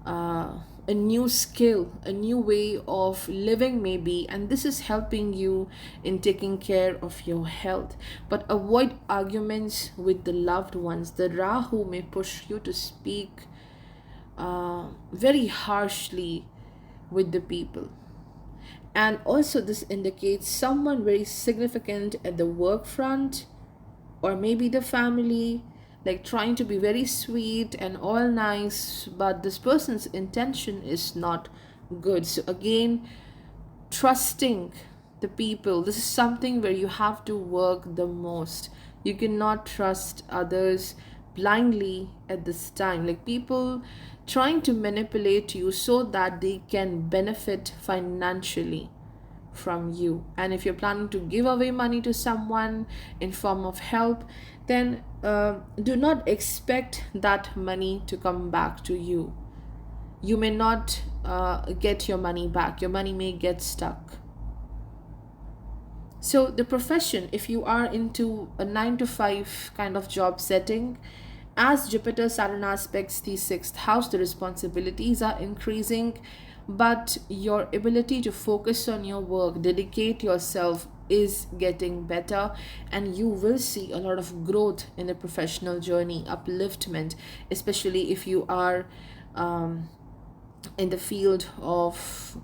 a new skill, a new way of living maybe, and this is helping you in taking care of your health. But avoid arguments with the loved ones. The Rahu may push you to speak very harshly with the people. And also this indicates someone very significant at the work front, or maybe the family, like trying to be very sweet and all nice, but this person's intention is not good. So again, trusting the people, this is something where you have to work the most. You cannot trust others blindly at this time, like people trying to manipulate you so that they can benefit financially from you. And if you're planning to give away money to someone in form of help, then do not expect that money to come back to you. You may not get your money back. Your money may get stuck. So the profession, if you are into a 9 to 5 kind of job setting, as Jupiter Saturn aspects the sixth house, the responsibilities are increasing, but your ability to focus on your work, dedicate yourself, is getting better, and you will see a lot of growth in the professional journey, upliftment, especially if you are in the field of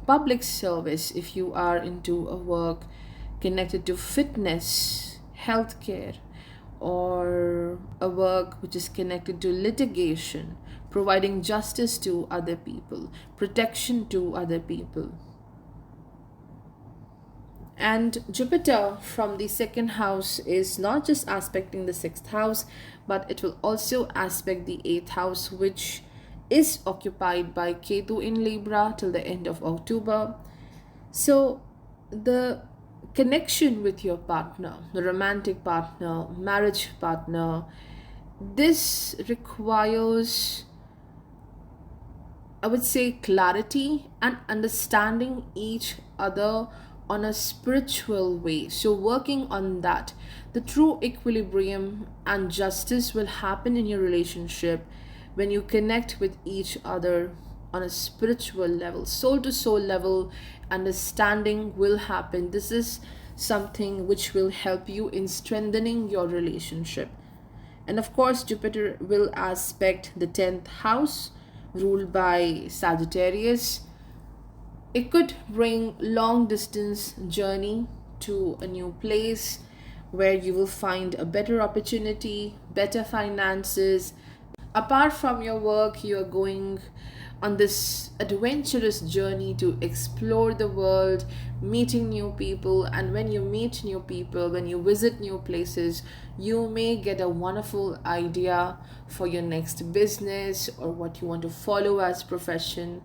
public service, if you are into a work connected to fitness, healthcare, or a work which is connected to litigation, providing justice to other people, protection to other people. And Jupiter from the second house is not just aspecting the sixth house, but it will also aspect the eighth house, which is occupied by Ketu in Libra till the end of October. So the connection with your partner, the romantic partner, marriage partner, this requires, I would say, clarity and understanding each other on a spiritual way. So, working on that, the true equilibrium and justice will happen in your relationship when you connect with each other on a spiritual level, soul to soul level. Understanding will happen. This is something which will help you in strengthening your relationship. And of course, Jupiter will aspect the 10th house, ruled by Sagittarius. It could bring long distance journey to a new place where you will find a better opportunity, better finances, Apart from your work, you are going on this adventurous journey to explore the world, meeting new people. And when you meet new people, when you visit new places, you may get a wonderful idea for your next business or what you want to follow as profession.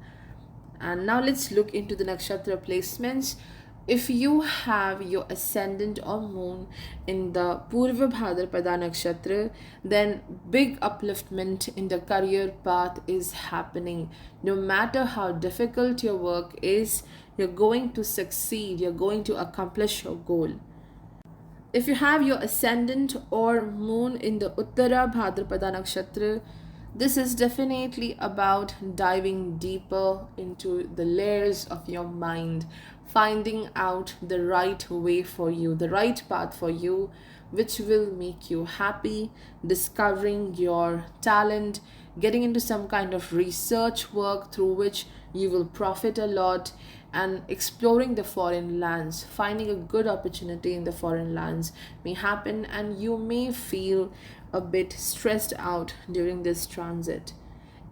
And now let's look into the nakshatra placements. If you have your ascendant or moon in the Purva Bhadrapada nakshatra, then big upliftment in the career path is happening. No matter how difficult your work is, you're going to succeed, you're going to accomplish your goal. If you have your ascendant or moon in the Uttara Bhadrapada nakshatra, this is definitely about diving deeper into the layers of your mind, finding out the right way for you, the right path for you, which will make you happy, discovering your talent, getting into some kind of research work through which you will profit a lot, and exploring the foreign lands, finding a good opportunity in the foreign lands may happen, and you may feel a bit stressed out during this transit.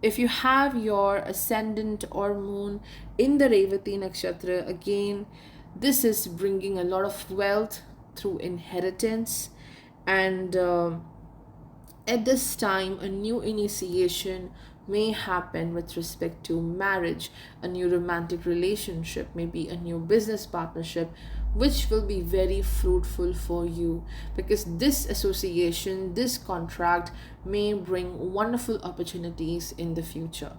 If you have your ascendant or moon in the Revati nakshatra, again, this is bringing a lot of wealth through inheritance, and at this time, a new initiation may happen with respect to marriage, a new romantic relationship, maybe a new business partnership, which will be very fruitful for you, because this association, this contract may bring wonderful opportunities in the future.